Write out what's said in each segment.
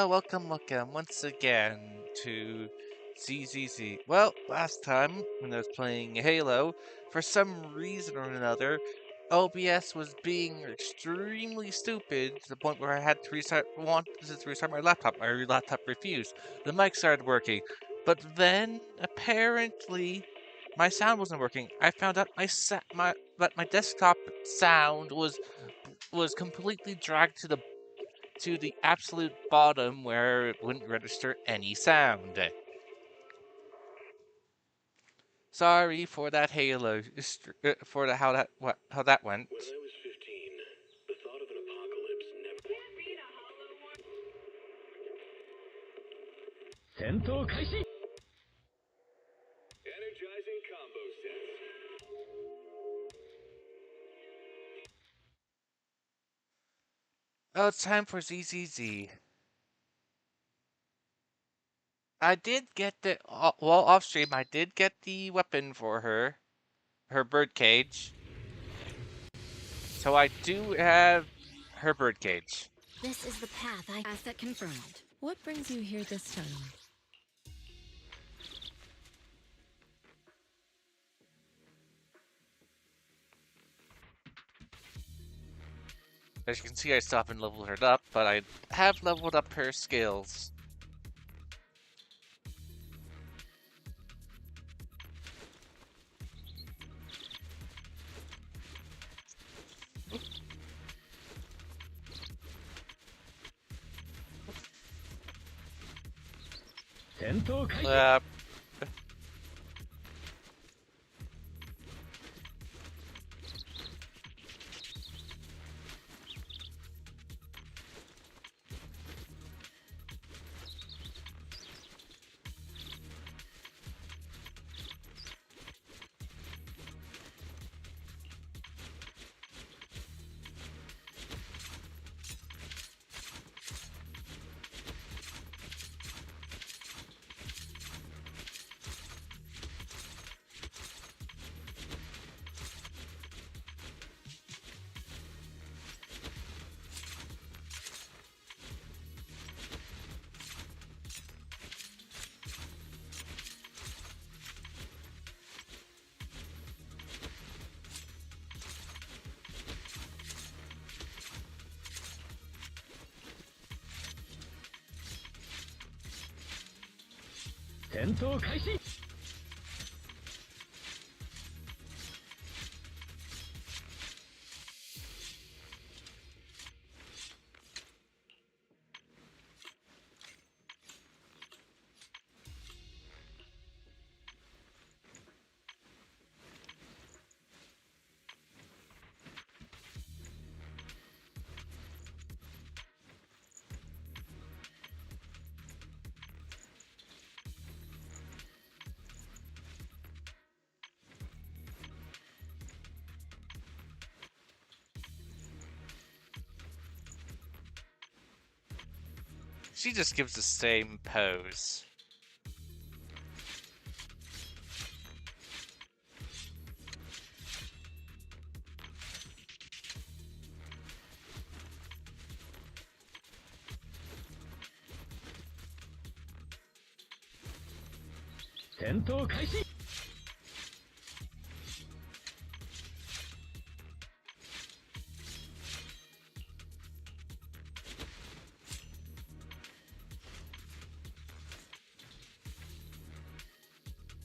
Welcome once again to ZZZ. Well, last time when I was playing Halo, for some reason or another, OBS was being extremely stupid to the point where I had to wanted to restart my laptop. My laptop refused. The mic started working, but then apparently my sound wasn't working. I found out that my desktop sound was completely dragged to the absolute bottom where it wouldn't register any sound. Sorry for that Halo, for the how that went. When I was 15, the thought of an apocalypse never... Energizing combo sets. Oh, it's time for ZZZ. I did get well, off stream, I did get the weapon for her birdcage. So I do have her birdcage. This is the path I... Asset confirmed. What brings you here this time? As you can see, I still haven't leveled her up, but I have leveled up her skills. Uh, she just gives the same pose.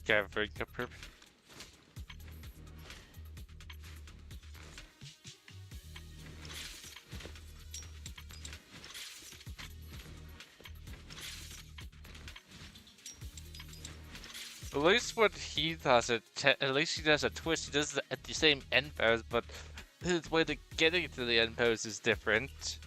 Okay, very good. At least when he does it, at least he does a twist. He does it at the same end pose, but his way to getting to the end pose is different.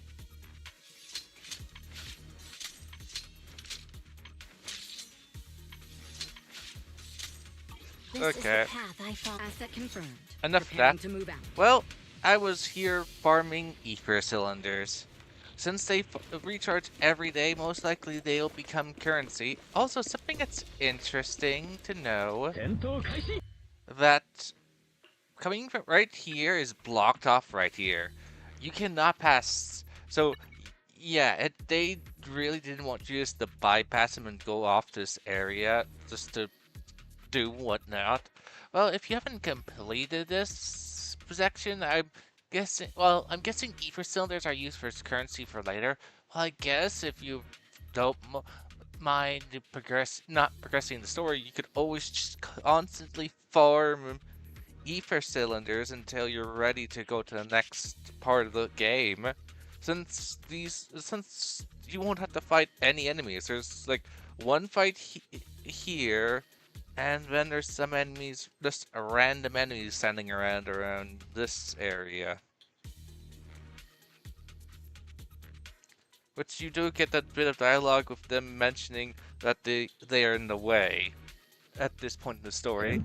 This Okay. is the path I follow. Asset confirmed. Enough of Preparing that. to move out. Well, I was here farming ether cylinders. Since they recharge every day, most likely they'll become currency. Also, something that's interesting to know that coming from right here is blocked off right here. You cannot pass. So, yeah, they really didn't want you just to bypass them and go off this area just to do whatnot. Well, if you haven't completed this section, I'm guessing ether cylinders are used for currency for later. Well, I guess if you don't mind not progressing the story, you could always just constantly farm ether cylinders until you're ready to go to the next part of the game. Since you won't have to fight any enemies, there's like one fight here, and then there's some enemies, just random enemies standing around this area. Which you do get that bit of dialogue with them mentioning that they are in the way at this point in the story.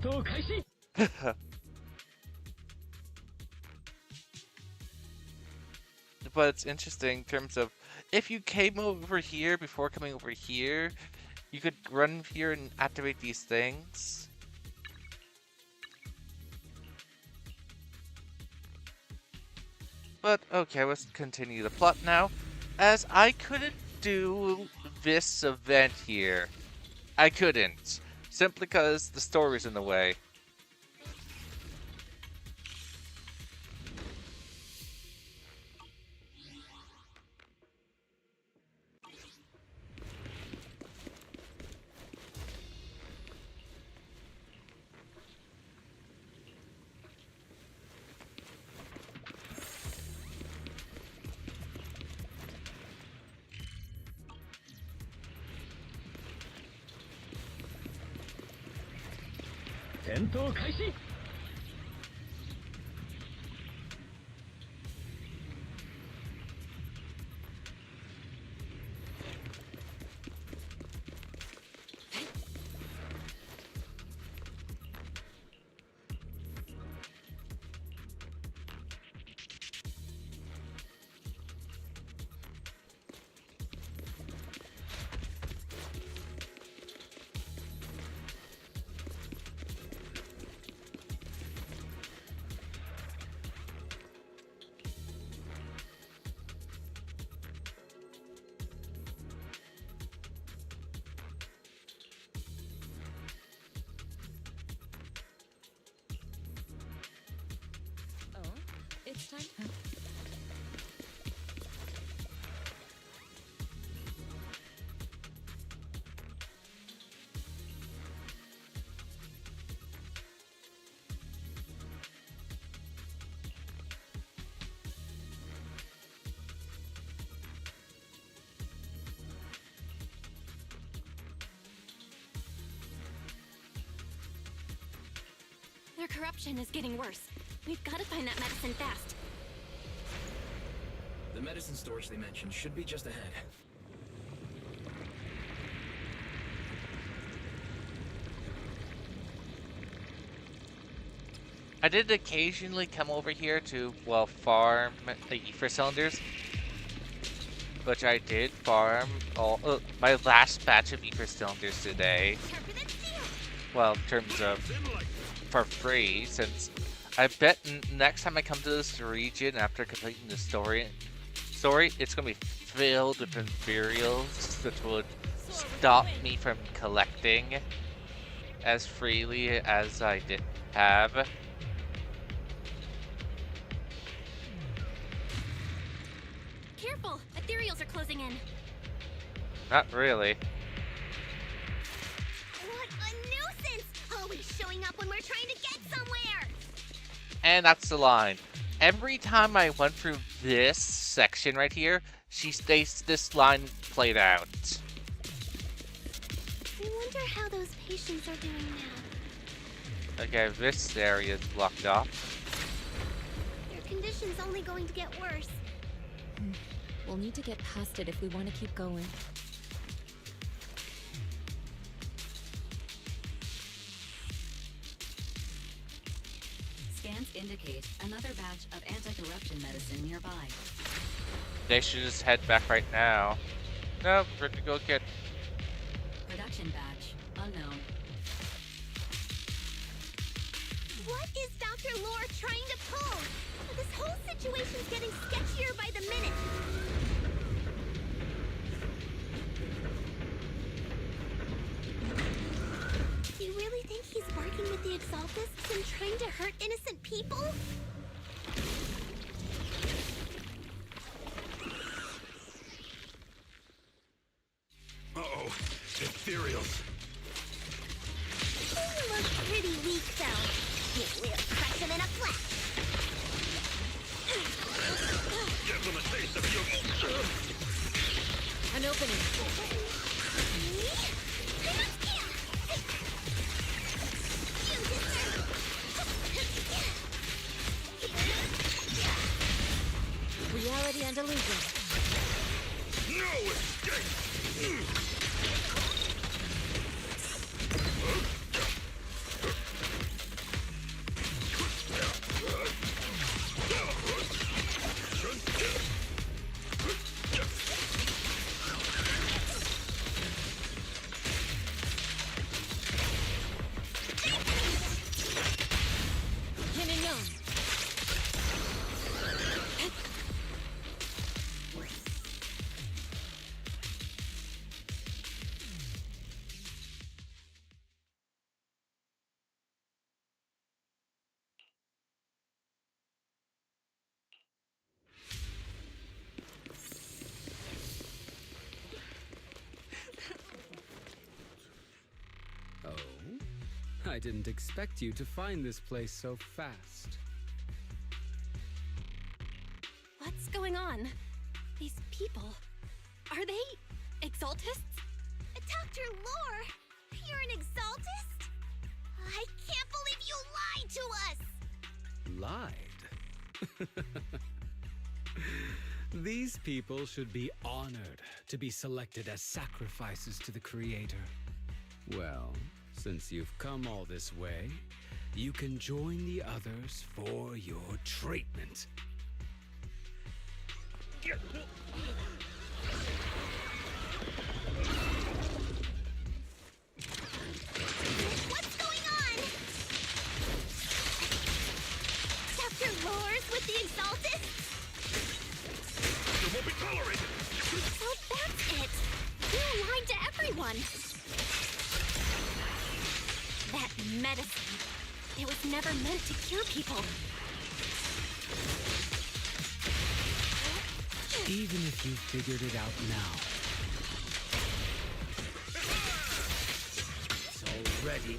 But it's interesting in terms of if you came over here before coming over here, you could run here and activate these things. But okay, let's continue the plot now. As I couldn't do this event here. I couldn't. Simply because the story's in the way. It's time. Their corruption is getting worse. We've got to find that medicine fast. The medicine storage they mentioned should be just ahead. I did occasionally come over here to, well, farm the ether cylinders. Which I did farm my last batch of ether cylinders today. Well, in terms of for free, since I bet next time I come to this region after completing the story, it's gonna be filled with Imperials, which would stop me from collecting as freely as I did have. Careful! Ethereals are closing in. Not really. What a nuisance! Always showing up when we're trying to get somewhere! And that's the line. Every time I went through this section right here, this line played out. I wonder how those patients are doing now. Okay, this area is blocked off. Their condition's only going to get worse. We'll need to get past it if we want to keep going. Scans indicate another batch of anti-corruption medicine nearby. They should just head back right now. No, we're gonna go get. Production batch unknown. What is Dr. Lore trying to pull? This whole situation's getting sketchier by the minute. You really think he's working with the Exaltists and trying to hurt innocent people? Uh-oh, ethereals. You look pretty weak, though. We'll crush him in a flash. Give them a taste of your... An opening. Reality and illusion. No escape! Yin and yang. Oh? I didn't expect you to find this place so fast. What's going on? These people. Are they Exaltists? Dr. Lore, you're an Exaltist? I can't believe you lied to us! Lied? These people should be honored to be selected as sacrifices to the Creator. Well, since you've come all this way, you can join the others for your treatment. What's going on? Dr. Lore's with the Exaltists? It won't be tolerated! So that's it! You lied to everyone! That medicine, it was never meant to cure people. Even if you figured it out now, it's already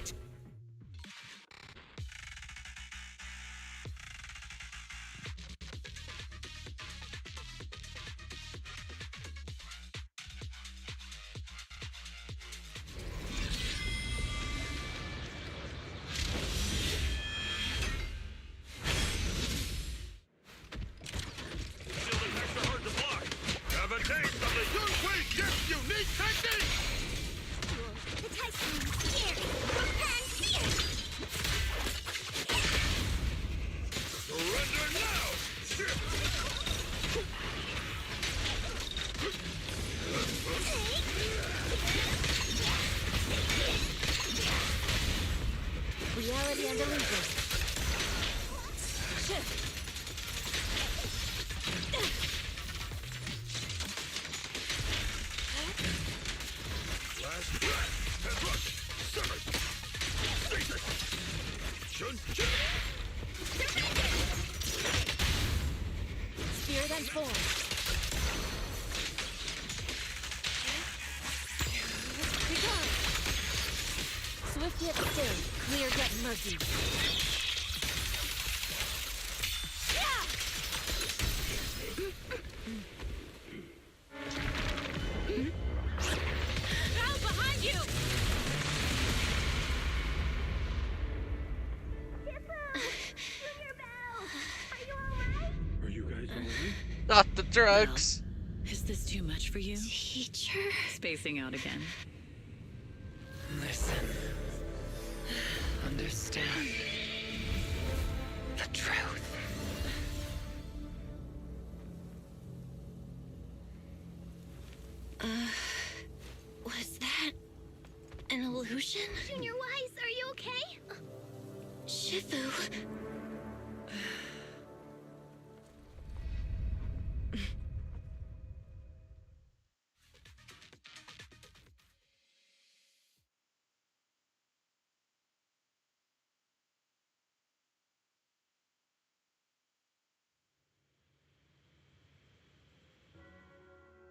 Still is extra hard to block! Have a taste of the Yunhui Gift unique technique! The Typhoon's scary! And fierce! Surrender now! Reality and illusion. Shift. Last breath! Head rush! Sever! Stasis! Shun! Spirit and form. Become. Swift yet still, clear yet murky. Crowd behind you! Junior Belle! Are you alright? Are you guys alright? Not the drugs! Is this too much for you? Teacher... Spacing out again. Listen. Understand. The truth. Lucian? Junior Wise, are you okay? Shifu.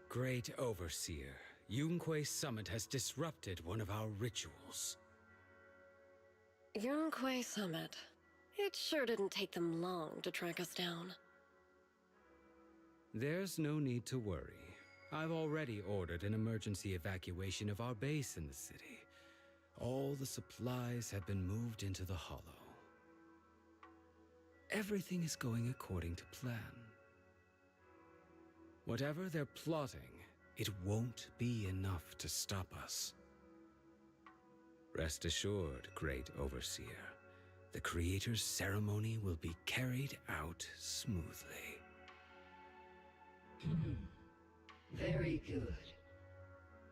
Great Overseer, Yunque's summit has disrupted one of our rituals. Yunque Summit. It sure didn't take them long to track us down. There's no need to worry. I've already ordered an emergency evacuation of our base in the city. All the supplies have been moved into the Hollow. Everything is going according to plan. Whatever they're plotting, it won't be enough to stop us. Rest assured, Great Overseer, the Creator's ceremony will be carried out smoothly. Very good.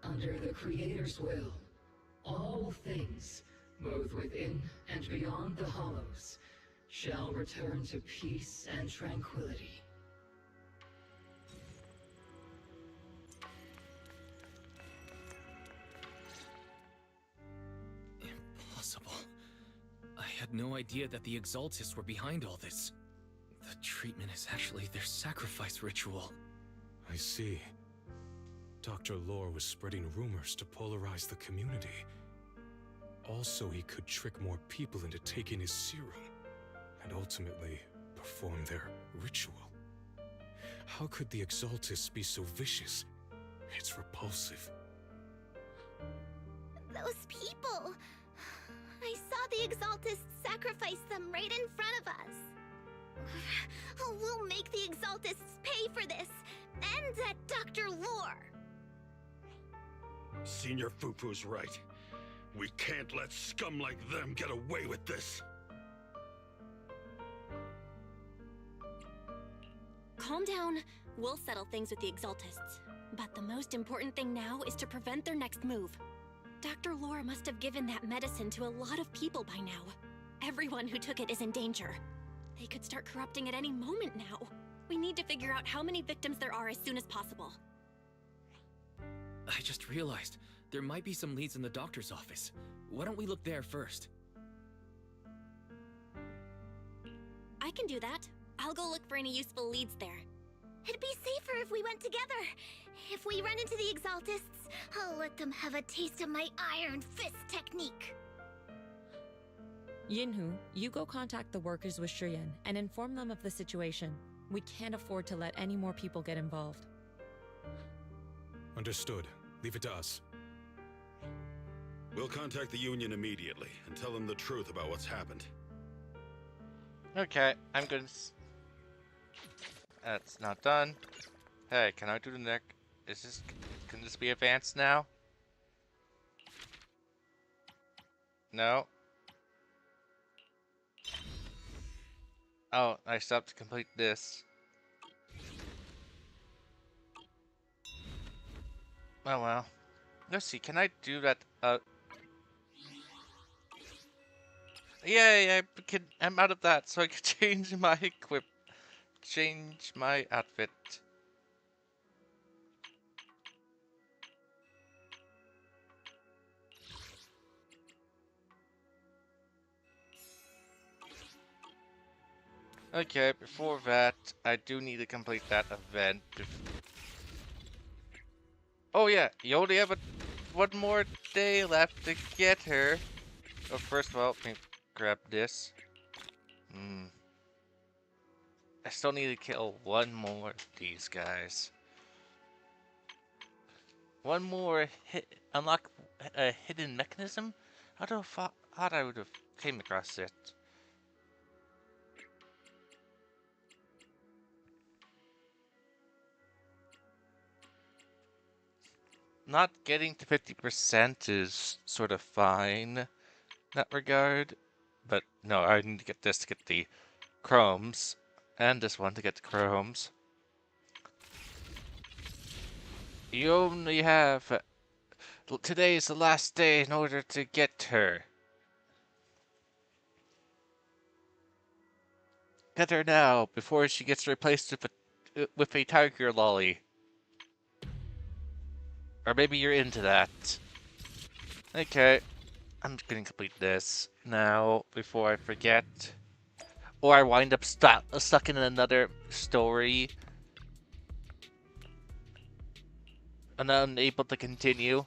Under the Creator's will, all things, both within and beyond the Hollows, shall return to peace and tranquility. Impossible. I had no idea that the Exaltists were behind all this. The treatment is actually their sacrifice ritual. I see. Dr. Lore was spreading rumors to polarize the community. Also, he could trick more people into taking his serum, and ultimately perform their ritual. How could the Exaltists be so vicious? It's repulsive. Those people. I saw the Exaltists sacrifice them right in front of us. We'll make the Exaltists pay for this, and that Dr. Lore. Senior Fufu's right. We can't let scum like them get away with this. Calm down. We'll settle things with the Exaltists. But the most important thing now is to prevent their next move. Dr. Lore must have given that medicine to a lot of people by now. Everyone who took it is in danger. They could start corrupting at any moment now. We need to figure out how many victims there are as soon as possible. I just realized there might be some leads in the doctor's office. Why don't we look there first? I can do that. I'll go look for any useful leads there. It'd be safer if we went together. If we run into the Exaltists, I'll let them have a taste of my Iron Fist technique. Yinhu, you go contact the workers with Shiyan and inform them of the situation. We can't afford to let any more people get involved. Understood. Leave it to us. We'll contact the Union immediately and tell them the truth about what's happened. Okay, I'm gonna. That's not done. Hey, can I do the neck? Is this? Can this be advanced now? No. Oh, I still have to complete this. Oh well. Let's see, can I do that? Yay, I'm out of that, so I can change my change my outfit. Okay, before that, I do need to complete that event. Oh yeah, you only have one more day left to get her. Oh, first of all, let me grab this. I still need to kill one more of these guys. One more unlock a hidden mechanism? I don't know, thought I would have came across it. Not getting to 50% is sort of fine in that regard. But no, I need to get this to get the chromes. And this one to get the chromes. You only have Today is the last day in order to get her. Get her now, before she gets replaced with a tiger lolly. Or maybe you're into that. Okay, I'm gonna complete this now before I forget. Or I wind up stuck in another story and unable to continue.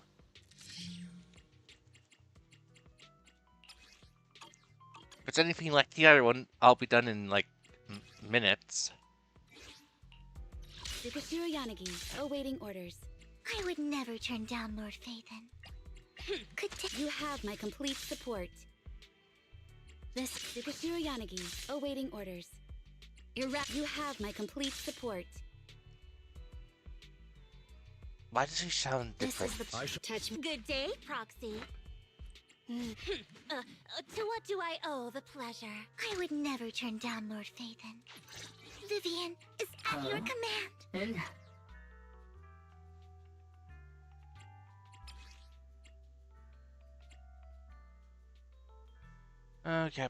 If it's anything like the other one, I'll be done in like minutes. Yukashiro Yanagi, awaiting orders. I would never turn down Lord Phaethon. You have my complete support. This Yukashiro Yanagi, awaiting orders. You have my complete support. Why does he sound different? Touch me. Good day, Proxy. To what do I owe the pleasure? I would never turn down Lord Phaethon. Vivian is at your command. Okay,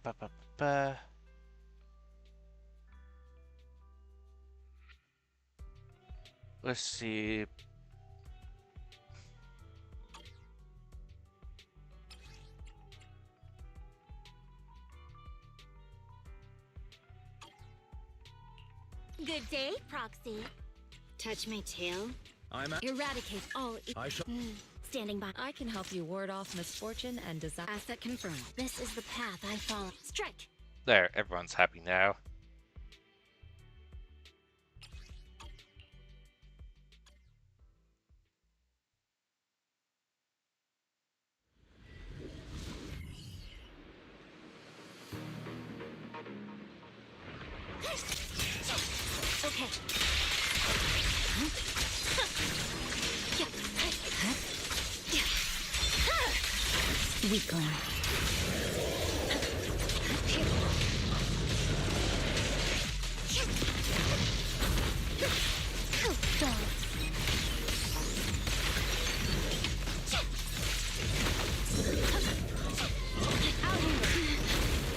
let's see. Good day, Proxy. Touch my tail. Eradicate all. Standing by. I can help you ward off misfortune and disaster. Asset confirmed. This is the path I follow. Strike. There, everyone's happy now. Okay. Weakling.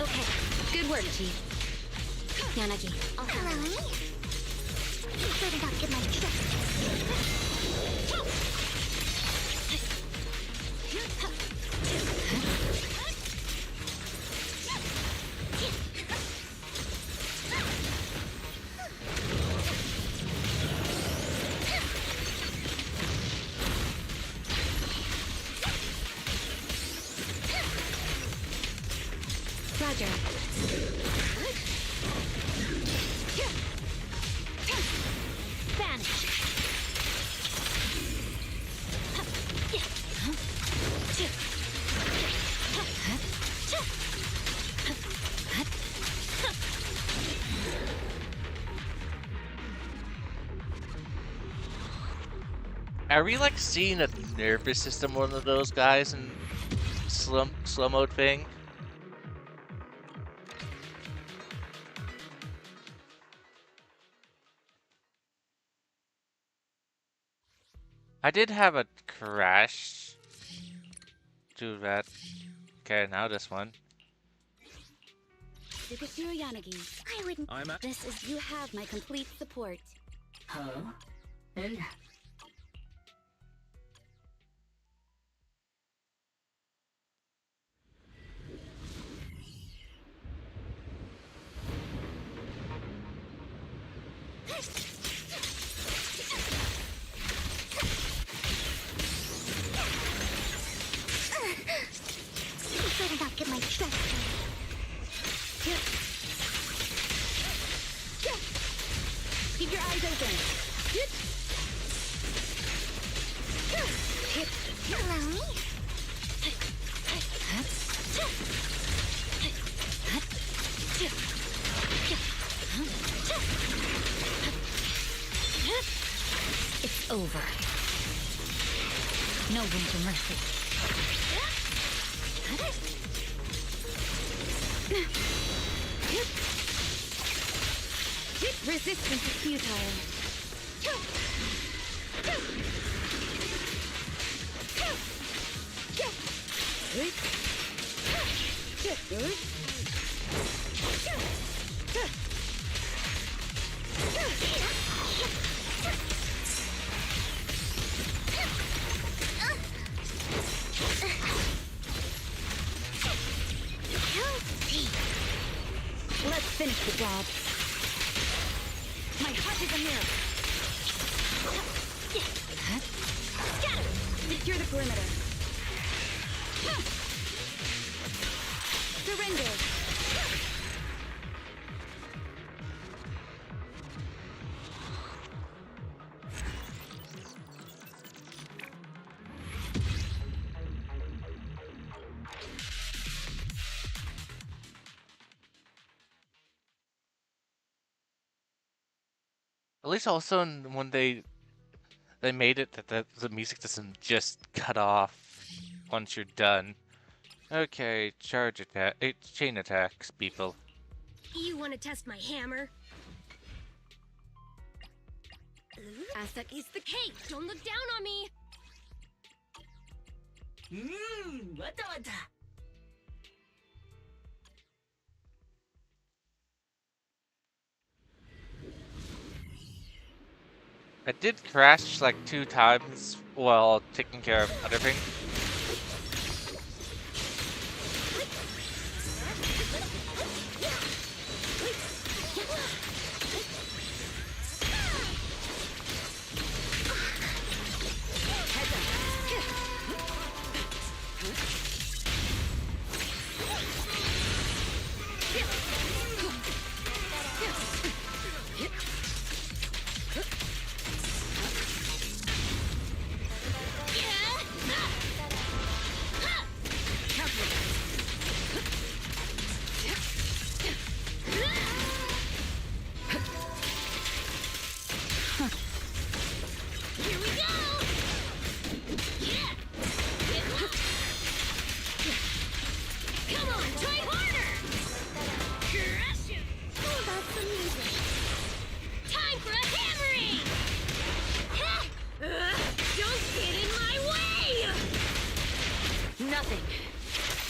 Okay. Good work, Chief. Yanagi, I'll Allow me? You better not get my trust. Roger. Vanish. Are we like seeing a nervous system one of those guys in slow mode thing? I did have a crash. Do that. Okay, now this one. Yukashiro Yanagi. I wouldn't. This is. You have my complete support. Huh? You better not get my trust. Keep your eyes open. Allow me? It's over. No room for mercy. Resistance is futile. Let's finish the job. My heart is a mirror. Scatter! Secure the perimeter. Surrender! At least also when they made it that the music doesn't just cut off once you're done. Okay, charge attack, chain attacks, people. You want to test my hammer? Asaki's the cake. Don't look down on me. Wata wata. I did crash like 2 times while taking care of other things. Nothing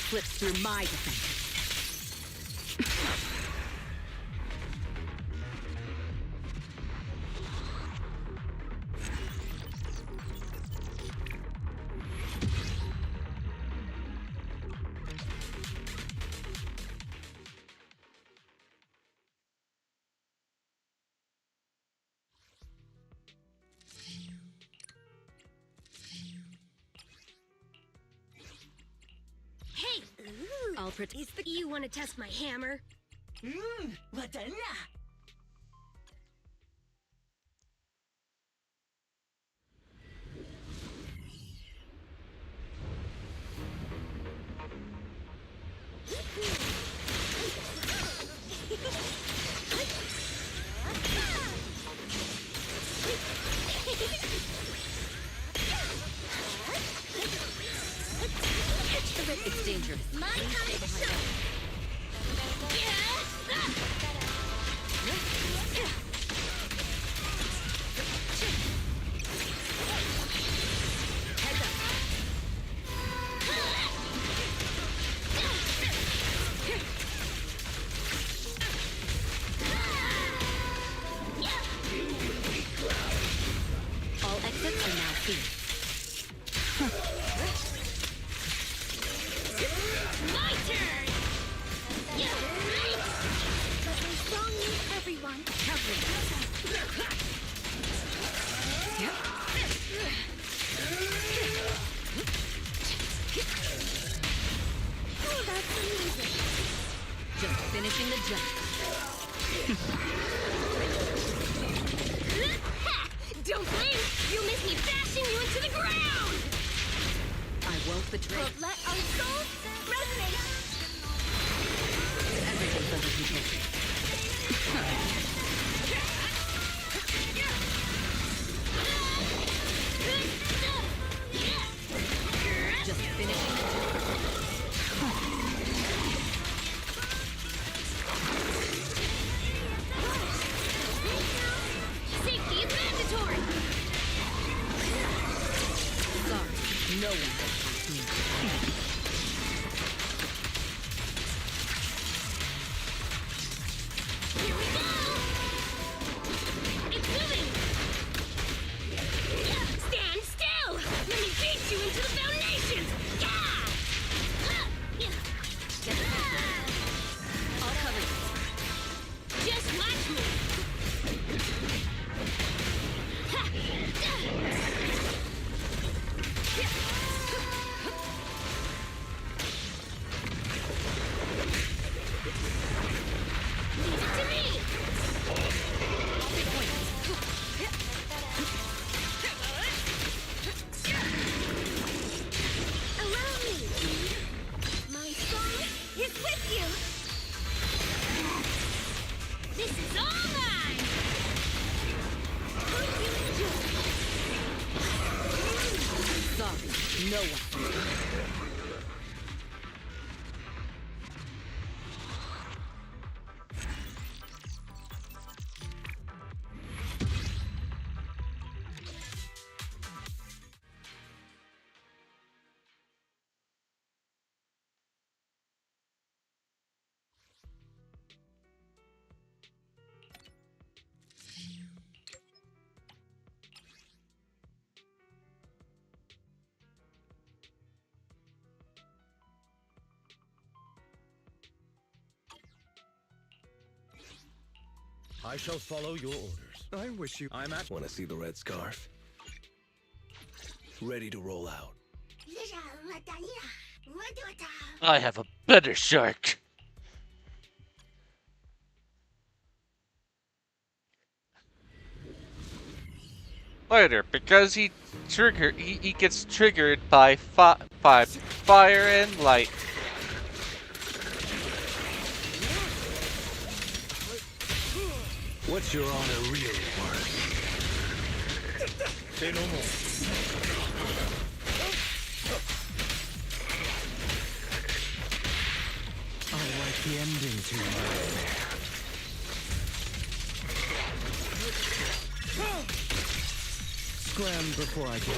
slips through my defenses. Hey! I'll protect the. You want to test my hammer? Wata na. It's dangerous. My time to shine! All exits are now sealed. My turn! Strong needs everyone. Oh, that's amazing. Just finishing the job. Don't blink! You'll miss me bashing you into the ground! I won't betray. But let our souls resonate. Everything's under control. Just finishing the job. Safety is mandatory! Sorry, no one can pass me. No one. I shall follow your orders. I wish you... I'm at... Want to see the red scarf? Ready to roll out. I have a better shark. Later, because he gets triggered by fire and light. What's your honor really worth? Say no more. I like the ending to your nightmare. Scram before I get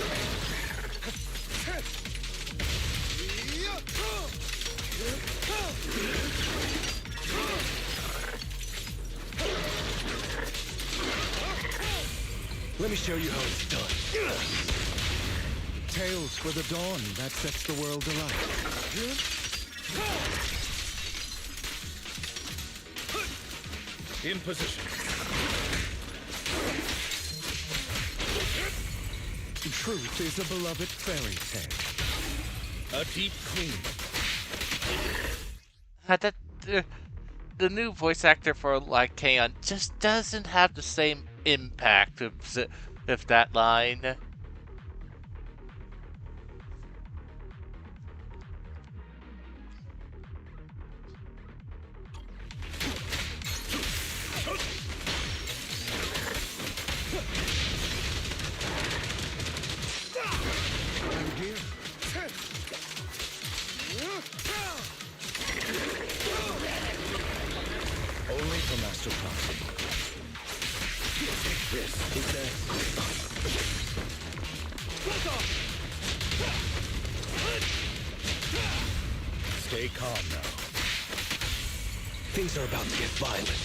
Let me show you how it's done. Tales for the dawn that sets the world alight. In position. Truth is a beloved fairy tale. A deep clean. The new voice actor for Lycaon just doesn't have the same impact of that line. Only for Master Prophet. This is their... Stay calm now. Things are about to get violent.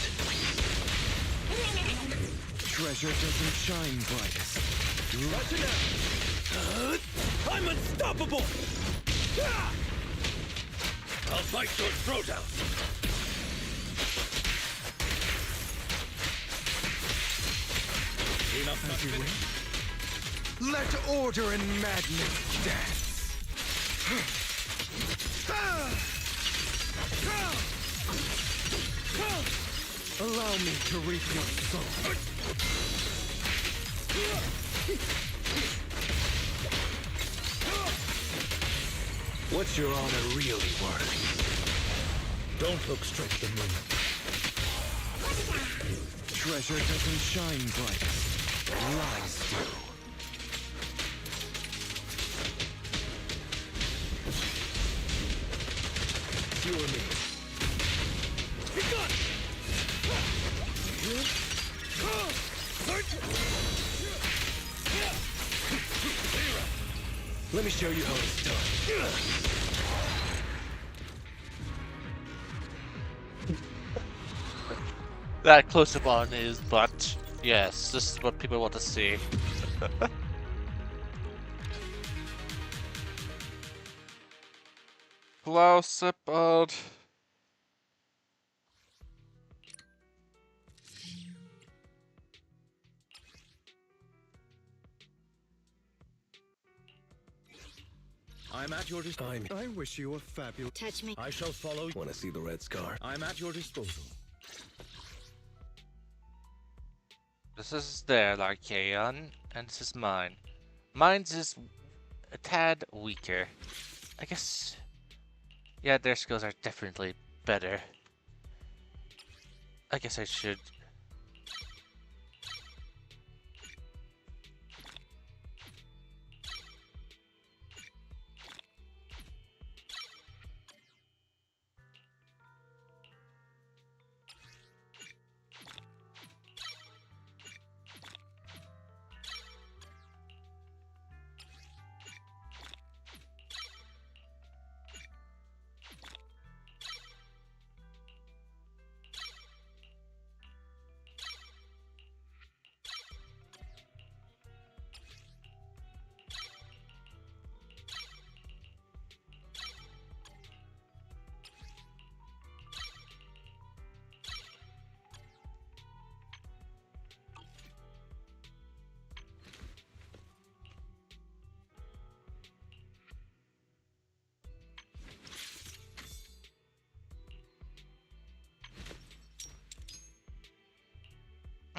Treasure doesn't shine brightest. I'm unstoppable! I'll bite your throat out! Enough As you wish. Let order and madness dance. Allow me to reap your soul. What's your honor really worth? Don't look straight at the moon. Treasure doesn't shine brightest. Lies do. You or me? Be gone! Let me show you how it's done. That close-up on his butt. Yes, this is what people want to see. Close-up on... I'm at your disposal. I wish you a fabulous... Touch me. I shall follow. Want to see the red scar? I'm at your disposal. This is their Lycaon, and this is mine. Mine's is a tad weaker. I guess... Yeah, their skills are definitely better. I guess I should...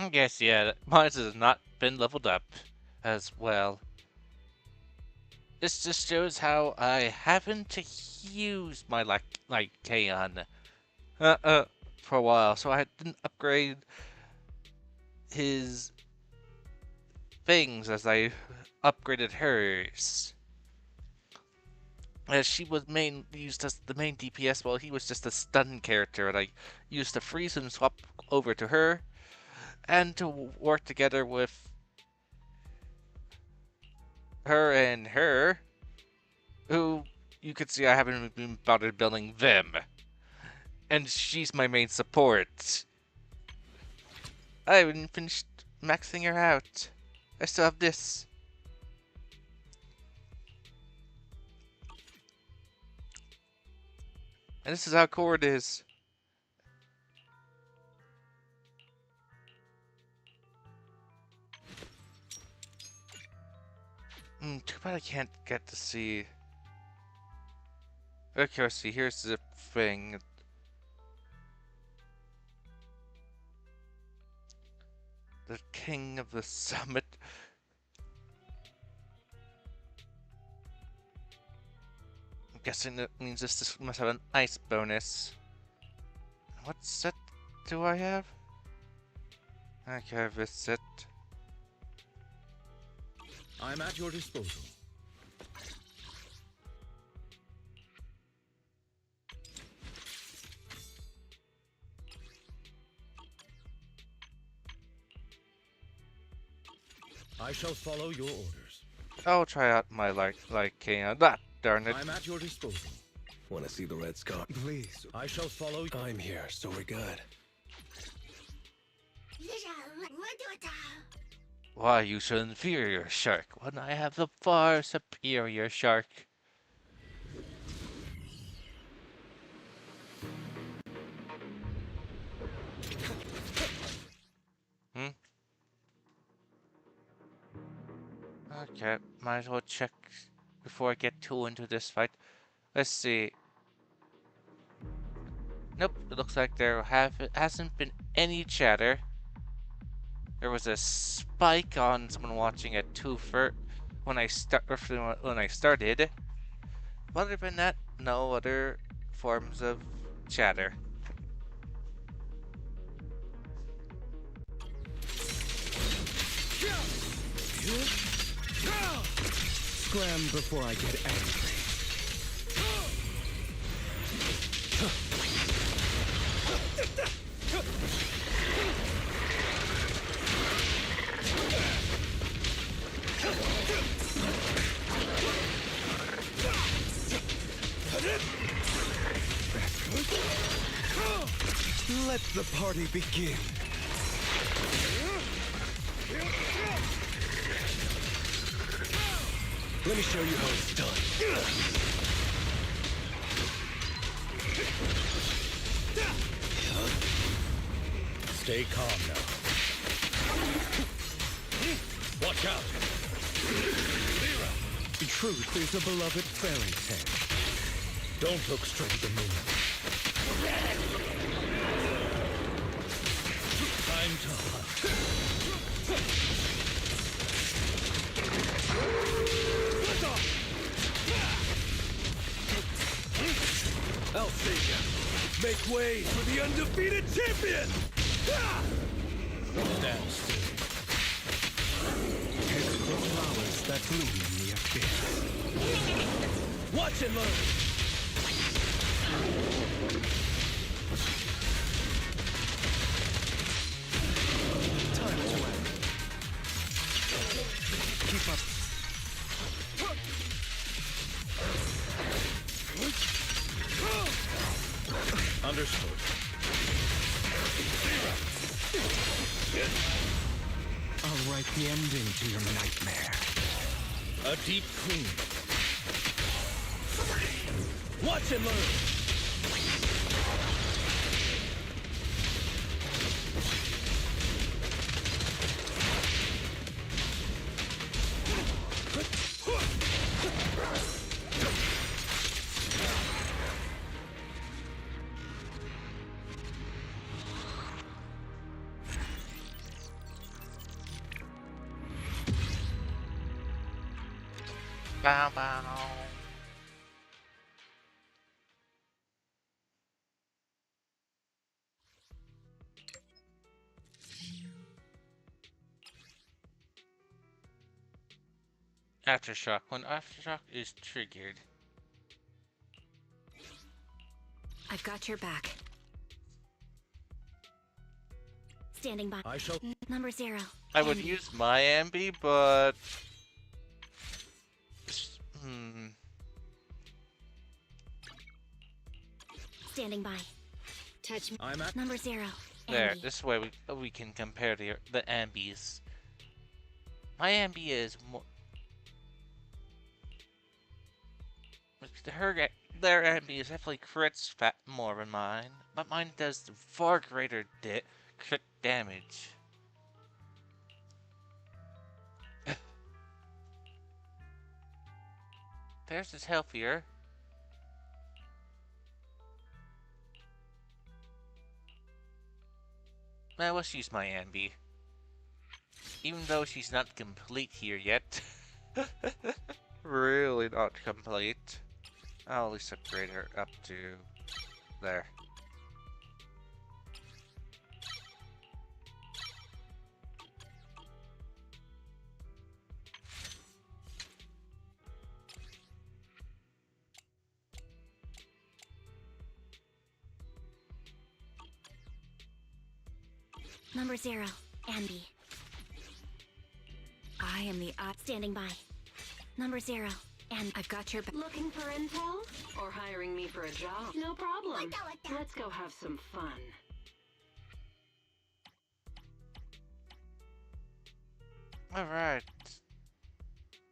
I guess, yeah, mine has not been leveled up as well. This just shows how I haven't used my like Kaon for a while, so I didn't upgrade his things as I upgraded hers. As she was used as the main DPS, while he was just a stun character, and I used to freeze and swap over to her, and to work together with her and her, who you could see I haven't been bothered building them. And she's my main support. I haven't finished maxing her out. I still have this. And this is how core it is. Too bad I can't get to see. Okay, let's see. Here's the thing. The king of the summit. I'm guessing that means this must have an ice bonus. What set do I have? Okay, I have this set. I'm at your disposal. I shall follow your orders. I'll try out my like Kaon. Ah, darn it. I'm at your disposal. Want to see the red scar? Please. I shall follow. I'm here, so we're good. Why use an inferior shark when I have the far superior shark? Okay, might as well check before I get too into this fight. Let's see. Nope, it looks like there hasn't been any chatter. There was a spike on someone watching at 2 when I started. But other than that, no other forms of chatter. Scram before I get angry. Let the party begin. Let me show you how it's done. Stay calm now. Watch out! Truth is a beloved fairy tale. Don't look straight at the moon. Time to hunt. I'll save you. Make way for the undefeated champion! Stand still. It's the flowers that bloom in the abyss. Watch and learn! Time to act. Keep up. Understood. I'll write the ending to your nightmare. A deep clean. Watch and learn! Bow bow. Aftershock. When Aftershock is triggered. I've got your back. Standing by. I shall. Number 0. I would use my ambi, but Standing by. Touch me. I'm at Number 0. there. Ambi. This way we can compare the ambis. My ambi is more. Their ambi is definitely crits more than mine, but mine does far greater crit damage. Theirs is healthier. Now let's use my ambi. Even though she's not complete here yet. Really not complete. I'll at least upgrade her up to there. Number 0. Ambi. I am the standing by. Number 0. And I've got your back. Looking for intel? Or hiring me for a job? No problem. Let's go have some fun. Alright.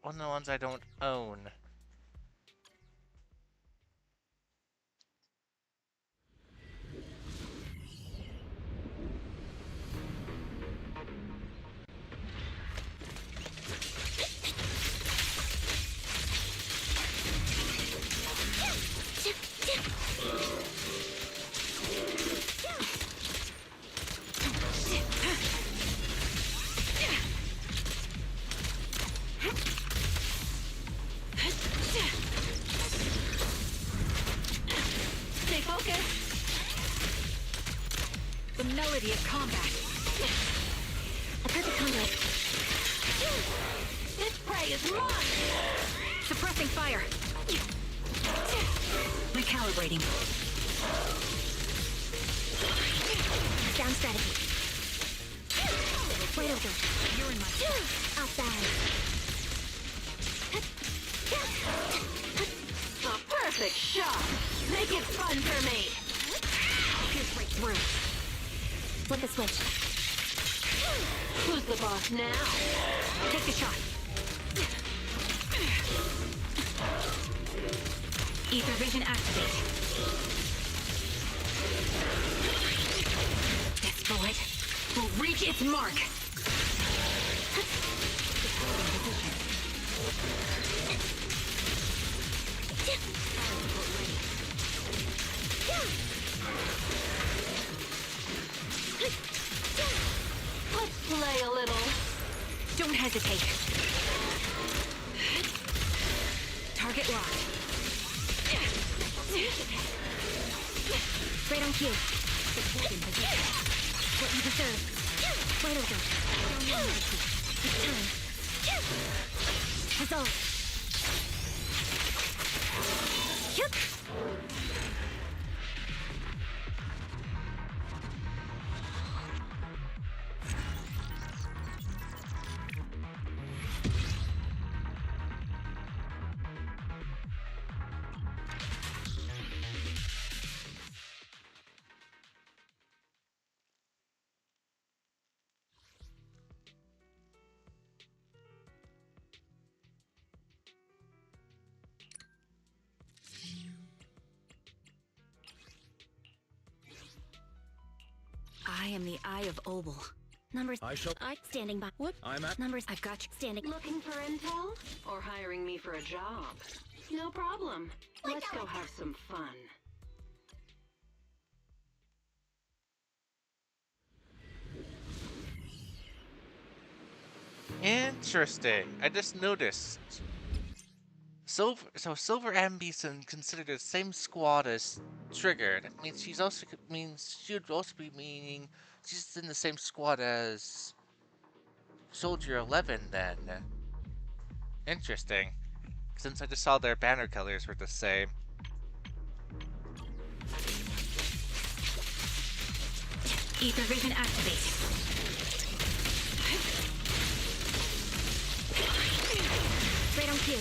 One of the ones I don't own. Stay focused. The melody of combat. A perfect conduit. This prey is mine! Suppressing fire. Recalibrating. Down strategy. Right over. You're in my outside. A perfect shot! Make it fun for me! Pierce right through. Flip the switch. Who's the boss now? Take the shot. Ether vision activate. This bullet will reach its mark. Let's play a little. Don't hesitate. Target locked. Right on cue. What you deserve. Right over. It's time. Resolve. Yep. I am the Eye of Obel. Numbers. I shall. Standing by. Whoop. I'm at. Numbers. I've got you. Standing. Looking for intel? Or hiring me for a job? No problem. Let's go have some fun. Interesting. I just noticed. Silver and Beeson considered the same squad as Trigger. That means she would also be meaning she's in the same squad as Soldier 11 then. Interesting. Since I just saw their banner colors were the same. Ether vision activate. Right on cue.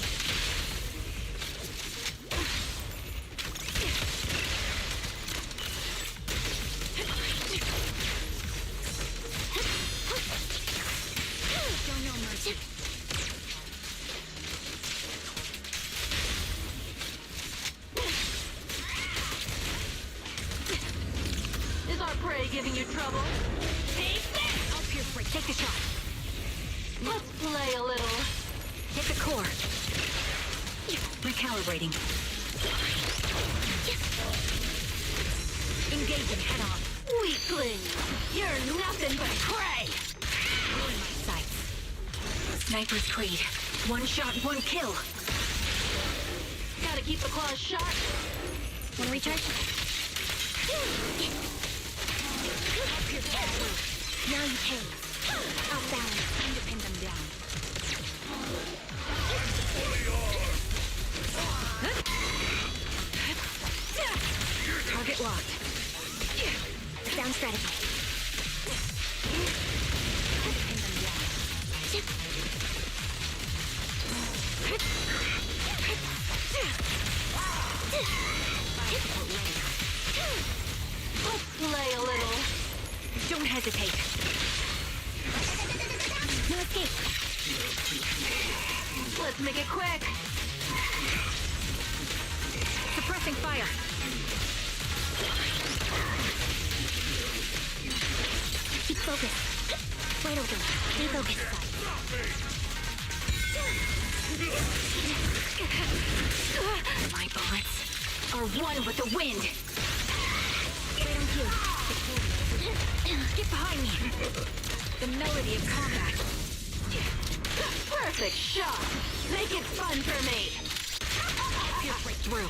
Show no mercy. Is our prey giving you trouble? Take this! I'll pierce break. Take the shot. Let's play a little. Hit the core. Recalibrating. Engaging head on. Weakling! You're nothing but prey! Ruin my sights. Sniper's creed. One shot, one kill. Gotta keep the claws sharp. Wanna recharge? Now you pay. Out balance. Time to pin them down. Target locked. Down strategy. Time to pin them down. Let's play a little. Don't hesitate. No escape. Let's make it quick. Suppressing fire. Keep focused. Right open. Stay focused. My bullets are one with the wind. Right on cue. Get behind me. The melody of combat. Perfect shot. Make it fun for me. Pierce right through.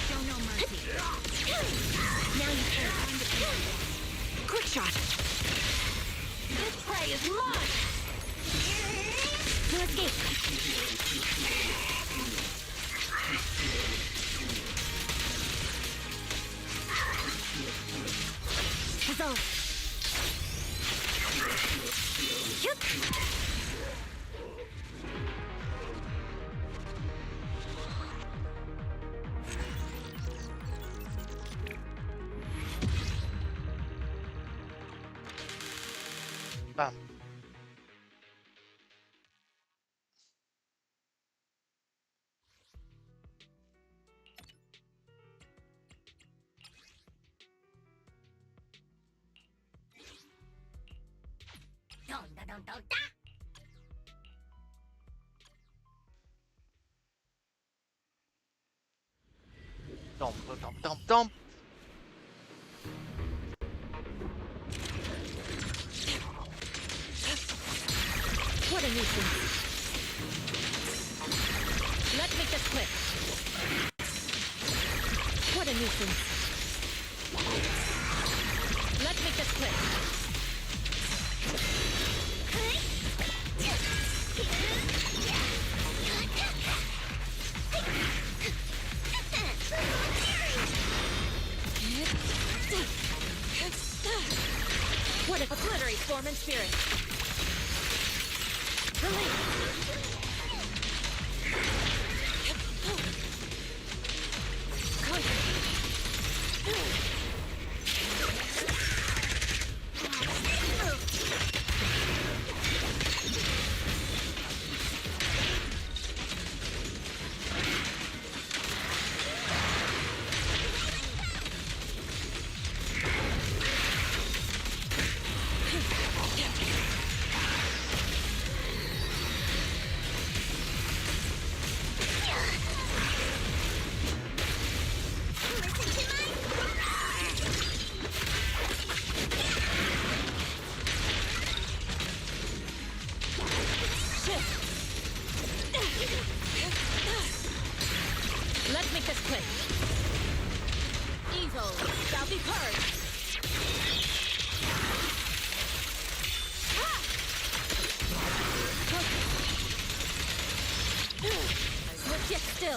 Show no mercy. Now you can. Quick shot. This prey is mine. No escape. Resolve. Shoot. Bam. Dump, dump, dump, dump. What a nuisance. Let's make this quick. What a nuisance. Let's make this quick. What a obliterate form and spirit.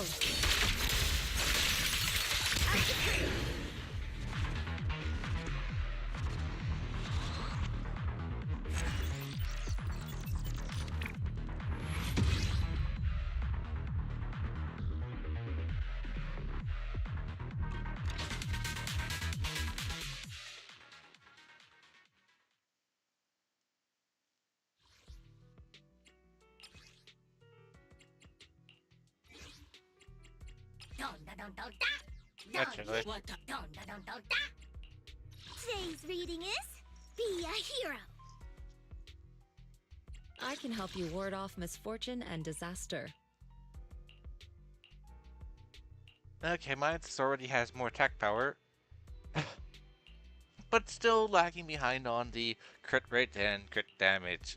still. Actually. Today's reading is Be a Hero. I can help you ward off misfortune and disaster. Okay, mine already has more attack power. But still lagging behind on the crit rate and crit damage.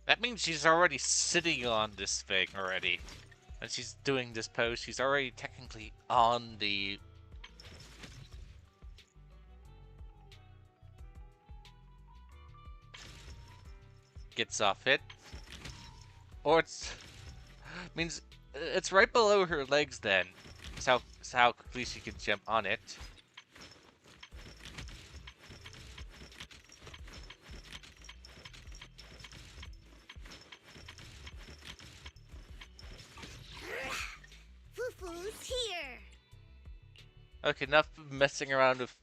That means she's already sitting on this thing already. And she's doing this pose, she's already technically on the... Gets off it. Or it's... means it's right below her legs then. That's how quickly she can jump on it. Fufu's here. Okay, enough messing around with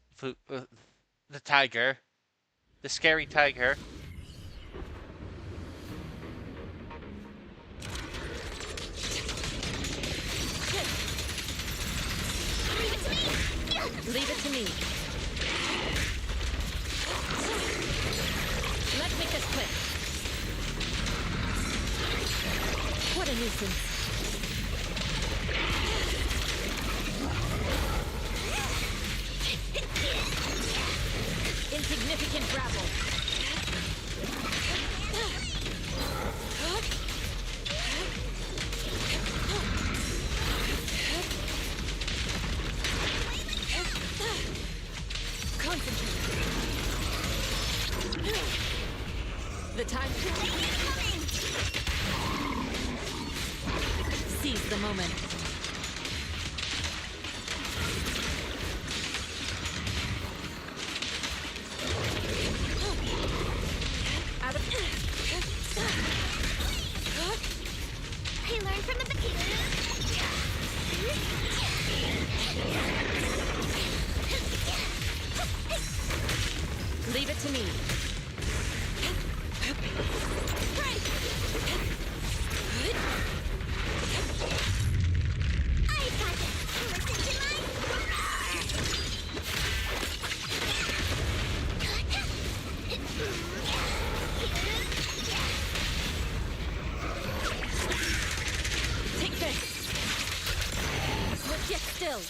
the tiger. The scary tiger. Leave it to me. Let's make this quick. What a nuisance. Insignificant grapple. Concentrate. The time. Seize the moment. Out of. I learned from the Leave it to me. Take this. Look yet still.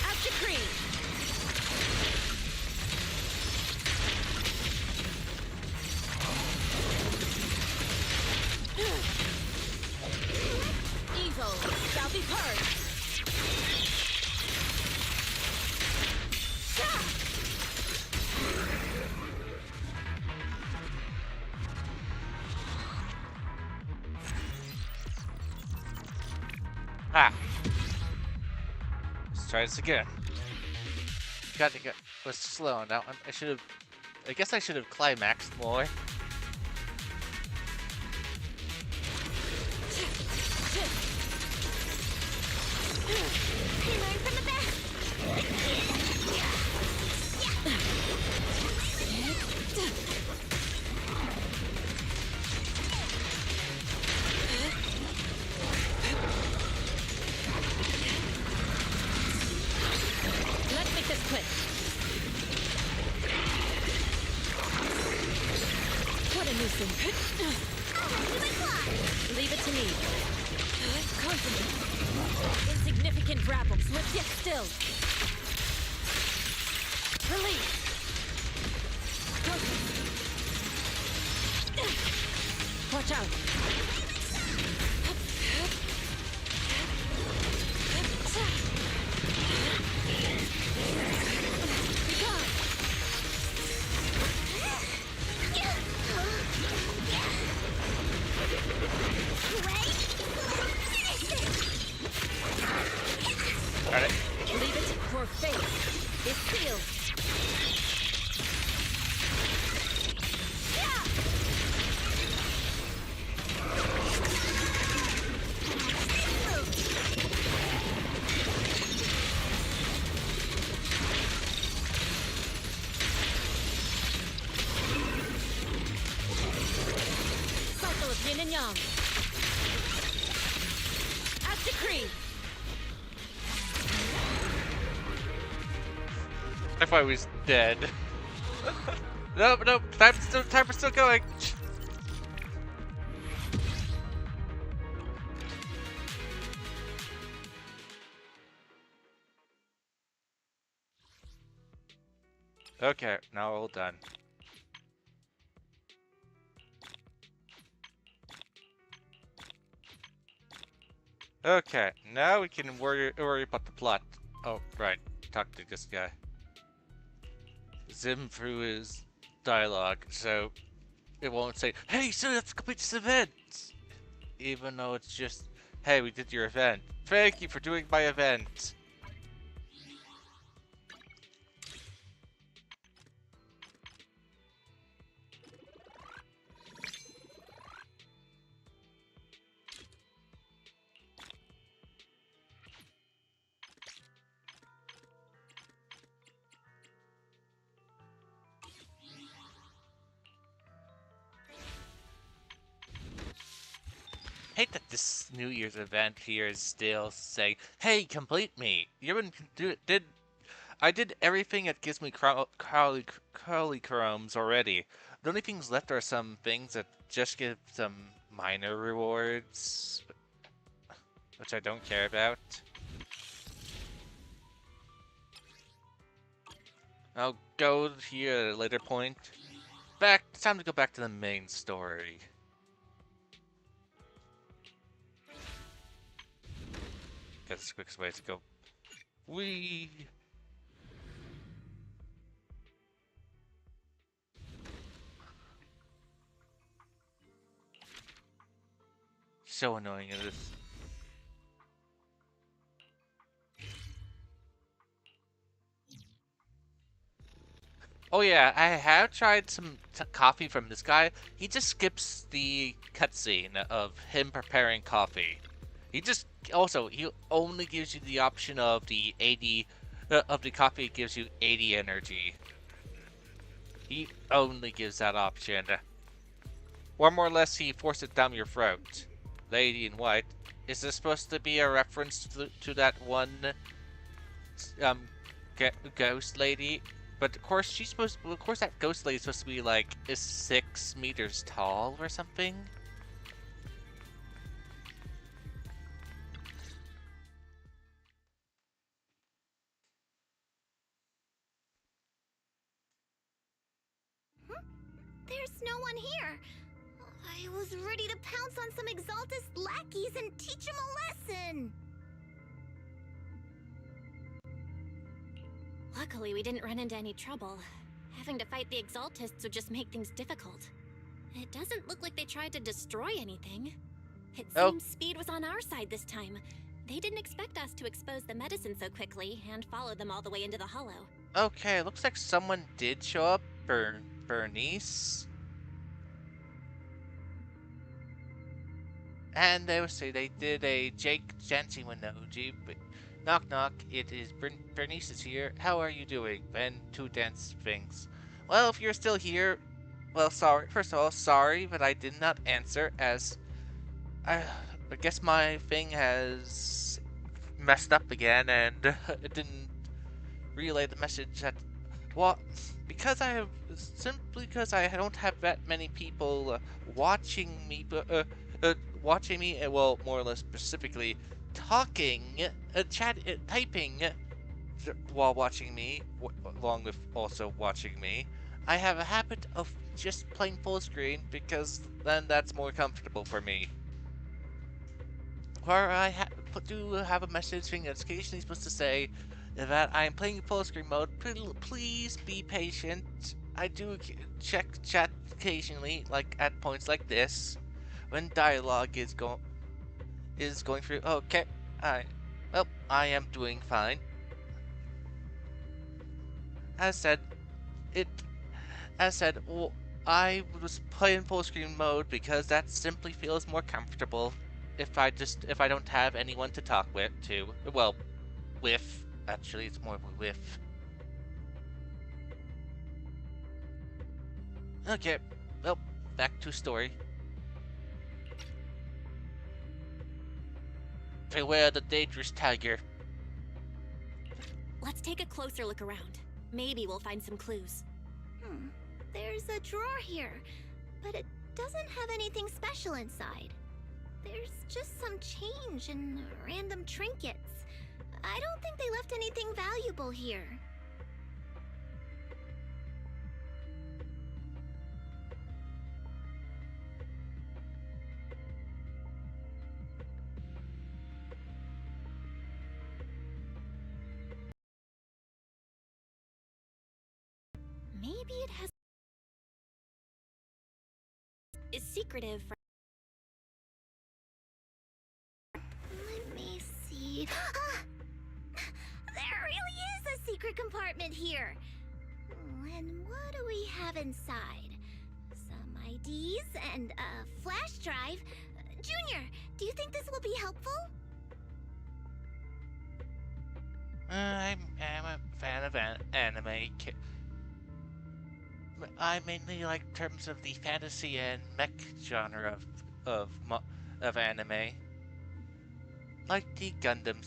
As decreed. Evil shall be purged. Ah. Let's try this again. Gotta get was slow on that one. I guess I should have climaxed more. I learned from the best. Let's make this quick. What a nuisance. Leave it to me. Concentrate. Insignificant grapple, swift yet still. Release. Watch out. Got it. Leave it for fate. It's sealed. Cycle of yin and yang. As decree. I thought he was dead. Nope, nope. Timer's still going. Okay, now all done. Okay, now we can worry about the plot. Oh, right. Talk to this guy. Zim through his dialogue, so it won't say, "Hey, so let's complete this event," even though it's just, "Hey, we did your event. Thank you for doing my event." Hate that this New Year's event here is still saying, "Hey, complete me." You haven't I did everything that gives me Crowley chromes already. The only things left are some things that just give some minor rewards, which I don't care about. I'll go here at a later point. It's time to go back to the main story. That's the quickest way to go. Whee! So annoying in this. Oh yeah, I have tried some coffee from this guy. He just skips the cutscene of him preparing coffee. He only gives you the option of the 80 of the coffee gives you 80 energy. He only gives that option. Or more or less he forced it down your throat. Lady in white. Is this supposed to be a reference to that one ghost lady? But of course that ghost lady is supposed to be like 6 meters tall or something. There's no one here. I was ready to pounce on some Exaltus lackeys and teach them a lesson. Luckily, we didn't run into any trouble. Having to fight the Exaltists would just make things difficult. It doesn't look like they tried to destroy anything. It seems speed was on our side this time. They didn't expect us to expose the medicine so quickly and follow them all the way into the hollow. Okay, looks like someone did show up. Bernice. And they would say they did a Jake Jancy Winoji, but knock knock, it is Bernice is here. How are you doing? And 2 dance things. Well, if you're still here, well, sorry. First of all, sorry, but I did not answer as I guess my thing has messed up again and it didn't relay the message that Well, because I have simply because I don't have that many people watching me, watching me. Well, more or less specifically, talking, typing while watching me, along with also watching me. I have a habit of just playing full screen because then that's more comfortable for me. Where I do have a message thing that's occasionally supposed to say that I'm playing full screen mode. Please be patient. I do check chat occasionally, like at points like this, when dialogue is going through. Okay, I am doing fine. As said, it as said, well, I was playing full screen mode because that simply feels more comfortable. If I don't have anyone to talk with to, well, with. Actually, it's more with. Okay, well, back to story. Beware the dangerous tiger. Let's take a closer look around. Maybe we'll find some clues. There's a drawer here, but it doesn't have anything special inside. There's just some change and random trinkets. I don't think they left anything valuable here. Maybe it has... It's secretive. Let me see... There really is a secret compartment here! And what do we have inside? Some IDs and a flash drive. Junior, do you think this will be helpful? I'm a fan of anime. I mainly like terms of the fantasy and mech genre of anime, like the Gundam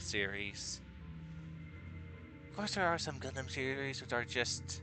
series. Of course, there are some Gundam series which are just.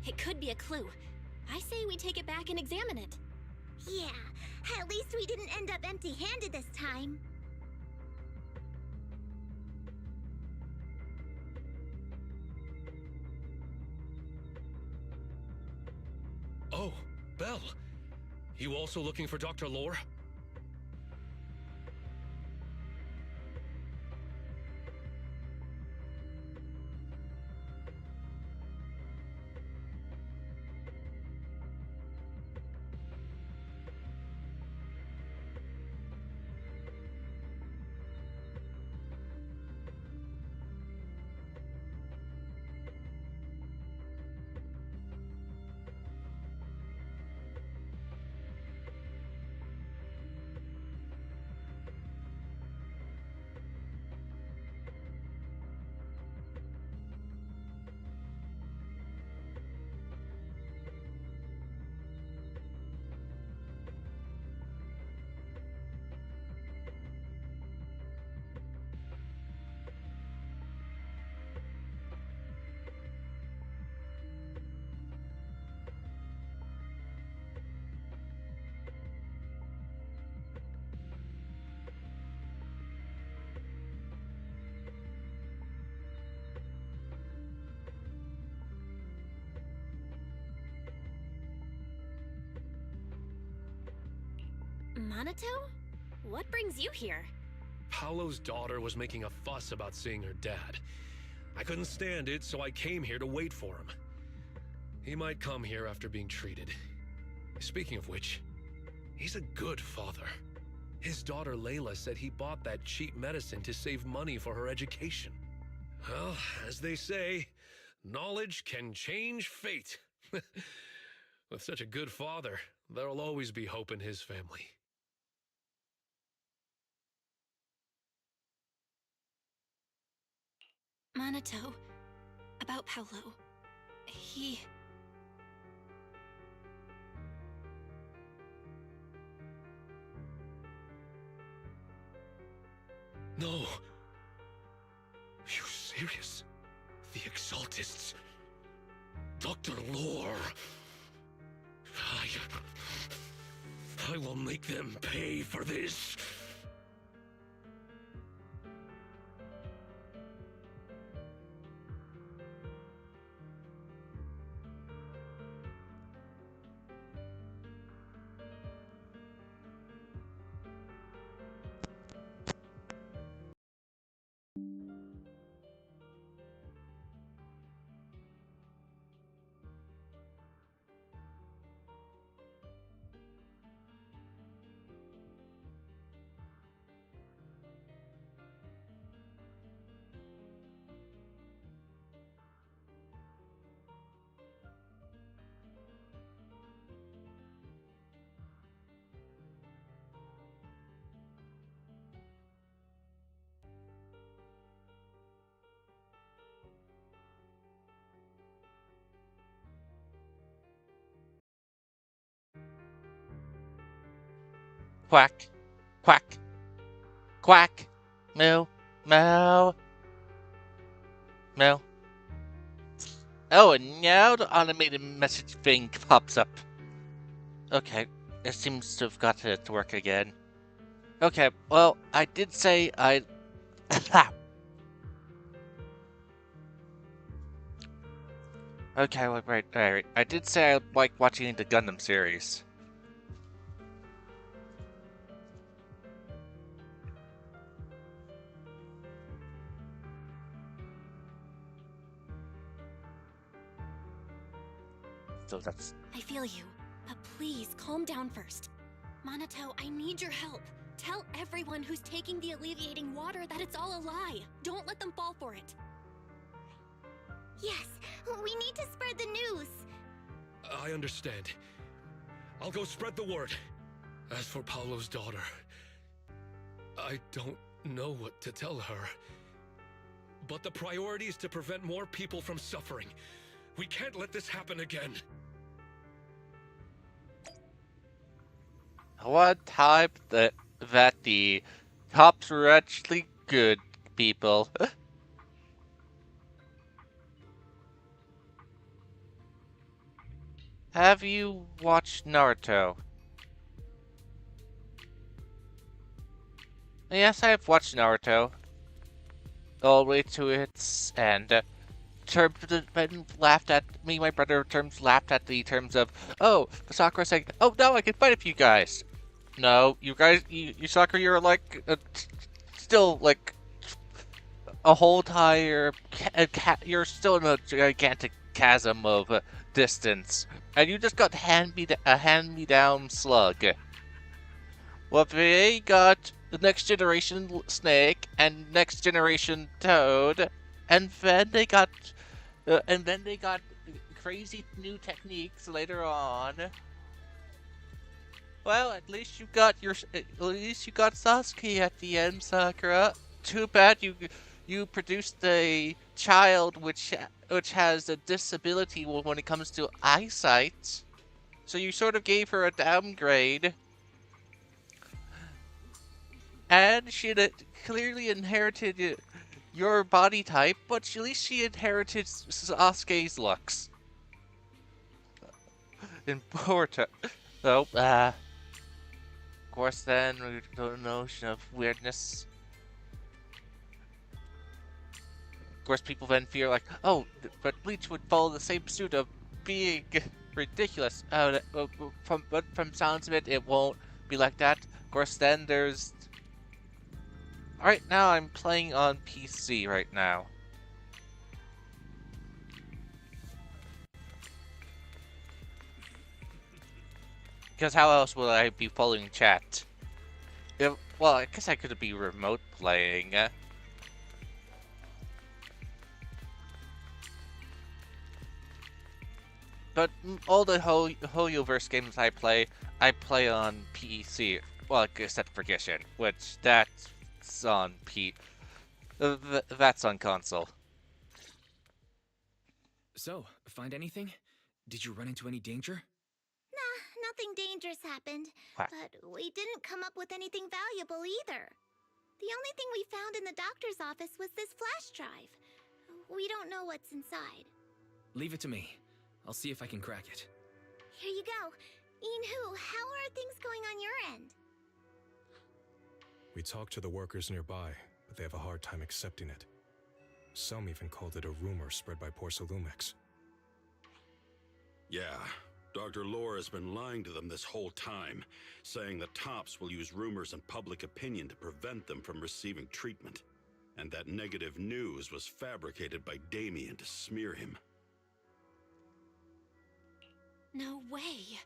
It could be a clue. I say we take it back and examine it. Yeah, at least we didn't end up empty-handed this time. Oh, Belle. You also looking for Dr. Lore? Minato? What brings you here? Paolo's daughter was making a fuss about seeing her dad. I couldn't stand it, so I came here to wait for him. He might come here after being treated. Speaking of which, he's a good father. His daughter Layla said he bought that cheap medicine to save money for her education. Well, as they say, knowledge can change fate. With such a good father, there'll always be hope in his family. Minato, about Paolo. He... No. Are you serious? The Exaltists. Dr. Lore. I will make them pay for this. Quack, quack, quack, moo, moo, moo. Oh, and now the automated message thing pops up. Okay, it seems to have got it to work again. Okay, well, I did say I... Okay, well, right. I did say I like watching the Gundam series. So that's... I feel you, but please calm down first. Minato, I need your help. Tell everyone who's taking the alleviating water that it's all a lie. Don't let them fall for it. Yes, we need to spread the news. I understand. I'll go spread the word. As for Paolo's daughter, I don't know what to tell her. But the priority is to prevent more people from suffering. We can't let this happen again. One time that the cops were actually good people. Have you watched Naruto? Yes, I have watched Naruto. All the way to its end. Terms been laughed at, me and my brother terms laughed at the terms of, oh, Sakura saying, oh no, I can fight with you guys. No, you guys, you Sakura, you're like, still like, a whole entire, you're still in a gigantic chasm of distance. And you just got a hand-me-down slug. Well, they got the next generation Snake and next generation Toad, and then they got crazy new techniques later on. Well, at least you got Sasuke at the end, Sakura. Too bad you produced a child which has a disability when it comes to eyesight. So you sort of gave her a downgrade. And she clearly inherited your body type, but at least she inherited Sasuke's looks. Important. So, of course then, the notion of weirdness. Of course, people then fear like, oh, but Bleach would follow the same suit of being ridiculous. But from sounds of it, it won't. be like that. Of course, then there's... Right now, I'm playing on PC right now. Because how else would I be following chat? Well, I guess I could be remote playing. But all the HoYoverse games I play on PC. Well, except for Gishin, which that's on that's on console. So, find anything? Did you run into any danger? Nah, nothing dangerous happened. What? But we didn't come up with anything valuable either. The only thing we found in the doctor's office was this flash drive. We don't know what's inside. Leave it to me. I'll see if I can crack it. Here you go. Inhu, how are things going on your end? We talked to the workers nearby, but they have a hard time accepting it. Some even called it a rumor spread by Porcelumex. Yeah, Dr. Lore has been lying to them this whole time, saying that Tops will use rumors and public opinion to prevent them from receiving treatment, and that negative news was fabricated by Damien to smear him. No way.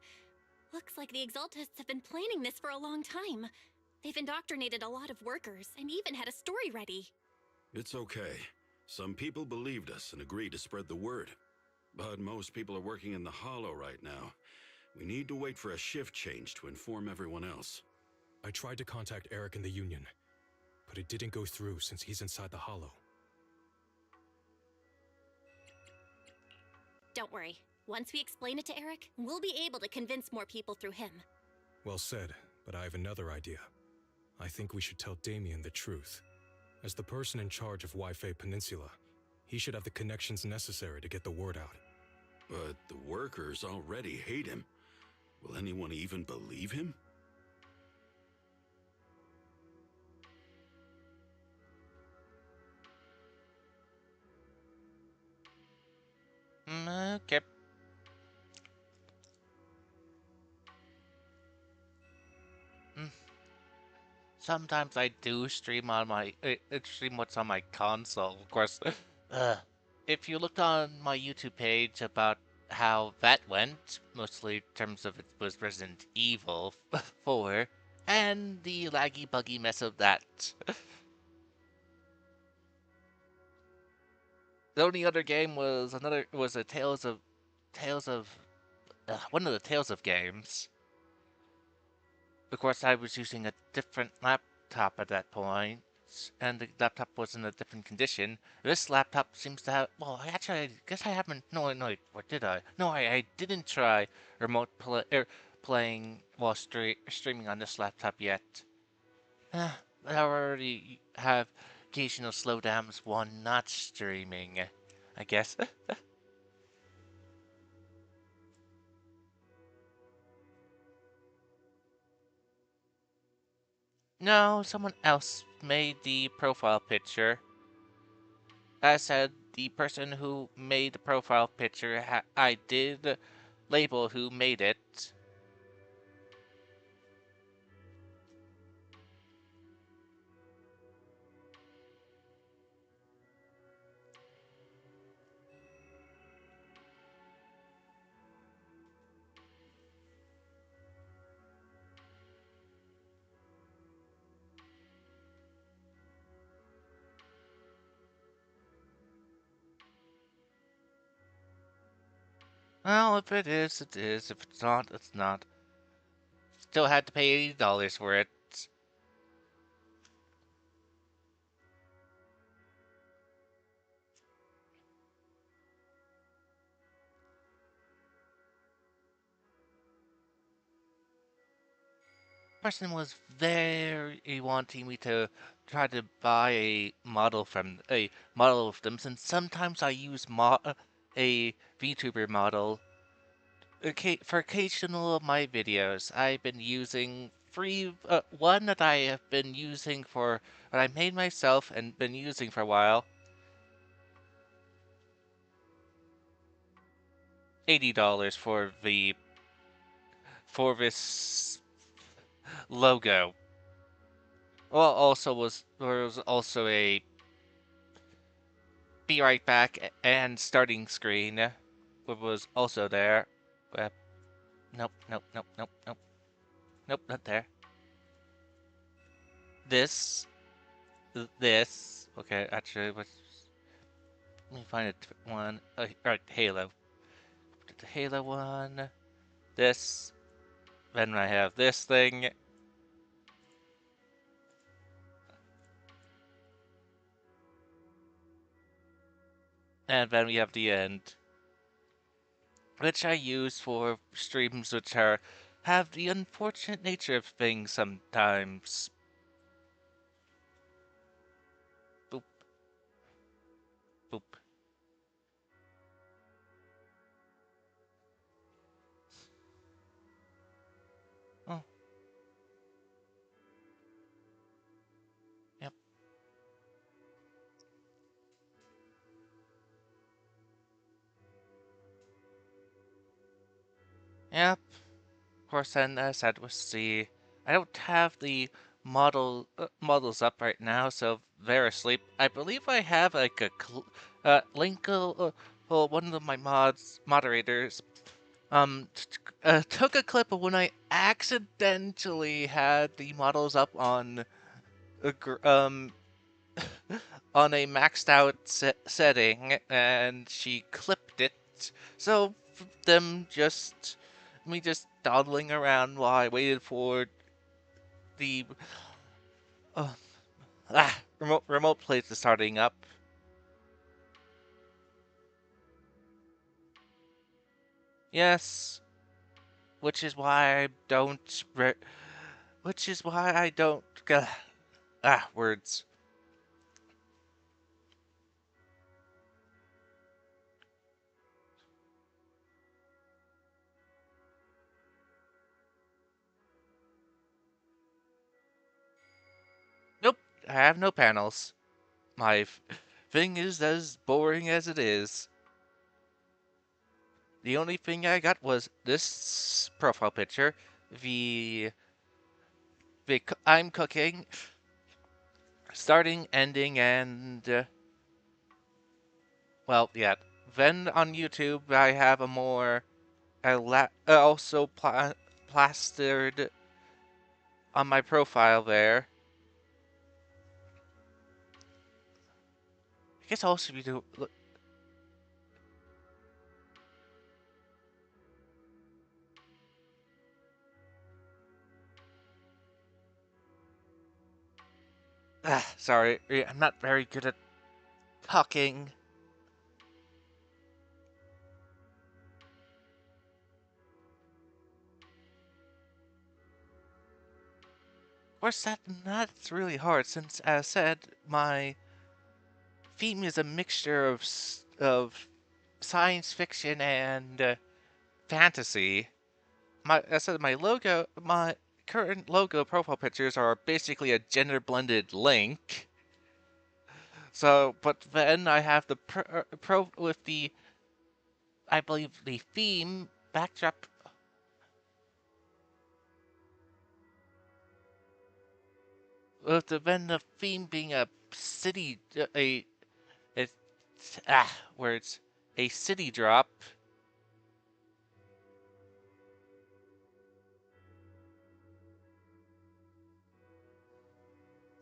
Looks like the Exaltists have been planning this for a long time. They've indoctrinated a lot of workers and even had a story ready. It's okay. Some people believed us and agreed to spread the word. But most people are working in the Hollow right now. We need to wait for a shift change to inform everyone else. I tried to contact Eric in the Union, but it didn't go through since he's inside the Hollow. Don't worry. Once we explain it to Eric, we'll be able to convince more people through him. Well said, but I have another idea. I think we should tell Damien the truth. As the person in charge of Wi-Fi Peninsula, he should have the connections necessary to get the word out. But the workers already hate him. Will anyone even believe him? Okay. Sometimes I do stream on my stream what's on my console. Of course, if you looked on my YouTube page about how that went, mostly in terms of it was Resident Evil 4 and the laggy buggy mess of that. The only other game was a Tales of one of the Tales of games. Of course, I was using a different laptop at that point, and the laptop was in a different condition. This laptop seems to have... Well, actually, I guess I haven't... No, what did I? No, I didn't try playing while streaming on this laptop yet. I already have occasional slowdowns while not streaming, I guess. No, someone else made the profile picture. As said, the person who made the profile picture, I did label who made it. Well, if it is, it is. If it's not, it's not. Still had to pay $80 for it. Person was very wanting me to try to buy a model of them, since sometimes I use a VTuber model. For occasional of my videos, I've been using one that I have been using for that I made myself and been using for a while. $80 for this logo. Well, there was also a be right back and starting screen, which was also there. Nope, nope, nope, nope, nope, nope, not there. This, this. Okay, actually, let me find a different one. Alright, Halo. The Halo one. This. Then I have this thing. And then we have the end, which I use for streams which have the unfortunate nature of things sometimes. Boop. Boop. Oh. Yep. Yep. Of course, then as I was I don't have the models up right now, so they're asleep. I believe I have like a link. Well, one of my moderators took a clip of when I accidentally had the models up on on a maxed out setting, and she clipped it. So me just dawdling around while I waited for the uh, remote play to starting up. Yes, which is why I don't. Which is why I don't. Words. Nope, I have no panels. My thing is as boring as it is. The only thing I got was this profile picture, the I'm cooking, starting, ending, and well, yeah. Then on YouTube, I have a more also plastered on my profile there. I guess also we do. Look. Sorry, I'm not very good at talking. Of course, that's really hard since, as said, my theme is a mixture of science fiction and fantasy. As I said, my current logo profile pictures are basically a gender blended link. So, but then I have the pro with the, I believe the theme backdrop. With then the theme being a city, it's words, a city drop.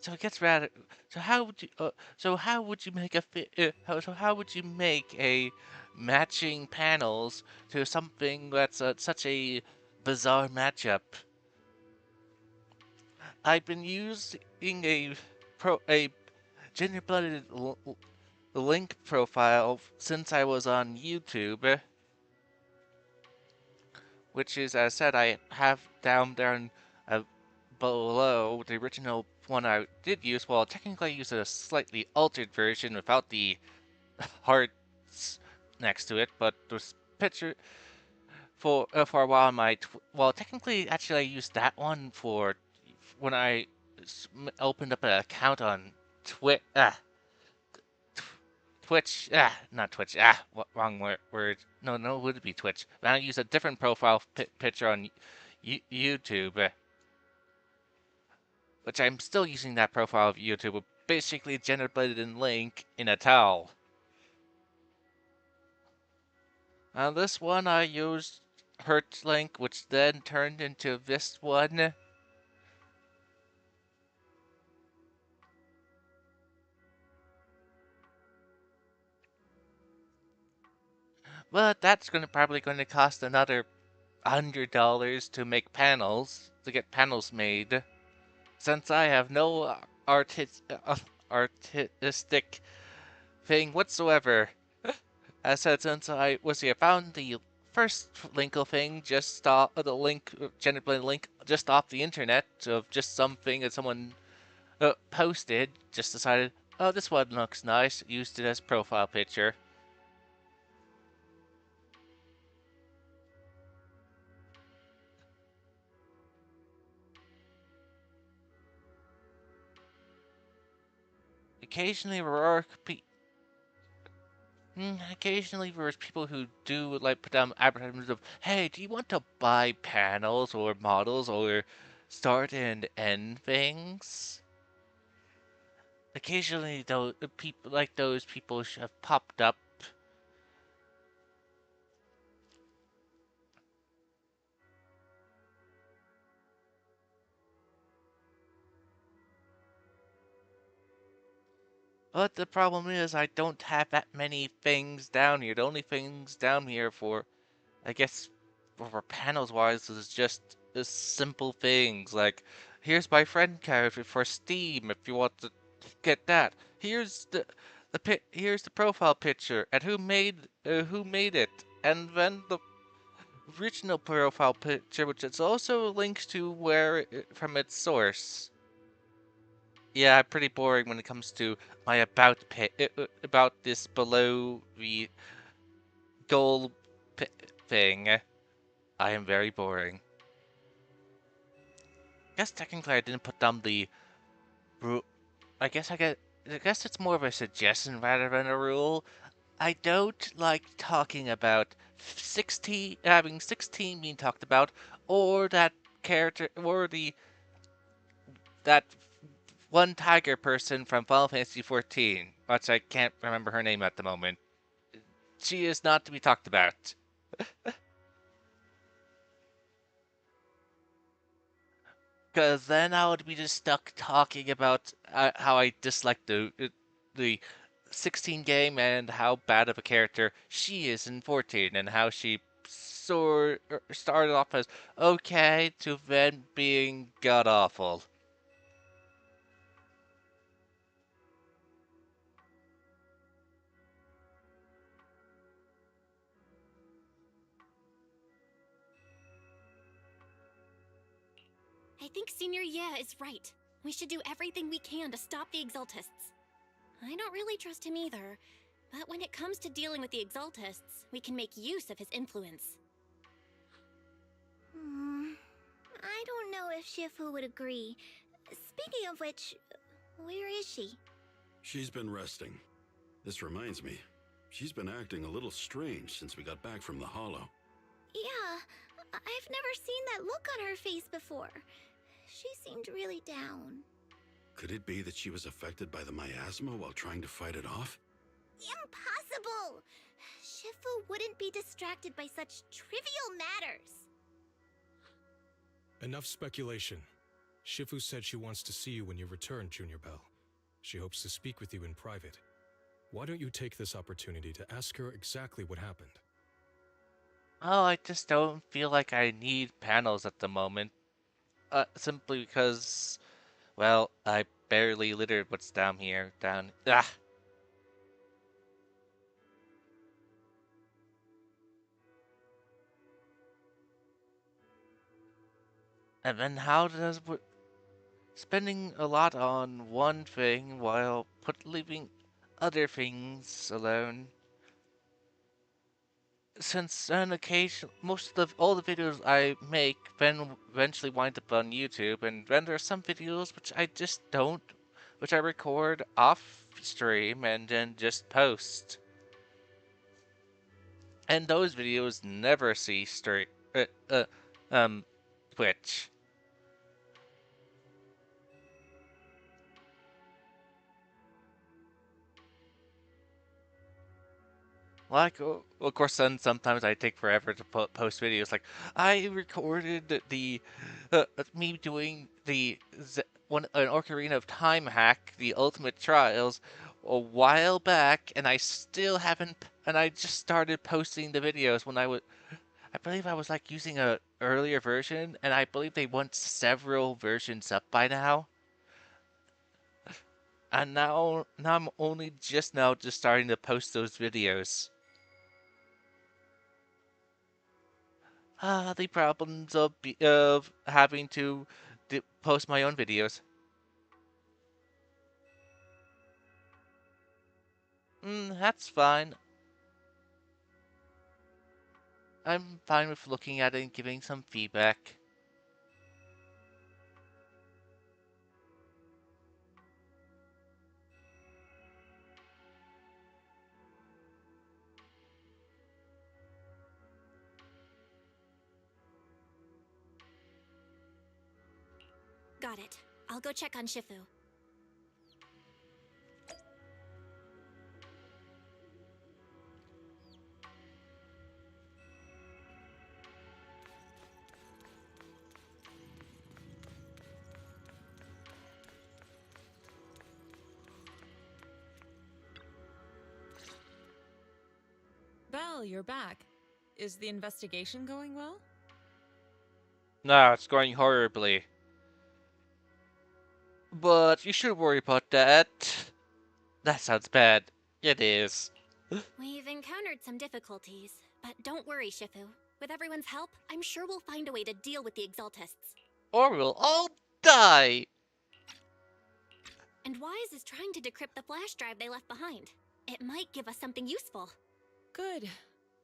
So it gets rather. So how would you? So how would you make how would you make a matching panels to something that's such a bizarre matchup? I've been using a gender-blended link profile since I was on YouTube, which is, as I said, I have down there below the original one I did use. Well, technically I used a slightly altered version without the hearts next to it, but this picture for a while well, technically actually I used that one for when I opened up an account on Twitch. Twitch, not Twitch, wrong word. No, it would be Twitch. But I use a different profile picture on YouTube. which I'm still using that profile of YouTube, with basically generated link in a towel. On this one, I used Hurt link, which then turned into this one. But that's probably going to cost another $100 to make panels, to get panels made. Since I have no artistic thing whatsoever. I said, since I found the first Linkle thing just off the link, generated link just off the internet of just something that someone posted. Just decided, oh, this one looks nice. Used it as profile picture. Occasionally there's people who do like put down advertisements of, hey, do you want to buy panels or models or start and end things? Occasionally, though, people like those people have popped up. But the problem is, I don't have that many things down here. The only things down here for, I guess, for panels wise, is just simple things like, here's my friend card for Steam if you want to get that. Here's here's the profile picture and who made it, and then the original profile picture, which is also links to where from its source. Yeah, pretty boring when it comes to my about this below the goal thing. I am very boring. I guess technically I didn't put down the rule. I guess it's more of a suggestion rather than a rule. I don't like talking about 16 having 16 being talked about, or that character, or that one tiger person from Final Fantasy XIV, which I can't remember her name at the moment. She is not to be talked about. Because then I would be just stuck talking about how I dislike the 16 game and how bad of a character she is in 14, and how she started off as okay to then being god awful. I think Senior Yeah is right. We should do everything we can to stop the Exaltists. I don't really trust him either, but when it comes to dealing with the Exaltists, we can make use of his influence. I don't know if Shifu would agree. Speaking of which, where is she? She's been resting. This reminds me, she's been acting a little strange since we got back from the Hollow. Yeah, I've never seen that look on her face before. She seemed really down. Could it be that she was affected by the miasma while trying to fight it off? Impossible! Shifu wouldn't be distracted by such trivial matters. Enough speculation. Shifu said she wants to see you when you return, Junior Bell. She hopes to speak with you in private. Why don't you take this opportunity to ask her exactly what happened? Oh, I just don't feel like I need panels at the moment. Simply because, well, I barely littered what's down here. Ah! And then how does spending a lot on one thing while leaving other things alone? Since on occasion, all the videos I make then eventually wind up on YouTube, and then there are some videos which I just don't, which I record off stream and then just post. And those videos never see Twitch. Like, of course, then sometimes I take forever to post videos. Like, I recorded me doing an Ocarina of Time hack, the Ultimate Trials, a while back, and I still haven't. And I just started posting the videos when I believe I was like using a earlier version, and I believe they want several versions up by now. And now I'm only just starting to post those videos. The problems of having to post my own videos. That's fine. I'm fine with looking at it and giving some feedback. Got it. I'll go check on Shifu. Belle, you're back. Is the investigation going well? No, it's going horribly. But you shouldn't worry about that. That sounds bad. It is. We've encountered some difficulties, but don't worry, Shifu. With everyone's help, I'm sure we'll find a way to deal with the Exaltists. Or we'll all die! And Wise is trying to decrypt the flash drive they left behind. It might give us something useful. Good.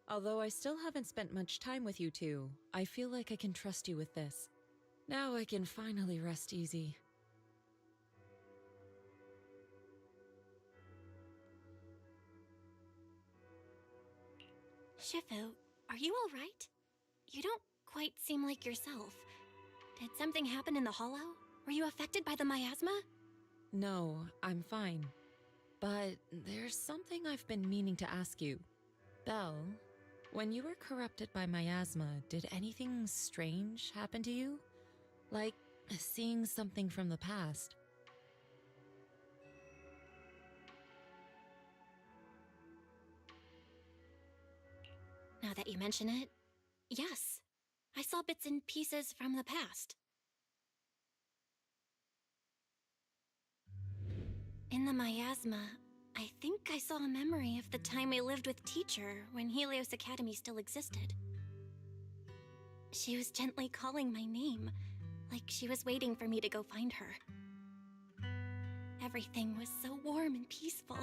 Although I still haven't spent much time with you two, I feel like I can trust you with this. Now I can finally rest easy. Shifu, are you alright? You don't quite seem like yourself. Did something happen in the hollow? Were you affected by the miasma? No, I'm fine. But there's something I've been meaning to ask you. Belle, when you were corrupted by miasma, did anything strange happen to you? Like seeing something from the past? Now that you mention it, yes. I saw bits and pieces from the past. In the miasma, I think I saw a memory of the time I lived with Teacher when Helios Academy still existed. She was gently calling my name, like she was waiting for me to go find her. Everything was so warm and peaceful.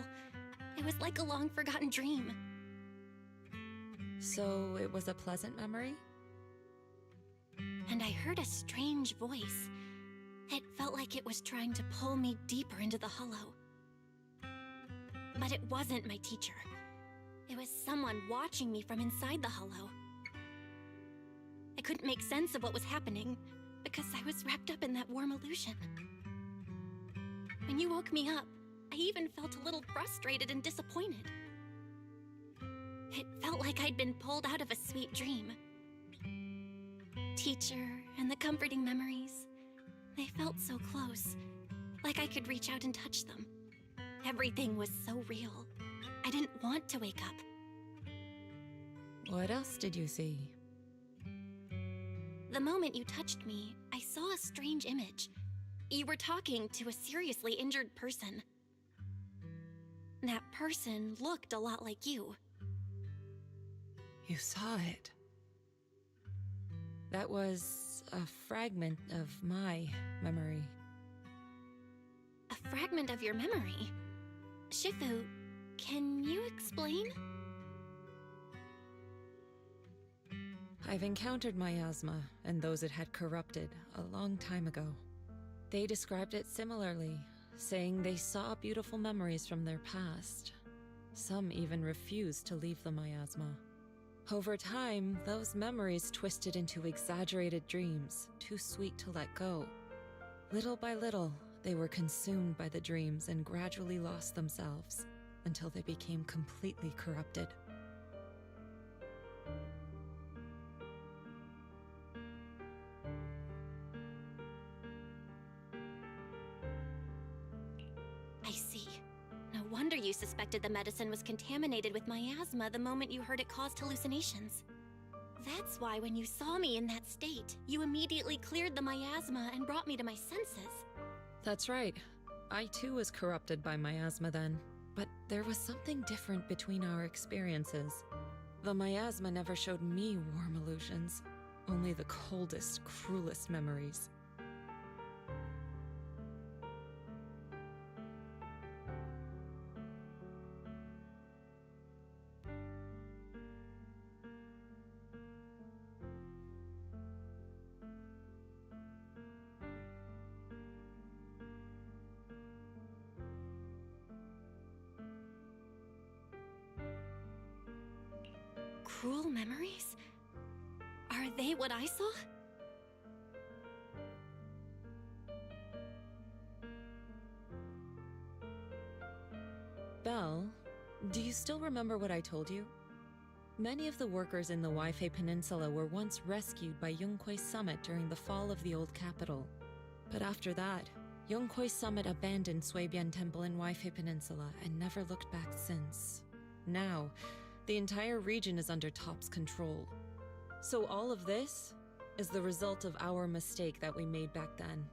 It was like a long-forgotten dream. So it was a pleasant memory? And I heard a strange voice. It felt like it was trying to pull me deeper into the hollow. But it wasn't my teacher. It was someone watching me from inside the hollow. I couldn't make sense of what was happening because I was wrapped up in that warm illusion. When you woke me up, I even felt a little frustrated and disappointed. It felt like I'd been pulled out of a sweet dream. Teacher and the comforting memories, they felt so close, like I could reach out and touch them. Everything was so real. I didn't want to wake up. What else did you see? The moment you touched me, I saw a strange image. You were talking to a seriously injured person. That person looked a lot like you. You saw it. That was a fragment of my memory. A fragment of your memory? Shifu, can you explain? I've encountered miasma and those it had corrupted a long time ago. They described it similarly, saying they saw beautiful memories from their past. Some even refused to leave the miasma. Over time, those memories twisted into exaggerated dreams, too sweet to let go. Little by little, they were consumed by the dreams and gradually lost themselves, until they became completely corrupted. wonder you suspected the medicine was contaminated with miasma the moment you heard it caused hallucinations. That's why when you saw me in that state, you immediately cleared the miasma and brought me to my senses. That's right. I too was corrupted by miasma then. But there was something different between our experiences. The miasma never showed me warm illusions, only the coldest, cruelest memories. Cruel memories? Are they what I saw? Belle, do you still remember what I told you? Many of the workers in the Waifei Peninsula were once rescued by Yonghui Summit during the fall of the old capital. But after that, Yonghui Summit abandoned Suibian Temple in Waifei Peninsula and never looked back since. Now, the entire region is under Top's control. So all of this is the result of our mistake that we made back then.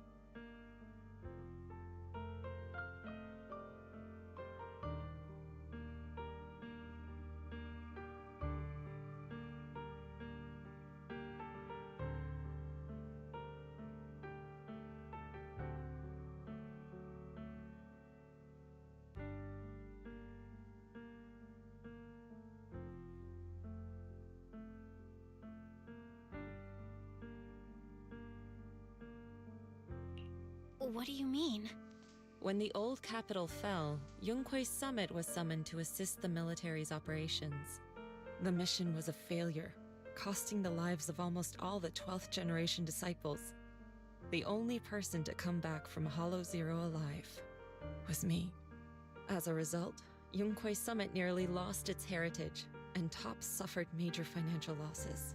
What do you mean? When the old capital fell, Yonghui Summit was summoned to assist the military's operations. The mission was a failure, costing the lives of almost all the 12th generation disciples. The only person to come back from Hollow Zero alive was me. As a result, Yonghui Summit nearly lost its heritage, and Top suffered major financial losses.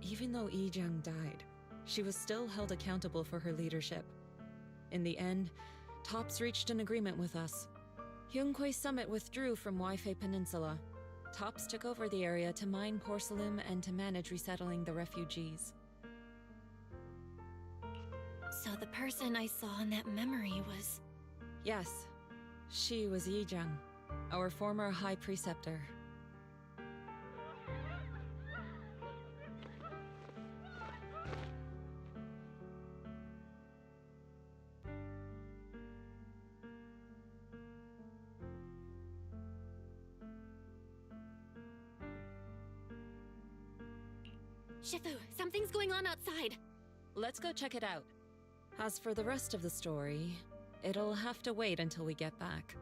Even though Yijiang died, she was still held accountable for her leadership. In the end, Tops reached an agreement with us. Yonghui Summit withdrew from Waifei Peninsula. Tops took over the area to mine porcelain and to manage resettling the refugees. So the person I saw in that memory was... Yes, she was Yijiang, our former High Preceptor. Shifu, something's going on outside. Let's go check it out. As for the rest of the story, it'll have to wait until we get back.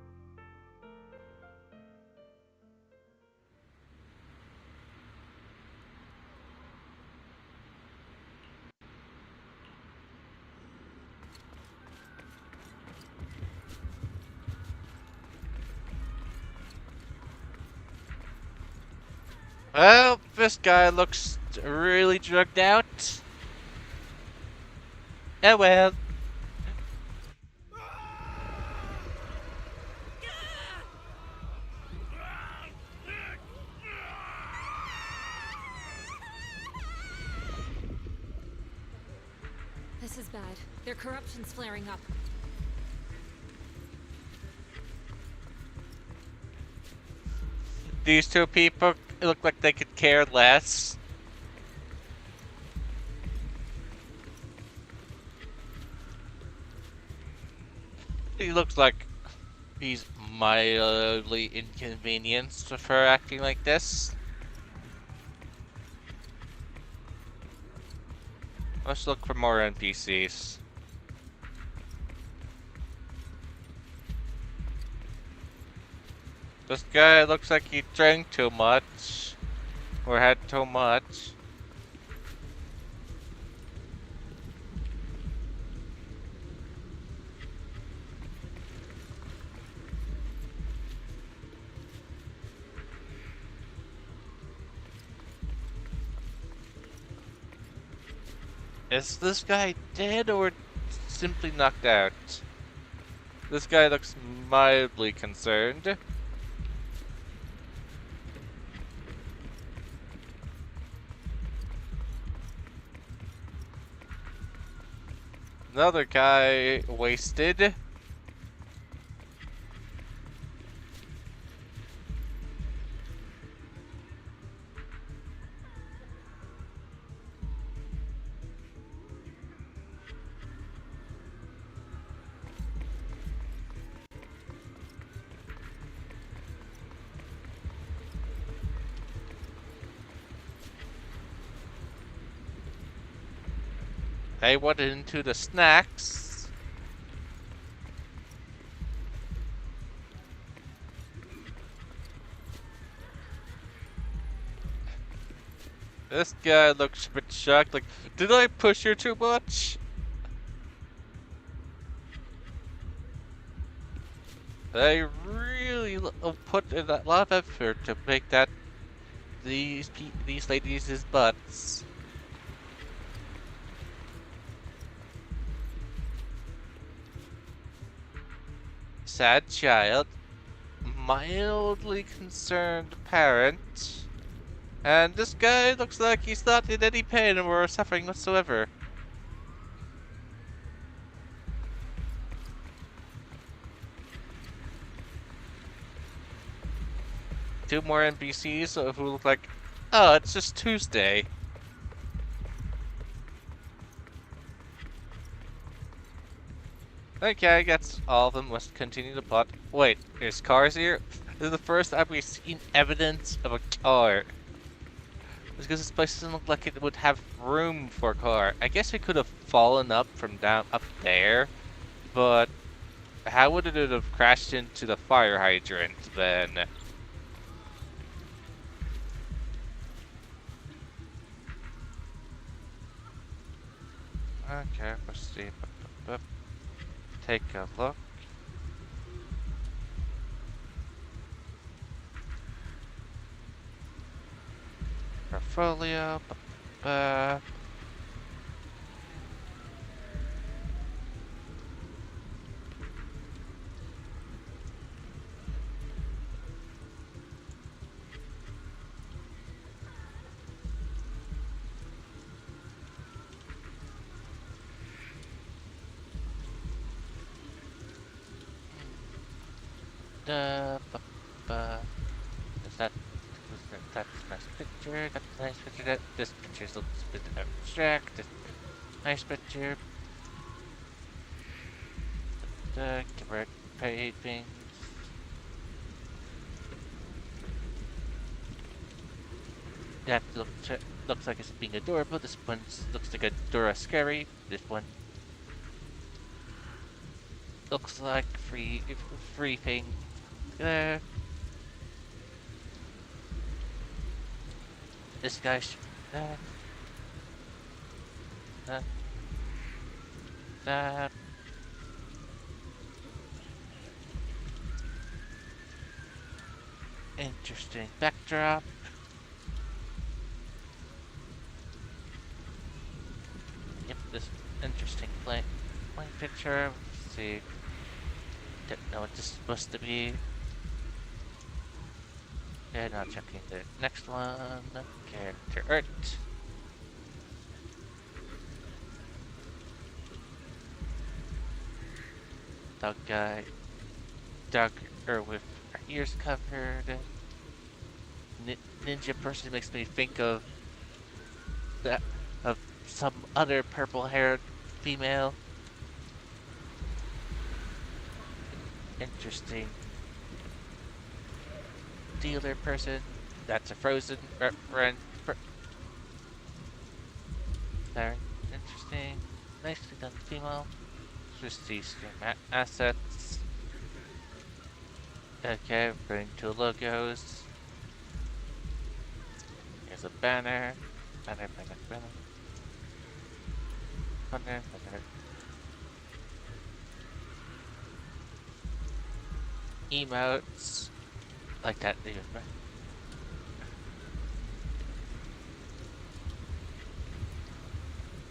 Well, this guy looks really drugged out. Oh well. This is bad. Their corruption's flaring up. These two people look like they could care less. He looks like he's mildly inconvenienced with her acting like this. Let's look for more NPCs. This guy looks like he drank too much, or had too much. Is this guy dead or simply knocked out? This guy looks mildly concerned. Another guy wasted. They went into the snacks. This guy looks a bit shocked, like, did I push you too much? They really put in a lot of effort to make that these ladies' butts. Sad child, mildly concerned parent, and this guy looks like he's not in any pain or suffering whatsoever. Two more NPCs who look like, oh, it's just Tuesday. Okay, I guess all of them must continue to plot. Wait, there's cars here? This is the first time we've seen evidence of a car. Because this place doesn't look like it would have room for a car. I guess it could have fallen up from down up there, but how would it have crashed into the fire hydrant then? Okay, let's see. Take a look. Portfolio. Is that's a nice picture. That's a nice picture. This picture looks a bit abstract. This nice picture. Correct paving. That looks like it's being adorable. This one looks like a Dora Scary. This one looks like free thing. There. This guy that. Interesting backdrop. Yep, this interesting plane picture. Let's see. Don't know what this is supposed to be. Okay, now checking the next one. Character art. Dog guy. Dog with our ears covered. Ninja person makes me think of that of some other purple-haired female. Interesting. Dealer person. That's a Frozen reference. Very interesting. Nicely done, female. Just these assets. Okay, going to logos. Here's a banner. Banner. Emotes. Like that,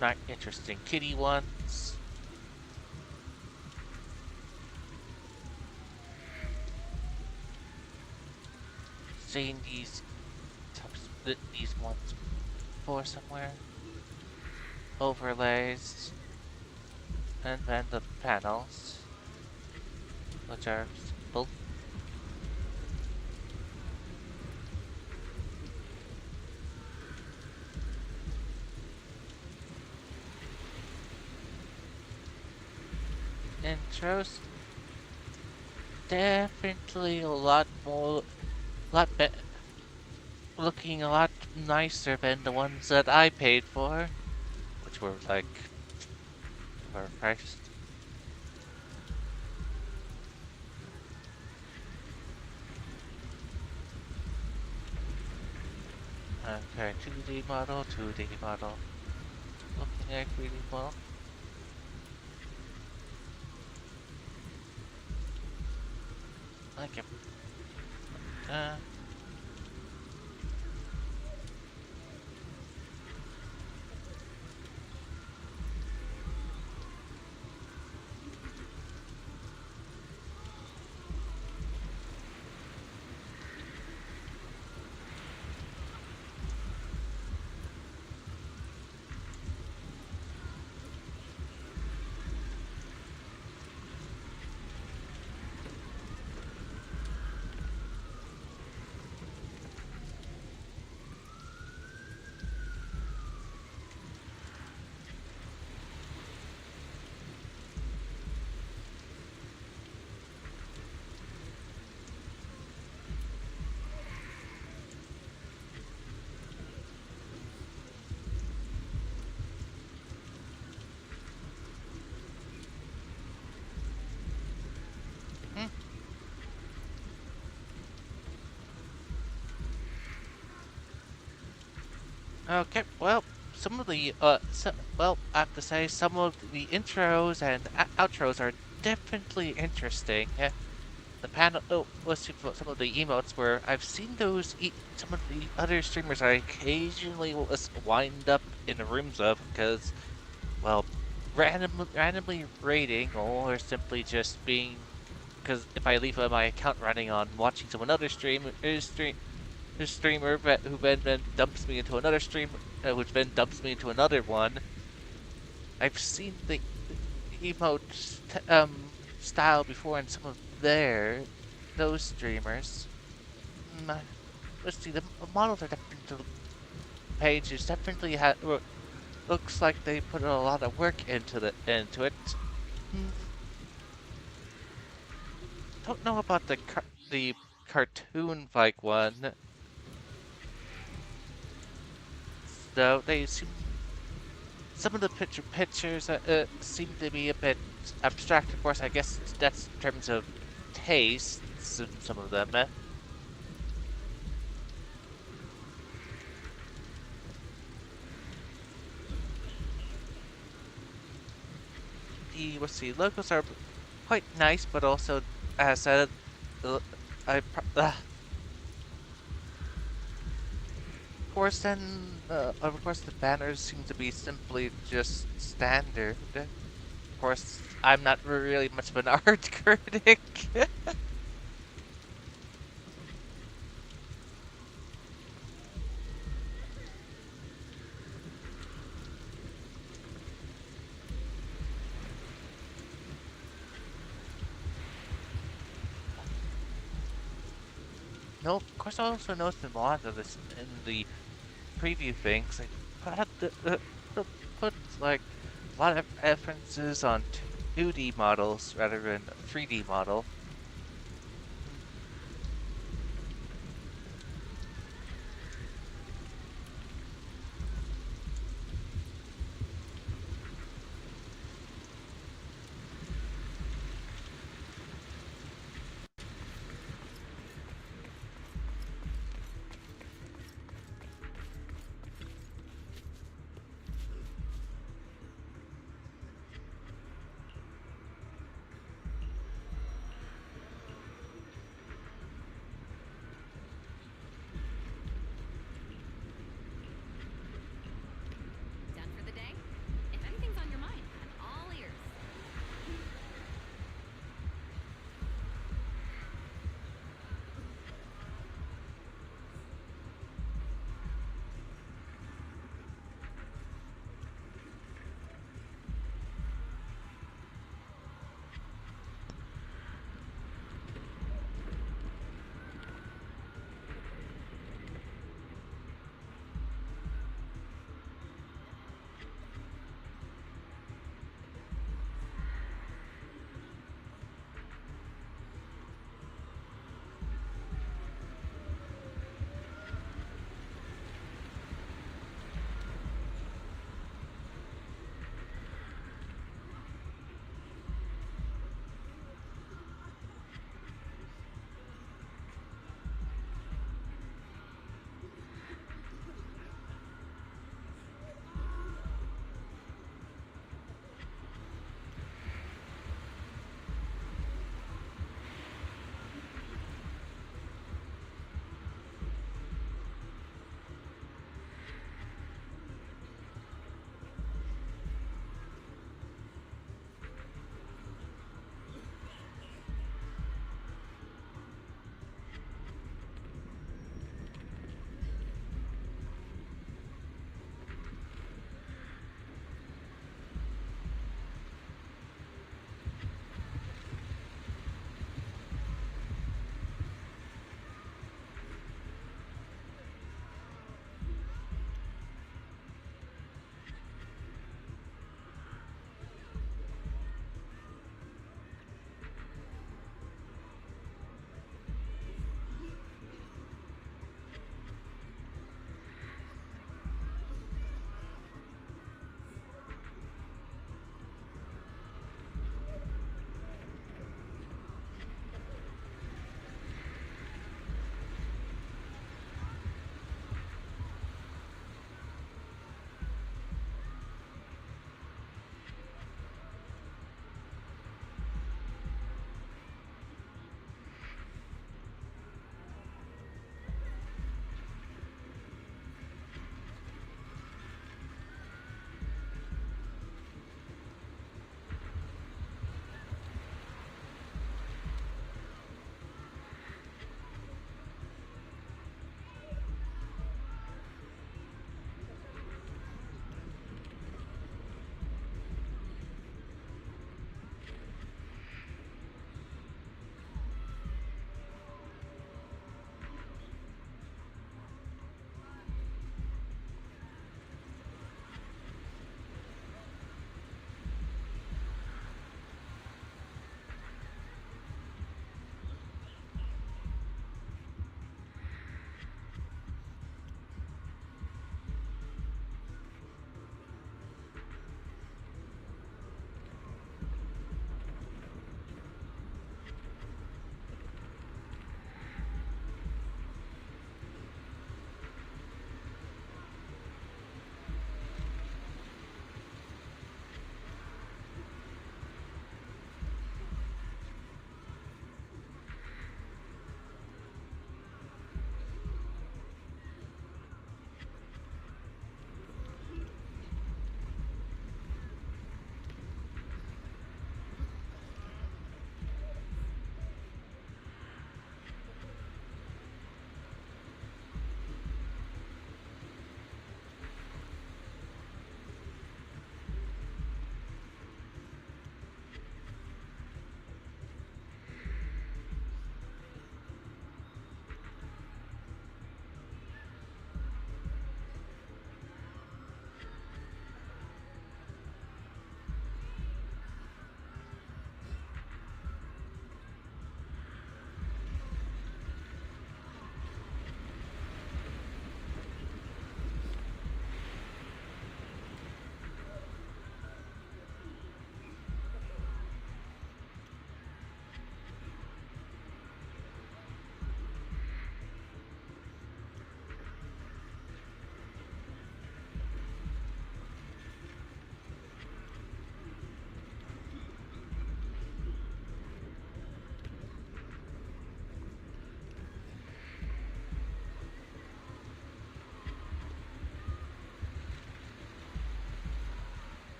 not interesting kitty ones. Seeing these ones before somewhere. Overlays. And then the panels, which are simple. Intros, definitely a lot more, looking a lot nicer than the ones that I paid for, which were like overpriced. Okay, 2D model, 2D model. Looking at 3D model. Like it. Okay, well, some of the, well, I have to say, some of the intros and outros are definitely interesting. The panel, oh, let's see some of the emotes where I've seen those, some of the other streamers I occasionally will just wind up in the rooms of, because, well, randomly raiding, or simply just being, because if I leave my account running on watching some another streamer who then dumps me into another stream, which then dumps me into another one. I've seen the emote style before in some of those streamers. Let's see, the models are definitely, pages definitely looks like they put a lot of work into it. Don't know about the cartoon-like one. Though they seem, some of the pictures seem to be a bit abstract. Of course, I guess that's in terms of taste. Some of them. Let's see, logos are quite nice, but also, as I said, of course, the banners seem to be simply just standard. Of course, I'm not really much of an art critic. No, of course, I also noticed a lot of this in the preview things. Put like a lot of references on 2D models rather than 3D model.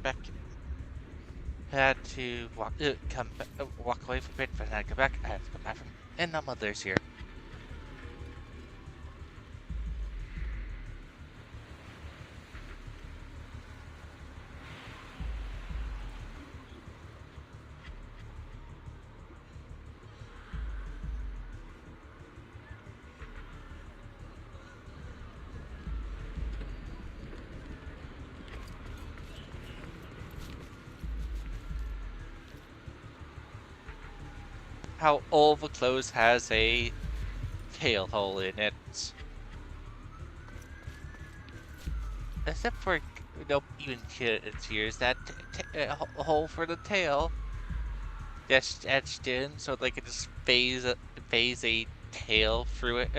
back. Had to walk away for a bit, but then I come back. I have to come back from, and my mother's here. How all the clothes has a tail hole in it. Except for, even kids here's that hole for the tail that's etched in, so they can just phase a tail through it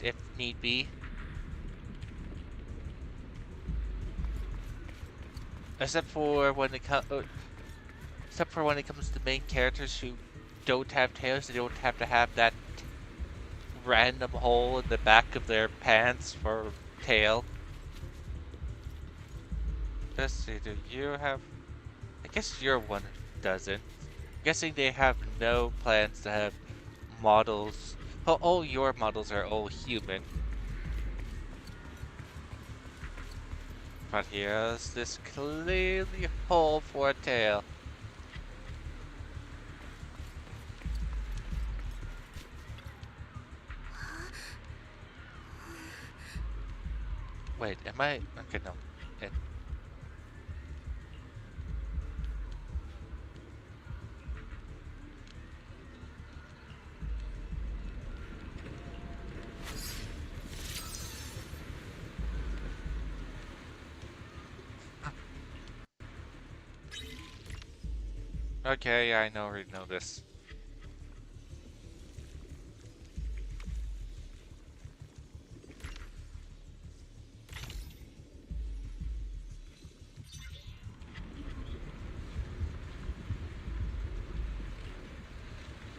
if need be. Except for when it comes to main characters who don't have tails, they don't have to have that random hole in the back of their pants for tail. Let's see, do you have... I guess your one doesn't. I'm guessing they have no plans to have models. Oh, all your models are all human. But here's this clearly hole for a tail. Wait, am I... Okay, no. Okay, I already know this.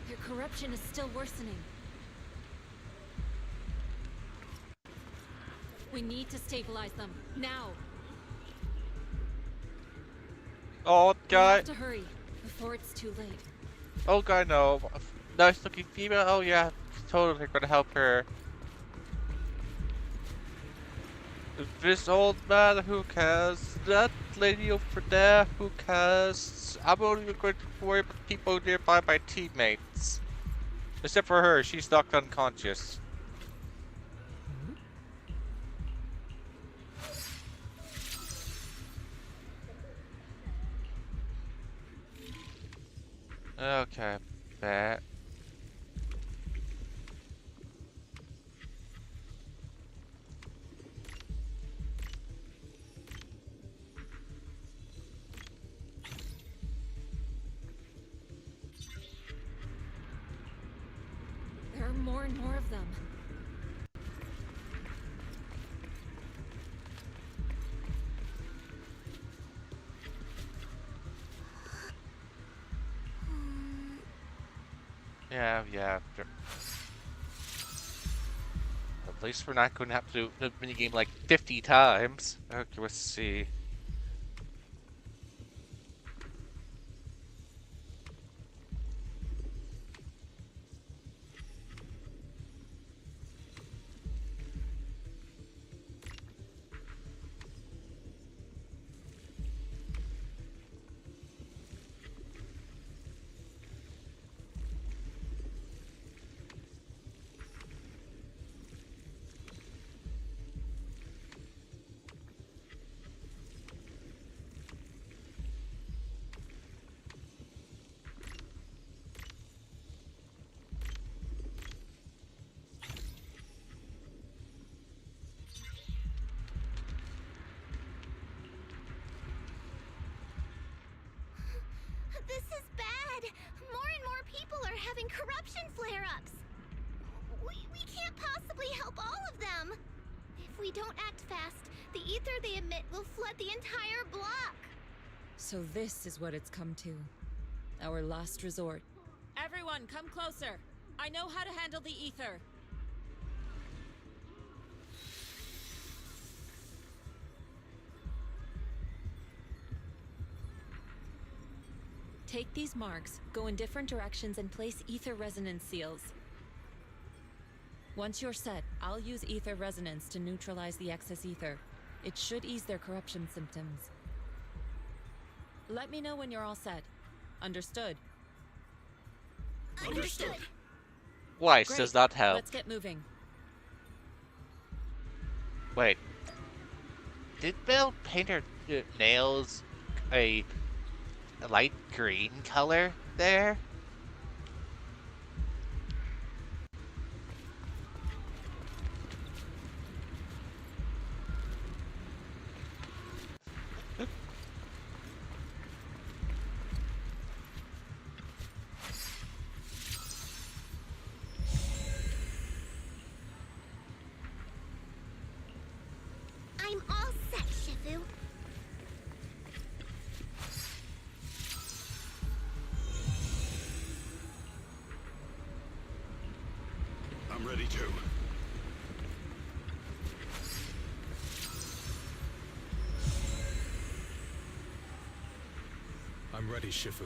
Their corruption is still worsening. We need to stabilize them, now! Oh, guy! We have to hurry, before it's too late. Oh, God, no. Nice looking female? Oh, yeah. Totally gonna help her. This old man, who cares? That lady over there, who cares? I'm only going to worry about the people nearby, my teammates. Except for her, she's knocked unconscious. Okay, bet. There are more and more of them. Yeah. At least we're not going to have to do the minigame like 50 times. Okay, let's see. This is bad. More and more people are having corruption flare-ups. We can't possibly help all of them. If we don't act fast, the ether they emit will flood the entire block. So this is what it's come to. Our last resort. Everyone, come closer. I know how to handle the ether. Take these marks, go in different directions, and place ether resonance seals. Once you're set, I'll use ether resonance to neutralize the excess ether. It should ease their corruption symptoms. Let me know when you're all set. Understood? Understood. Weiss Great. does not help. Let's get moving. Wait. Did Belle paint her nails a light green color there? I'm all set, Shifu. I'm ready too. I'm ready, Shifu.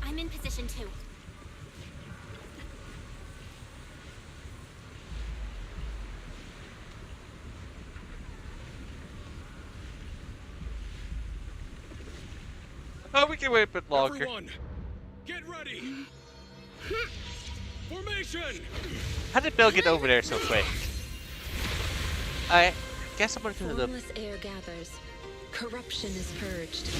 I'm in position 2. Oh, we can wait a bit longer. Everyone, get ready! Formation! How did Belle get over there so quick? I guess I'm gonna do the... Formless air gathers. Corruption is purged.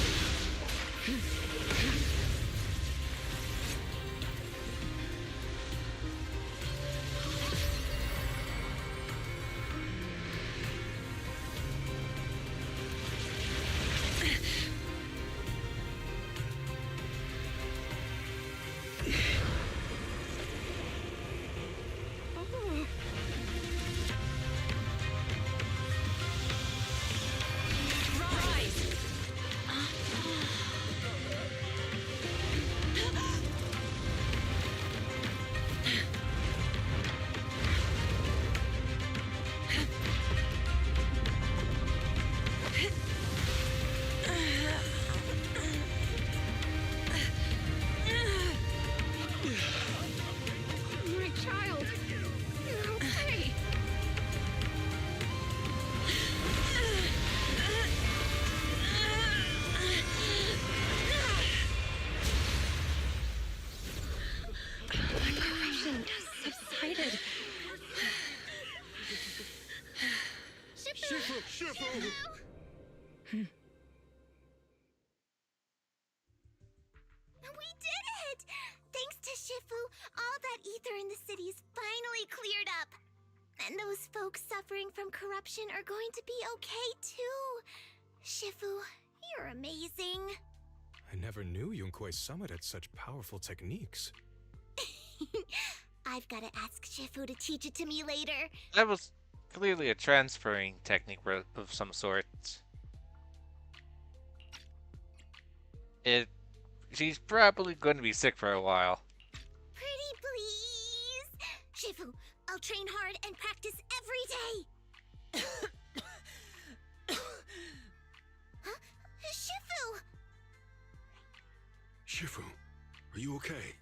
My child, you're okay. My corruption has subsided. Shifu! We did it! Thanks to Shifu, all that ether in the city's finally cleared up. And those folks suffering from corruption are going to be okay too. Shifu, you're amazing. I never knew Yunkwei Summit had such powerful techniques. I've got to ask Shifu to teach it to me later. That was clearly a transferring technique of some sort. She's probably going to be sick for a while. Pretty please. Shifu, I'll train hard and practice every day. Huh? Shifu! Shifu, are you okay?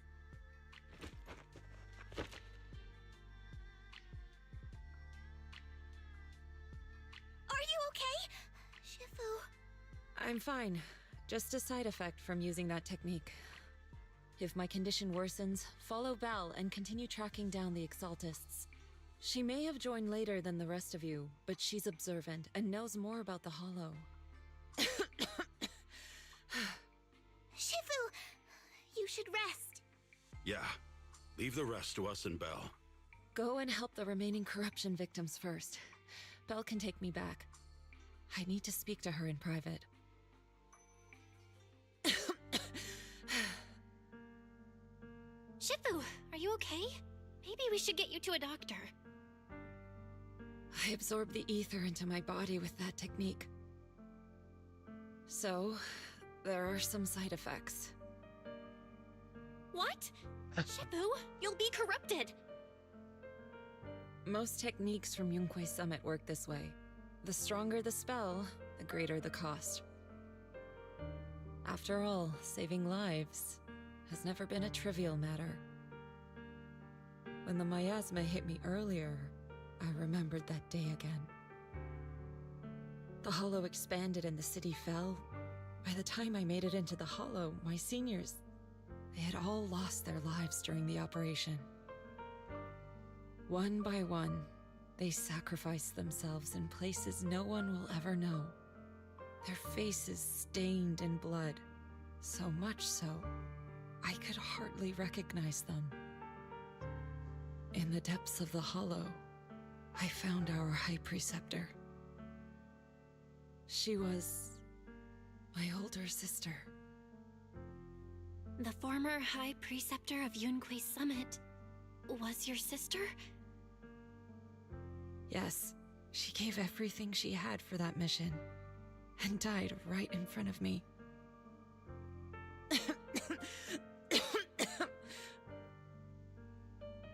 Are you okay? Shifu. I'm fine. Just a side effect from using that technique. If my condition worsens, follow Belle and continue tracking down the Exaltists. She may have joined later than the rest of you, but she's observant and knows more about the Hollow. Shifu, you should rest. Yeah. Leave the rest to us and Belle. Go and help the remaining corruption victims first. Belle can take me back. I need to speak to her in private. Shifu, are you okay? Maybe we should get you to a doctor. I absorbed the ether into my body with that technique. So, there are some side effects. What? Shifu, you'll be corrupted! Most techniques from Yunquei Summit work this way. The stronger the spell, the greater the cost. After all, saving lives has never been a trivial matter. When the miasma hit me earlier, I remembered that day again. The hollow expanded and the city fell. By the time I made it into the hollow, my seniors, they had all lost their lives during the operation. One by one, they sacrificed themselves in places no one will ever know. Their faces stained in blood, so much so, I could hardly recognize them. In the depths of the hollow, I found our High Preceptor. She was my older sister. The former High Preceptor of Yunquei Summit was your sister? Yes, she gave everything she had for that mission, and died right in front of me.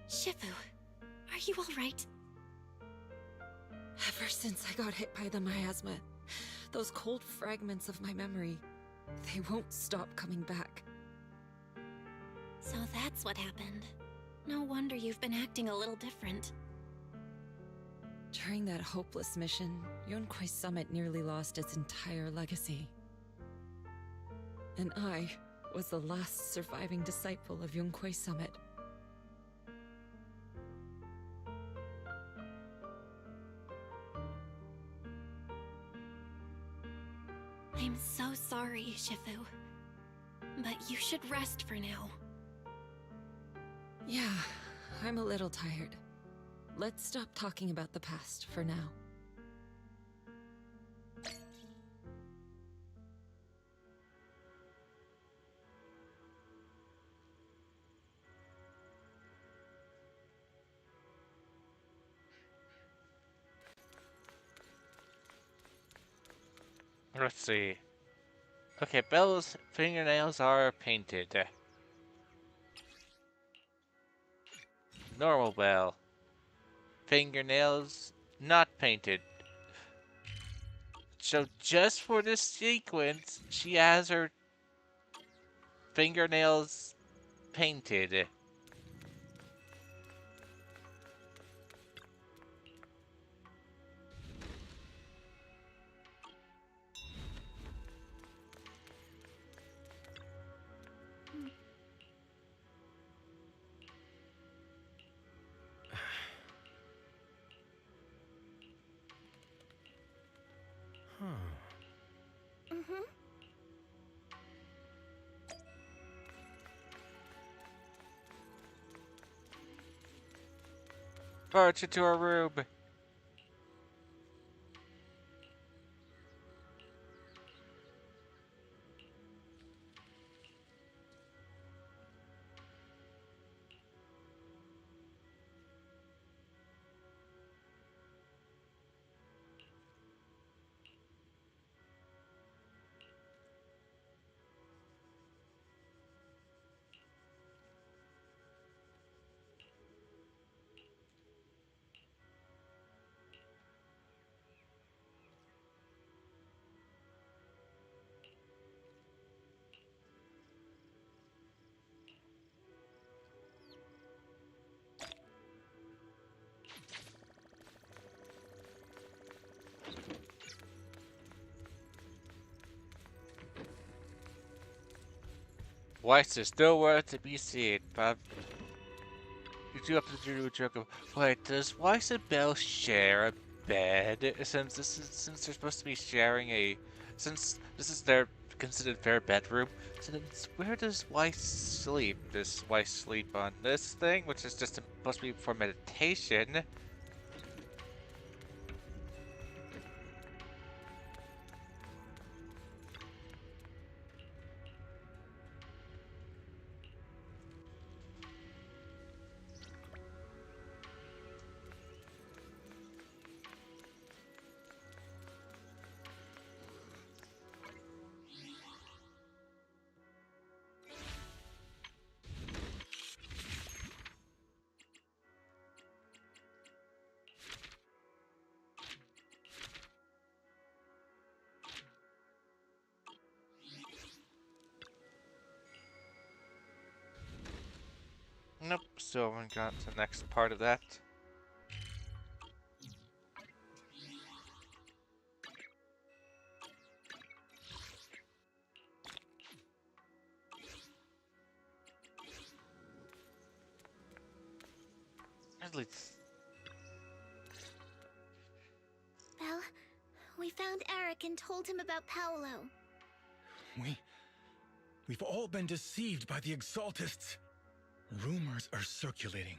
Shifu, are you alright? Ever since I got hit by the miasma, those cold fragments of my memory, they won't stop coming back. So that's what happened. No wonder you've been acting a little different. During that hopeless mission, Yunquei Summit nearly lost its entire legacy. And I was the last surviving disciple of Yunquei Summit. I'm so sorry, Shifu. But you should rest for now. Yeah, I'm a little tired. Let's stop talking about the past for now. Let's see. Okay, Belle's fingernails are painted. Normal Belle. Fingernails not painted. So just for this sequence, she has her fingernails painted. Mm-hmm. March into her room. Weiss is nowhere to be seen, but you do have to do a joke of, wait, does Weiss and Belle share a bed? Since they're supposed to be sharing since this is their considered their bedroom, since where does Weiss sleep? Does Weiss sleep on this thing, which is just supposed to be for meditation? Still haven't got to the next part of that. At least. Well, we found Eric and told him about Paolo. We've all been deceived by the Exaltists. Rumors are circulating.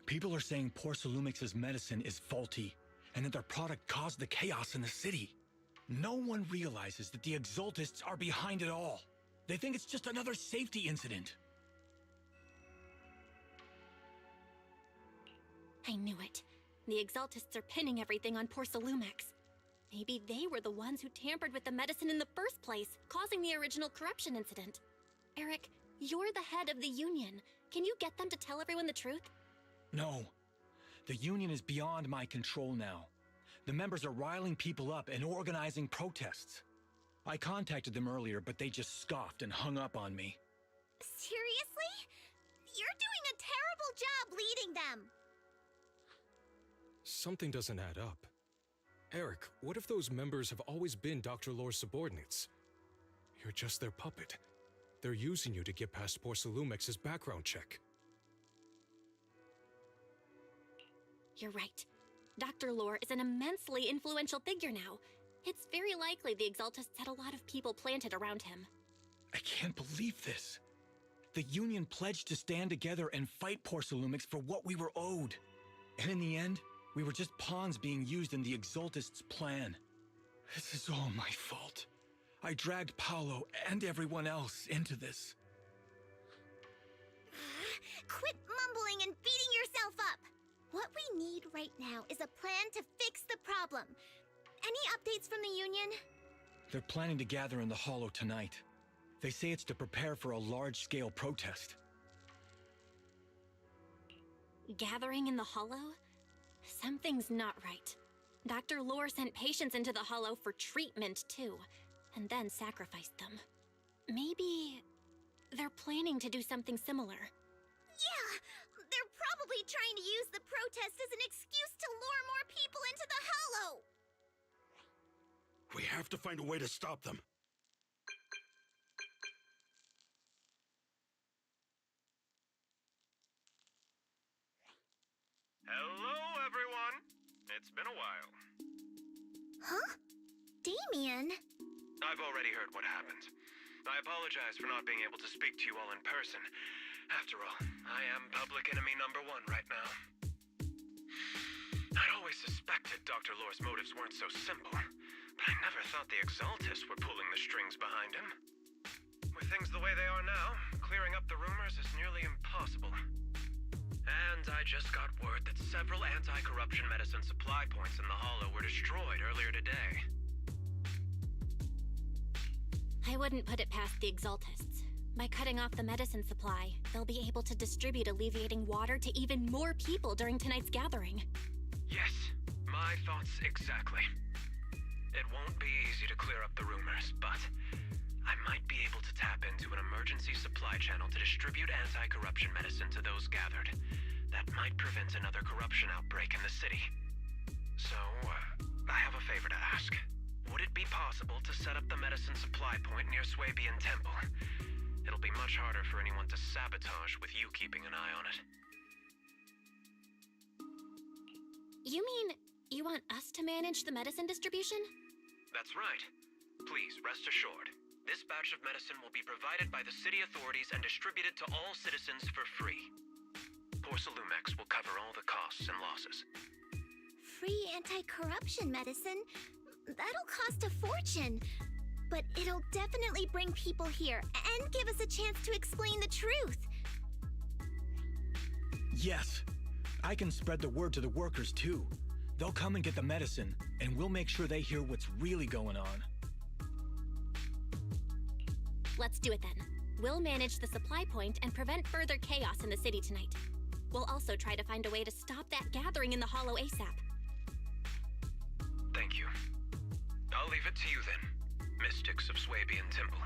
People are saying Porcelumix's medicine is faulty, and that their product caused the chaos in the city. No one realizes that the Exaltists are behind it all. They think it's just another safety incident. I knew it. The Exaltists are pinning everything on Porcelumix. Maybe they were the ones who tampered with the medicine in the first place, causing the original corruption incident. Eric, you're the head of the Union. Can you get them to tell everyone the truth? No. The Union is beyond my control now. The members are riling people up and organizing protests. I contacted them earlier, but they just scoffed and hung up on me. Seriously? You're doing a terrible job leading them. Something doesn't add up. Eric, what if those members have always been Dr. Lore's subordinates? You're just their puppet. They're using you to get past Porcelumix's background check. You're right. Dr. Lore is an immensely influential figure now. It's very likely the Exaltists had a lot of people planted around him. I can't believe this. The Union pledged to stand together and fight Porcelumix for what we were owed. And in the end, we were just pawns being used in the Exaltists' plan. This is all my fault. I dragged Paolo and everyone else into this. Quit mumbling and beating yourself up. What we need right now is a plan to fix the problem. Any updates from the Union? They're planning to gather in the Hollow tonight. They say it's to prepare for a large-scale protest. Gathering in the Hollow? Something's not right. Dr. Lore sent patients into the Hollow for treatment, too, and then sacrificed them. Maybe they're planning to do something similar. Yeah, they're probably trying to use the protest as an excuse to lure more people into the Hollow. We have to find a way to stop them. Hello, everyone. It's been a while. Huh? Damien? I've already heard what happened. I apologize for not being able to speak to you all in person. After all, I am public enemy number one right now. I'd always suspected Dr. Lore's motives weren't so simple, but I never thought the Exaltists were pulling the strings behind him. With things the way they are now, clearing up the rumors is nearly impossible. And I just got word that several anti-corruption medicine supply points in the Hollow were destroyed earlier today. I wouldn't put it past the Exaltists. By cutting off the medicine supply, they'll be able to distribute alleviating water to even more people during tonight's gathering. Yes, my thoughts exactly. It won't be easy to clear up the rumors, but I might be able to tap into an emergency supply channel to distribute anti-corruption medicine to those gathered. That might prevent another corruption outbreak in the city. So, I have a favor to ask. Would it be possible to set up the medicine supply point near Swabian Temple? It'll be much harder for anyone to sabotage with you keeping an eye on it. You mean you want us to manage the medicine distribution? That's right. Please, rest assured. This batch of medicine will be provided by the city authorities and distributed to all citizens for free. Porcelumix will cover all the costs and losses. Free anti-corruption medicine? That'll cost a fortune. But it'll definitely bring people here and give us a chance to explain the truth. Yes. I can spread the word to the workers, too. They'll come and get the medicine, and we'll make sure they hear what's really going on. Let's do it then. We'll manage the supply point and prevent further chaos in the city tonight. We'll also try to find a way to stop that gathering in the Hollow ASAP. Thank you. I'll leave it to you then, mystics of Swabian Temple.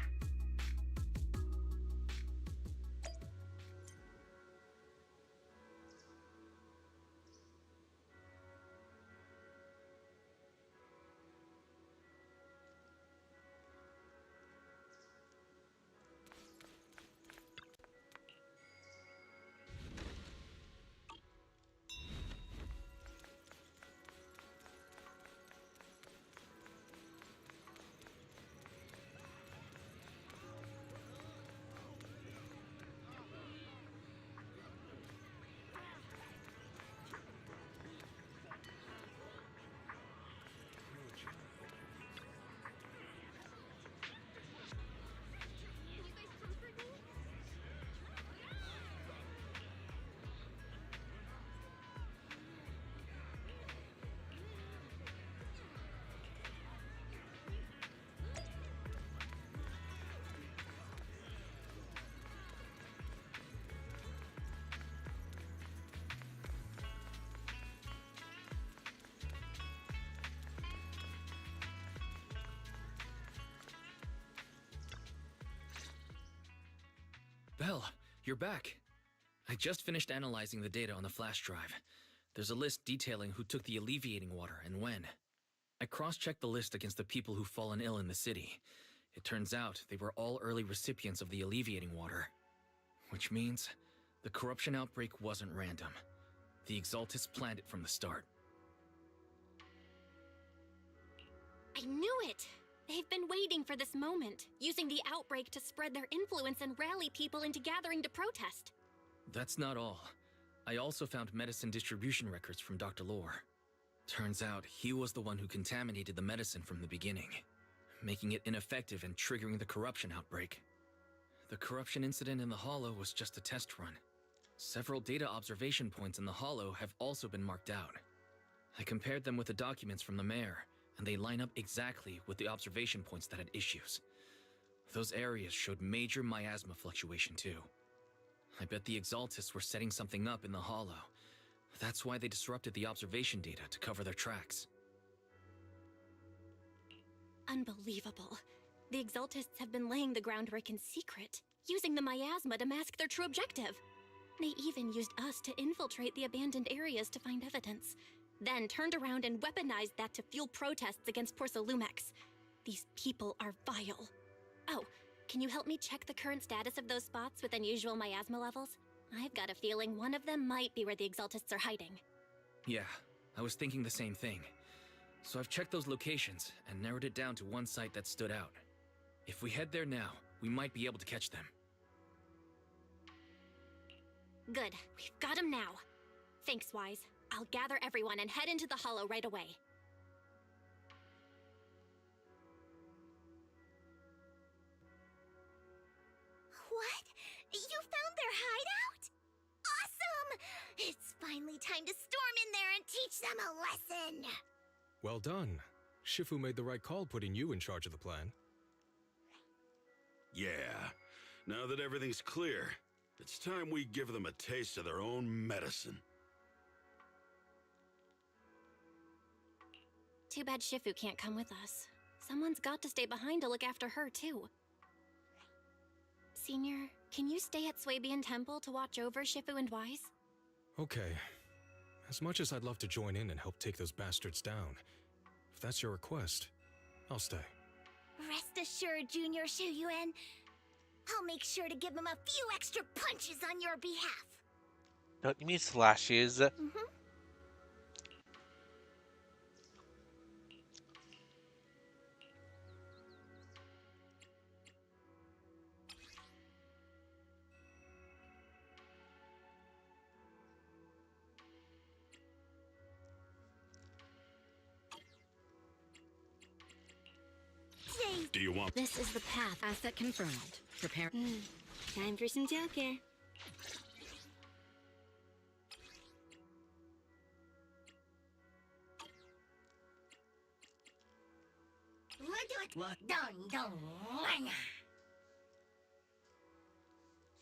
Belle, you're back. I just finished analyzing the data on the flash drive. There's a list detailing who took the alleviating water and when. I cross-checked the list against the people who've fallen ill in the city. It turns out they were all early recipients of the alleviating water. Which means the corruption outbreak wasn't random. The Exaltists planned it from the start. I knew it! They've been waiting for this moment, using the outbreak to spread their influence and rally people into gathering to protest. That's not all. I also found medicine distribution records from Dr. Lore. Turns out he was the one who contaminated the medicine from the beginning, making it ineffective and triggering the corruption outbreak. The corruption incident in the Hollow was just a test run. Several data observation points in the Hollow have also been marked out. I compared them with the documents from the mayor, and they line up exactly with the observation points that had issues. Those areas showed major miasma fluctuation too. I bet the Exaltists were setting something up in the Hollow. That's why they disrupted the observation data to cover their tracks. Unbelievable. The Exaltists have been laying the groundwork in secret, using the miasma to mask their true objective. They even used us to infiltrate the abandoned areas to find evidence, then turned around and weaponized that to fuel protests against Porcelumex. These people are vile. Oh, can you help me check the current status of those spots with unusual miasma levels? I've got a feeling one of them might be where the Exaltists are hiding. Yeah, I was thinking the same thing. So I've checked those locations and narrowed it down to one site that stood out. If we head there now, we might be able to catch them. Good, we've got him now. Thanks, Wise. I'll gather everyone and head into the Hollow right away. What? You found their hideout? Awesome! It's finally time to storm in there and teach them a lesson! Well done. Shifu made the right call putting you in charge of the plan. Yeah, now that everything's clear, it's time we give them a taste of their own medicine. Too bad Shifu can't come with us. Someone's got to stay behind to look after her, too. Senior, can you stay at Swabian Temple to watch over Shifu and Wise? Okay. As much as I'd love to join in and help take those bastards down, if that's your request, I'll stay. Rest assured, Junior Shuyuan. I'll make sure to give him a few extra punches on your behalf. Don't you mean slashes? Mm-hmm. Do you want... This is the path. Asset confirmed. Prepare. Time for some Joker.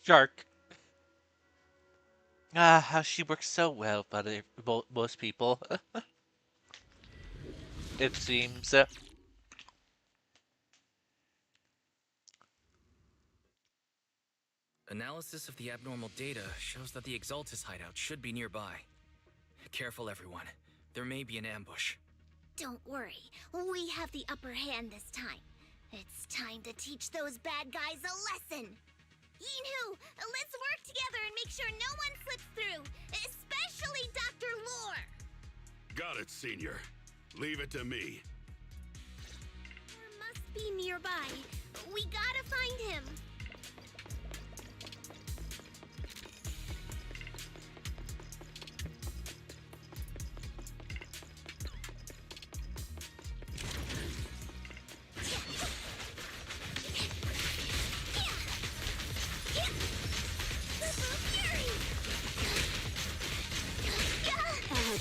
Shark. Ah, how she works so well, but most people. It seems. Analysis of the abnormal data shows that the Exaltis hideout should be nearby. Careful, everyone. There may be an ambush. Don't worry, we have the upper hand this time. It's time to teach those bad guys a lesson. Yinhu, let's work together and make sure no one slips through, especially Dr. Lore. Got it, Senior. Leave it to me. Lore must be nearby. We gotta find him.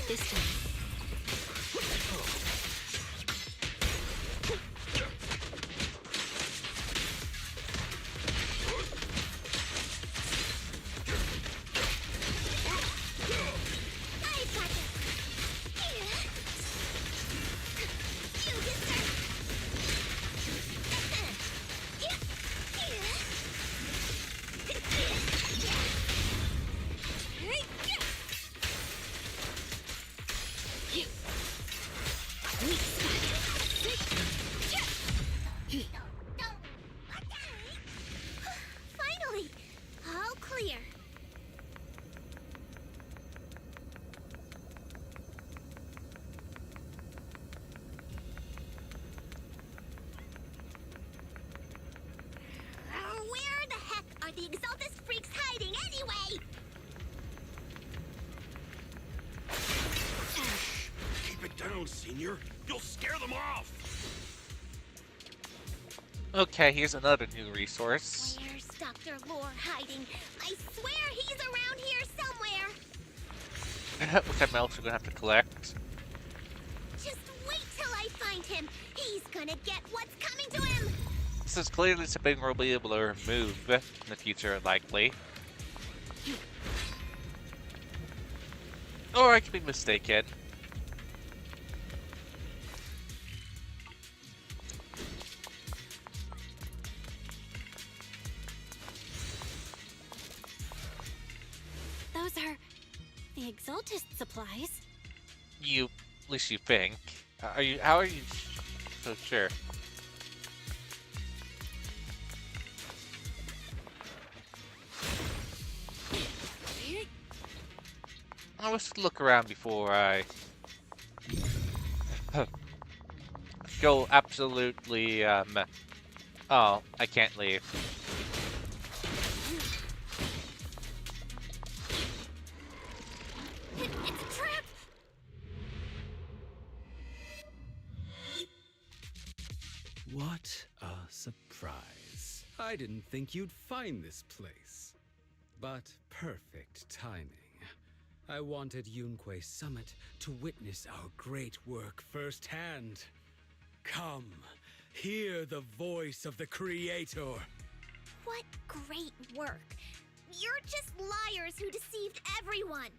This time. Weak Finally! All clear. Where the heck are the Exaltus freaks hiding anyway? Keep it down, Senior. You'll scare them off. Okay, here's another new resource. Where's Dr. Lore hiding? I swear he's around here somewhere. Which I'm also gonna have to collect. Just wait till I find him. He's gonna get what's coming to him. This is clearly something we'll be able to remove in the future, likely. Or I could be mistaken. Those are the Exaltist supplies. At least you think. How are you so sure? I must look around before I go absolutely, oh, I can't leave. It's a trap. What a surprise. I didn't think you'd find this place. But perfect timing. I wanted Yunque Summit to witness our great work firsthand. Come, hear the voice of the Creator. What great work. You're just liars who deceived everyone.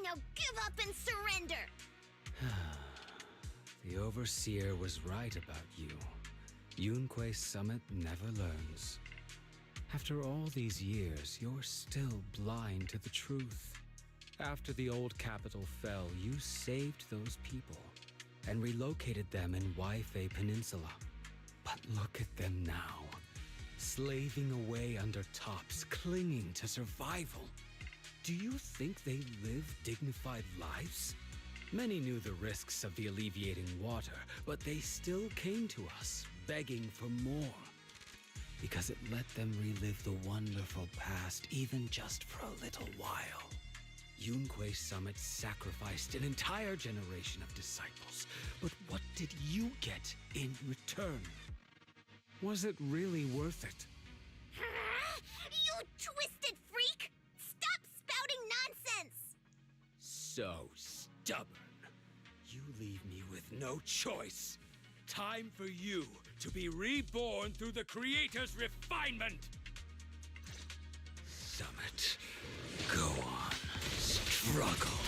Now give up and surrender. The Overseer was right about you. Yunque Summit never learns. After all these years, you're still blind to the truth. After the old capital fell, you saved those people and relocated them in Waifei Peninsula. But look at them now, slaving away under tops, clinging to survival. Do you think they live dignified lives? Many knew the risks of the alleviating water, but they still came to us, begging for more. Because it let them relive the wonderful past, even just for a little while. Yunque Summit sacrificed an entire generation of disciples, but what did you get in return? Was it really worth it? You twisted freak! Stop spouting nonsense! So stubborn. You leave me with no choice. Time for you to be reborn through the Creator's refinement! Summit, go on. Struggle.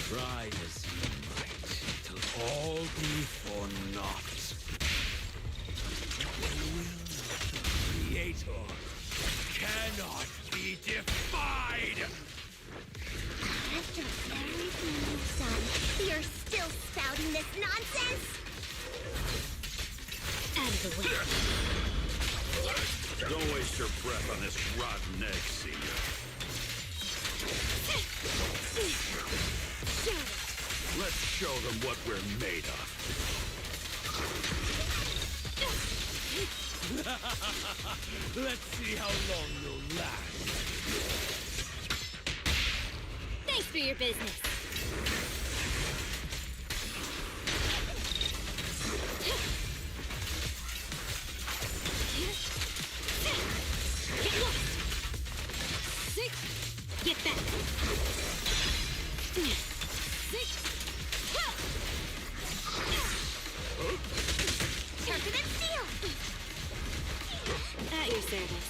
Try as you might, it'll all be for naught. The will of the Creator cannot be defied! After everything you've done, you're still spouting this nonsense? Out of the way. Don't waste your breath on this rotten egg, Senior. Let's show them what we're made of. Let's see how long you'll last. Thanks for your business. Get lost! Get back! Sharper than steel! At your service.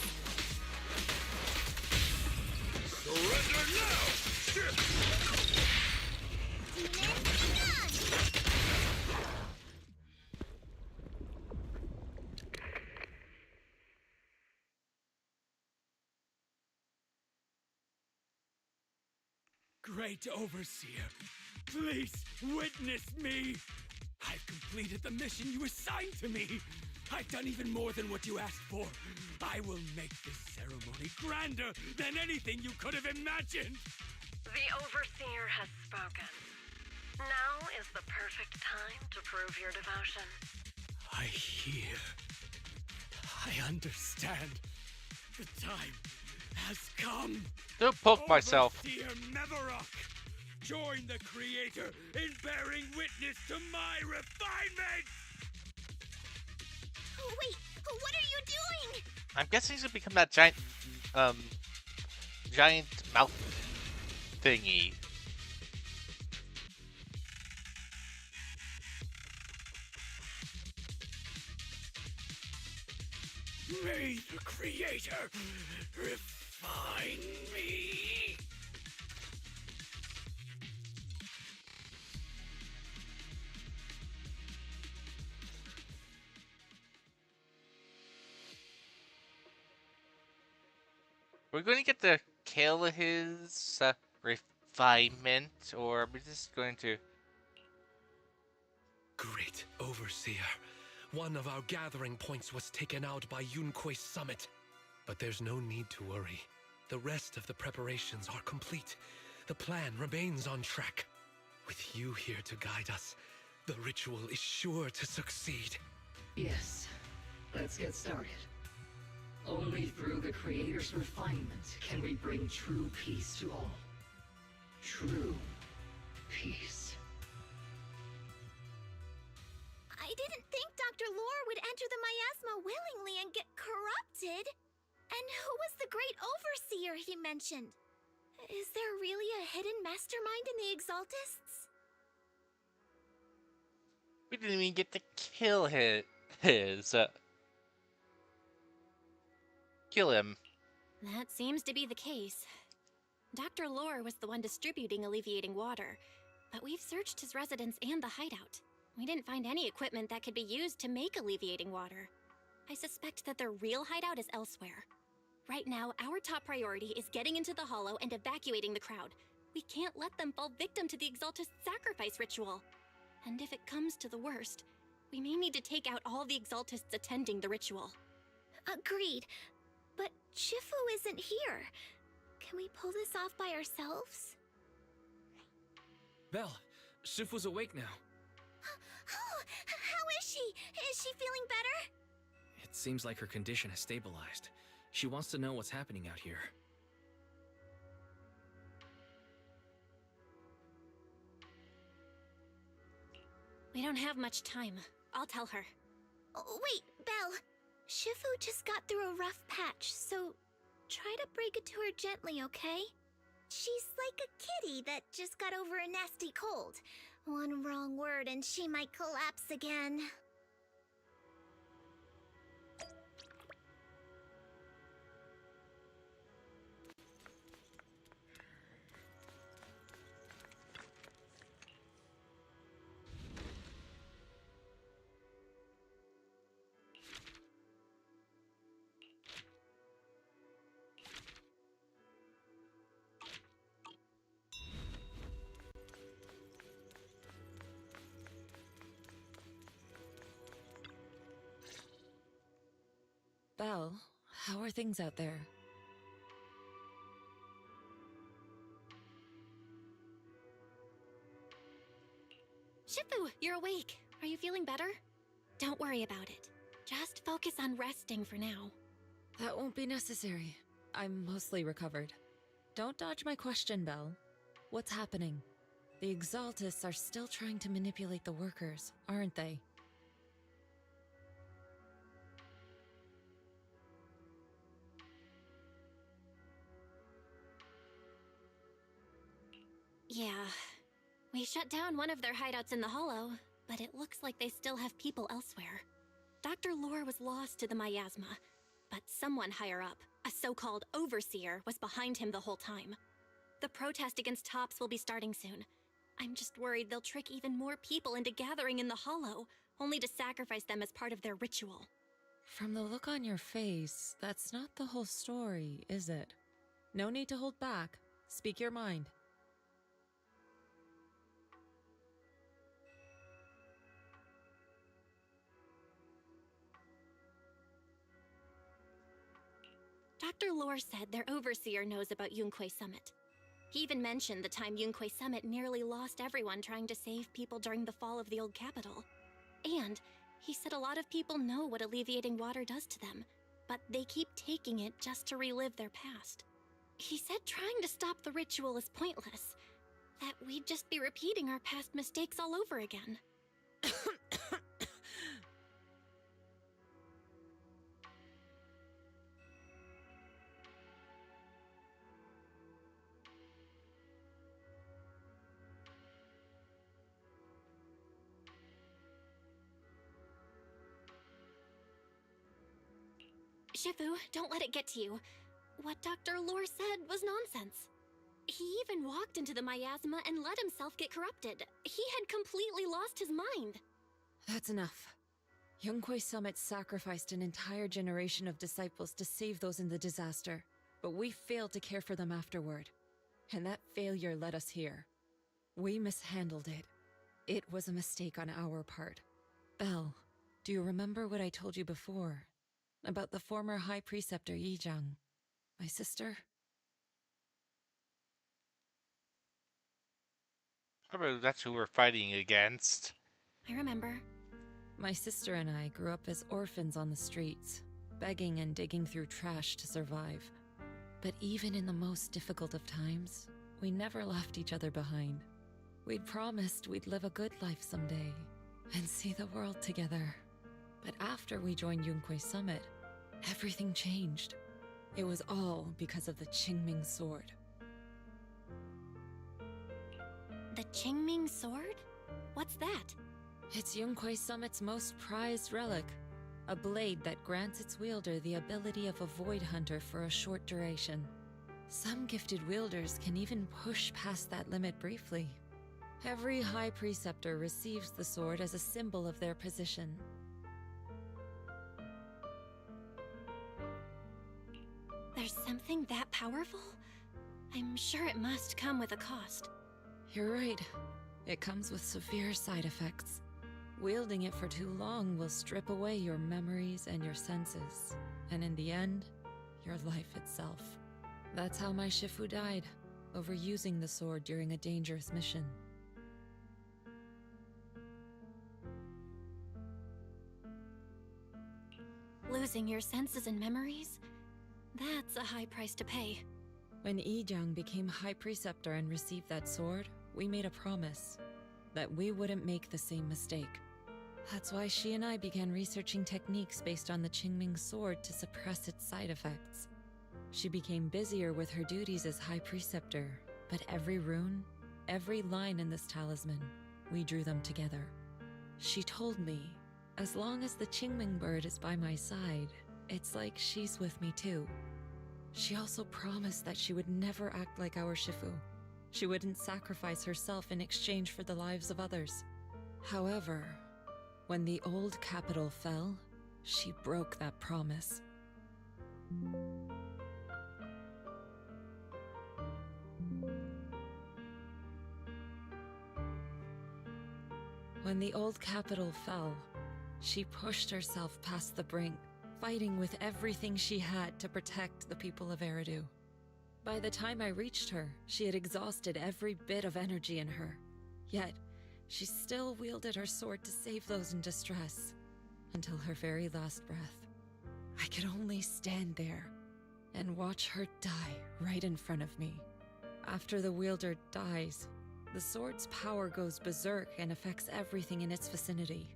Surrender now! Demon, gone! Great Overseer, please witness me! I've completed the mission you assigned to me. I've done even more than what you asked for. I will make this ceremony grander than anything you could have imagined. The Overseer has spoken. Now is the perfect time to prove your devotion. I hear. I understand. The time has come. Don't poke myself. Overseer Mevarok, join the Creator in bearing witness to my refinement! Oh, wait, what are you doing? I'm guessing he's gonna become that giant, giant mouth thingy. May the Creator refine me! We're going to get to kill his refinement, or we're just going to... Great Overseer. One of our gathering points was taken out by Yunque's summit. But there's no need to worry. The rest of the preparations are complete. The plan remains on track. With you here to guide us, the ritual is sure to succeed. Yes, let's get started. Only through the Creator's refinement can we bring true peace to all. True peace. I didn't think Dr. Lore would enter the miasma willingly and get corrupted. And who was the great overseer he mentioned? Is there really a hidden mastermind in the Exaltists? We didn't even get to kill kill him. That seems to be the case. Dr. Lore was the one distributing alleviating water, but we've searched his residence and the hideout. We didn't find any equipment that could be used to make alleviating water. I suspect that their real hideout is elsewhere. Right now, our top priority is getting into the Hollow and evacuating the crowd. We can't let them fall victim to the Exaltist sacrifice ritual. And if it comes to the worst, we may need to take out all the Exaltists attending the ritual. Agreed. But Shifu isn't here. Can we pull this off by ourselves? Belle, Shifu's awake now. Oh, how is she? Is she feeling better? It seems like her condition has stabilized. She wants to know what's happening out here. We don't have much time. I'll tell her. Oh, wait, Belle. Shifu just got through a rough patch, so try to break it to her gently, okay? She's like a kitty that just got over a nasty cold. One wrong word and she might collapse again. Belle, how are things out there? Shifu, you're awake. Are you feeling better? Don't worry about it. Just focus on resting for now. That won't be necessary. I'm mostly recovered. Don't dodge my question, Belle. What's happening? The Exaltists are still trying to manipulate the workers, aren't they? Yeah. We shut down one of their hideouts in the Hollow, but it looks like they still have people elsewhere. Dr. Lore was lost to the miasma, but someone higher up, a so-called overseer, was behind him the whole time. The protest against Tops will be starting soon. I'm just worried they'll trick even more people into gathering in the Hollow, only to sacrifice them as part of their ritual. From the look on your face, that's not the whole story, is it? No need to hold back. Speak your mind. Dr. Lore said their overseer knows about Yunquei Summit. He even mentioned the time Yunquei Summit nearly lost everyone trying to save people during the fall of the old capital. And he said a lot of people know what alleviating water does to them, but they keep taking it just to relive their past. He said trying to stop the ritual is pointless, that we'd just be repeating our past mistakes all over again. Shifu, don't let it get to you. What Dr. Lore said was nonsense. He even walked into the miasma and let himself get corrupted. He had completely lost his mind. That's enough. Yunquei Summit sacrificed an entire generation of disciples to save those in the disaster, but we failed to care for them afterward. And that failure led us here. We mishandled it. It was a mistake on our part. Belle, do you remember what I told you before? About the former High Preceptor Yizhang, my sister? Remember, that's who we're fighting against. I remember. My sister and I grew up as orphans on the streets, begging and digging through trash to survive. But even in the most difficult of times, we never left each other behind. We'd promised we'd live a good life someday, and see the world together. But after we joined Yunquei Summit, everything changed. It was all because of the Qingming Sword. The Qingming Sword? What's that? It's Yunquei Summit's most prized relic, a blade that grants its wielder the ability of a void hunter for a short duration. Some gifted wielders can even push past that limit briefly. Every High Preceptor receives the sword as a symbol of their position. There's something that powerful? I'm sure it must come with a cost. You're right. It comes with severe side effects. Wielding it for too long will strip away your memories and your senses, and in the end, your life itself. That's how my Shifu died, overusing the sword during a dangerous mission. Losing your senses and memories? That's a high price to pay. When Yizhang became High Preceptor and received that sword, we made a promise that we wouldn't make the same mistake. That's why she and I began researching techniques based on the Qingming Sword to suppress its side effects. She became busier with her duties as High Preceptor, but every rune, every line in this talisman, we drew them together. She told me, as long as the Qingming bird is by my side, it's like she's with me too. She also promised that she would never act like our Shifu. She wouldn't sacrifice herself in exchange for the lives of others. However, when the old capital fell, she broke that promise. When the old capital fell, she pushed herself past the brink, fighting with everything she had to protect the people of Eridu. By the time I reached her, she had exhausted every bit of energy in her. Yet, she still wielded her sword to save those in distress, until her very last breath. I could only stand there and watch her die right in front of me. After the wielder dies, the sword's power goes berserk and affects everything in its vicinity.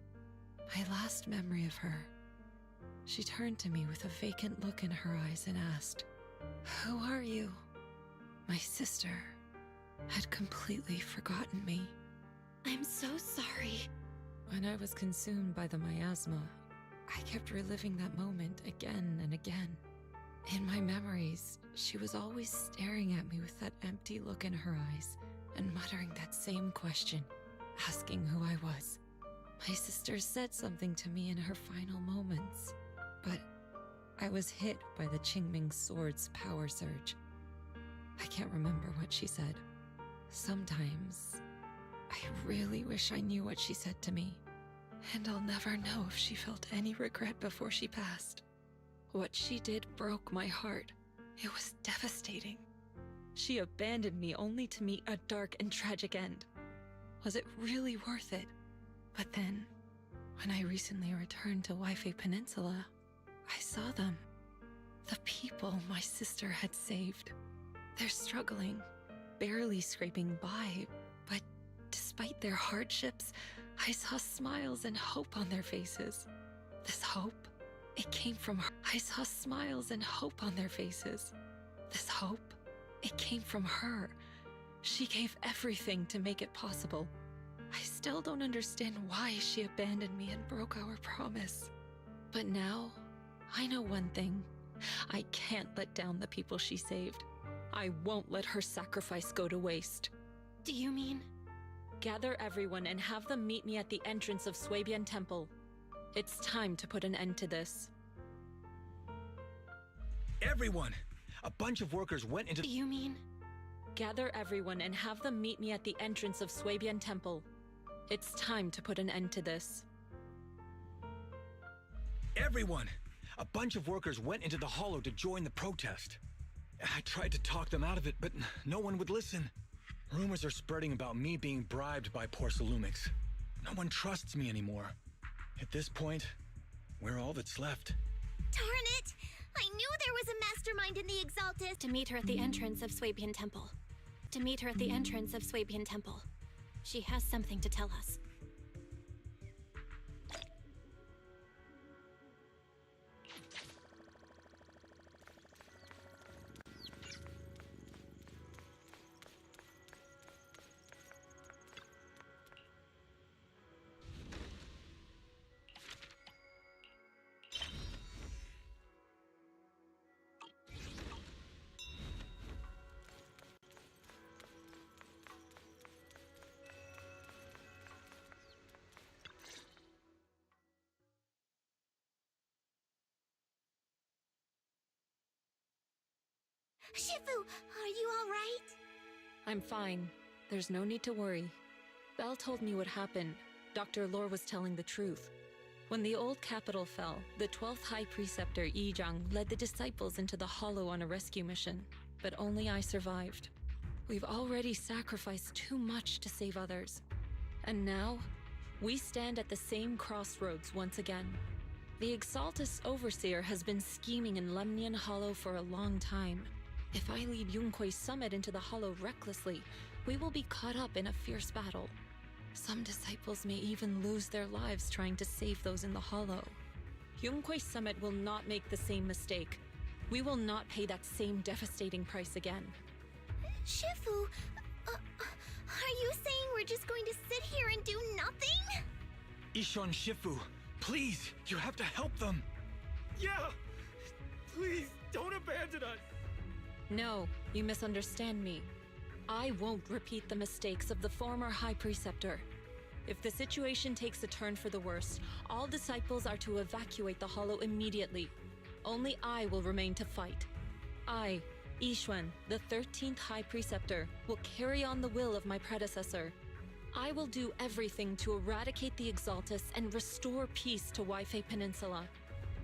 My last memory of her, she turned to me with a vacant look in her eyes and asked, "Who are you?" My sister had completely forgotten me. I'm so sorry. When I was consumed by the miasma, I kept reliving that moment again and again. In my memories, she was always staring at me with that empty look in her eyes and muttering that same question, asking who I was. My sister said something to me in her final moments, but I was hit by the Qingming Sword's power surge. I can't remember what she said. Sometimes, I really wish I knew what she said to me, and I'll never know if she felt any regret before she passed. What she did broke my heart, It was devastating. She abandoned me only to meet a dark and tragic end. Was it really worth it? But then, when I recently returned to Waifei Peninsula, I saw them. The people my sister had saved. They're struggling, barely scraping by, but despite their hardships, I saw smiles and hope on their faces. This hope, it came from her. I saw smiles and hope on their faces. This hope, it came from her. She gave everything to make it possible. I still don't understand why she abandoned me and broke our promise. But now, I know one thing. I can't let down the people she saved. I won't let her sacrifice go to waste. Do you mean? Gather everyone and have them meet me at the entrance of Swabian Temple. It's time to put an end to this. Everyone! A bunch of workers went into— Do you mean? Gather everyone and have them meet me at the entrance of Swabian Temple. It's time to put an end to this. Everyone! A bunch of workers went into the hollow to join the protest. I tried to talk them out of it, but no one would listen. Rumors are spreading about me being bribed by Porcelumix. No one trusts me anymore. At this point, we're all that's left. Darn it! I knew there was a mastermind in the Exalted. To meet her at the entrance of Swabian Temple. To meet her at the entrance of Swabian Temple. She has something to tell us. Shifu, are you all right? I'm fine. There's no need to worry. Belle told me what happened. Dr. Lore was telling the truth. When the old capital fell, the 12th High Preceptor Yi Zhang led the disciples into the Hollow on a rescue mission, but only I survived. We've already sacrificed too much to save others. And now, we stand at the same crossroads once again. The Exaltus Overseer has been scheming in Lemnian Hollow for a long time. If I lead Yunkui's summit into the Hollow recklessly, we will be caught up in a fierce battle. Some disciples may even lose their lives trying to save those in the Hollow. Yunkui's summit will not make the same mistake. We will not pay that same devastating price again. Shifu, are you saying we're just going to sit here and do nothing? Ishon Shifu, please, you have to help them. Yeah! Please, don't abandon us! No, you misunderstand me. I won't repeat the mistakes of the former High Preceptor. If the situation takes a turn for the worse, all disciples are to evacuate the Hollow immediately. Only I will remain to fight. I, Yixuan, the 13th High Preceptor, will carry on the will of my predecessor. I will do everything to eradicate the Exaltus and restore peace to Waifei Peninsula.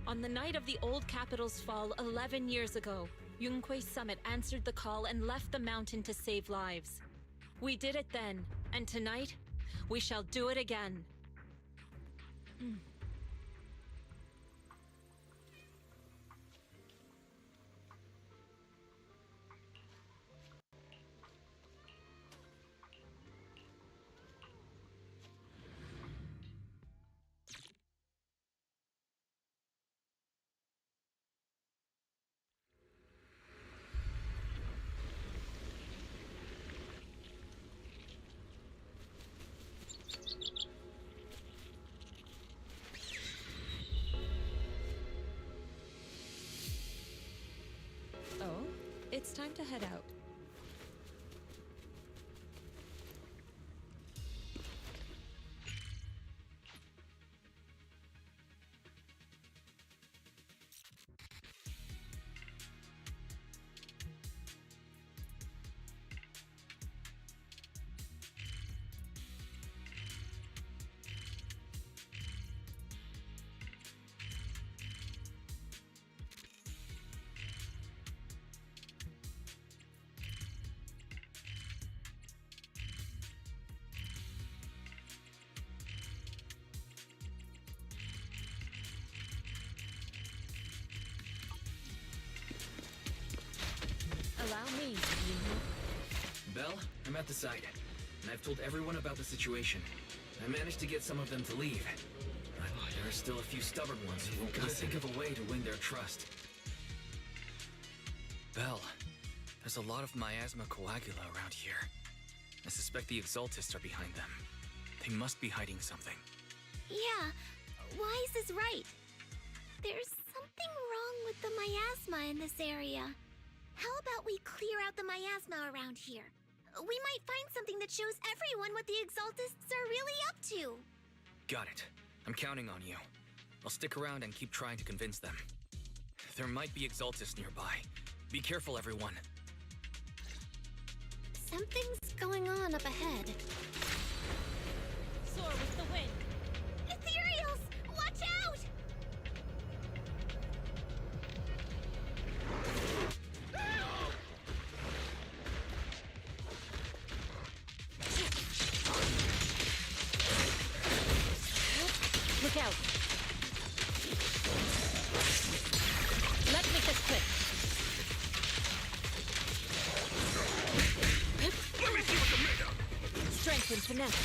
On the night of the old capital's fall 11 years ago, Yunkui's summit answered the call and left the mountain to save lives. We did it then, and tonight, we shall do it again. Oh, it's time to head out. me, Belle, I'm at the site, and I've told everyone about the situation. I managed to get some of them to leave. But there are still a few stubborn ones who won't think of a way to win their trust. Belle, there's a lot of miasma coagula around here. I suspect the Exaltists are behind them. They must be hiding something. Yeah, Wise is right. There's something wrong with the miasma in this area. How about we clear out the miasma around here? We might find something that shows everyone what the Exaltists are really up to. Got it. I'm counting on you. I'll stick around and keep trying to convince them. There might be Exaltists nearby. Be careful, everyone. Something's going on up ahead. Soar with the wind. Ethereals! Watch out! Look out! Let's make this quick. Let me see what you're made of! Strength and finesse.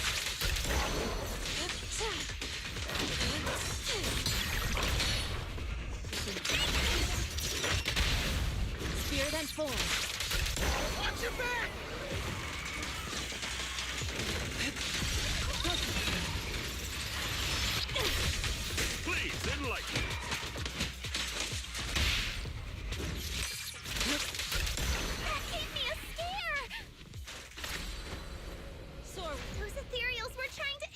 Spirit and form. Watch your back! Please, enlighten me. That gave me a scare! Soar. Those ethereals were trying to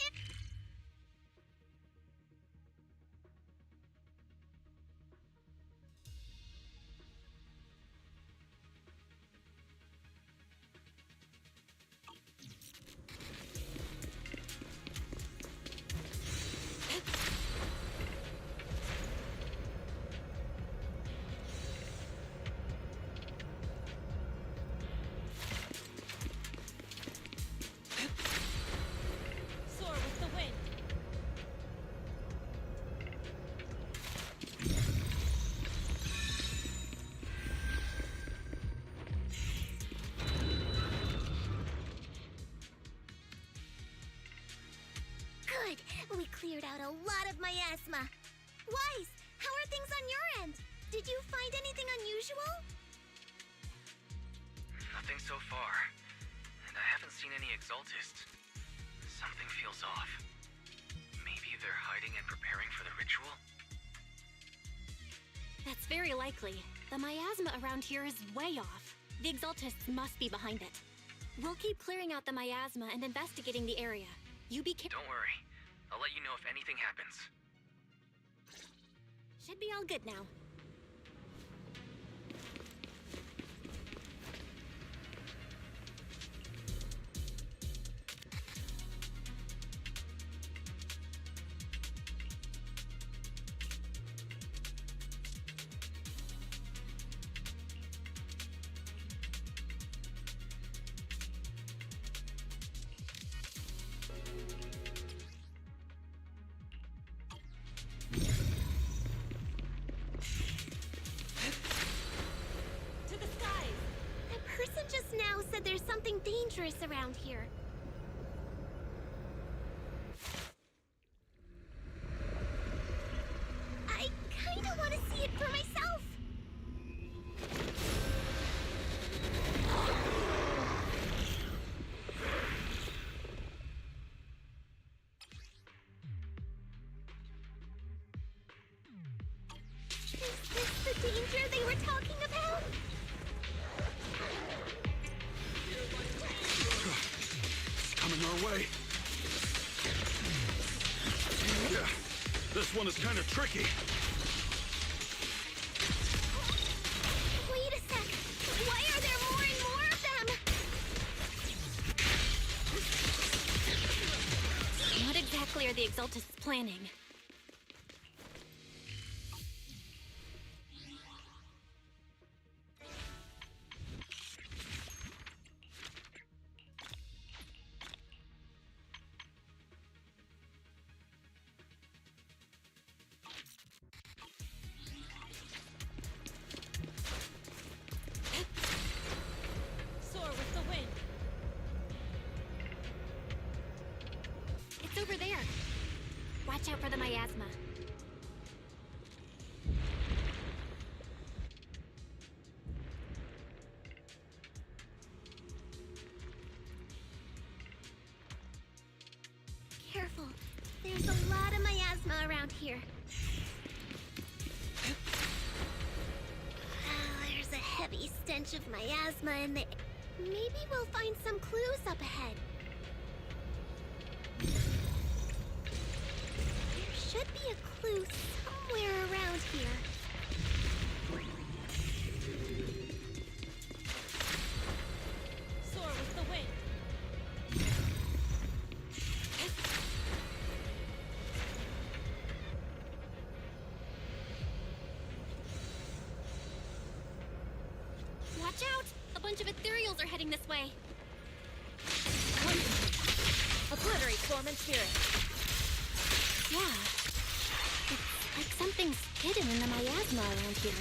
Soar with the wind. Good! We cleared out a lot of miasma. Wise, how are things on your end? Did you find anything unusual? Nothing so far. And I haven't seen any Exaltists. Something feels off. Maybe they're hiding and preparing for the ritual? That's very likely. The miasma around here is way off. The Exaltists must be behind it. We'll keep clearing out the miasma and investigating the area. You be careful. Don't worry. I'll let you know if anything happens. Should be all good now. To the skies. That person just now said there's something dangerous around here. I kinda wanna see it for myself. Is this the danger they were talking about? It's coming our way. Yeah, this one is kind of tricky. Wait a sec. Why are there more and more of them? What exactly are the Exaltists planning? Watch out for the miasma. Careful. There's a lot of miasma around here. There's a heavy stench of miasma in the... Maybe we'll find some clues up ahead. There should be a clue somewhere around here. Soar with the wind. Watch out! A bunch of ethereals are heading this way. Obliterate form and spirit. Yeah. It's like something's hidden in the miasma around here.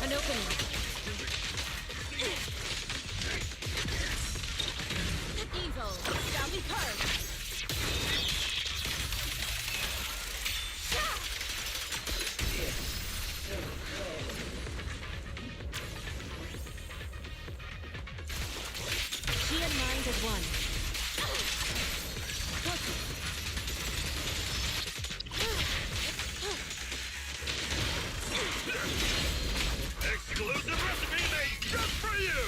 An opening. Evil shall be purged. She and mind as one. Exclusive recipe made just for you!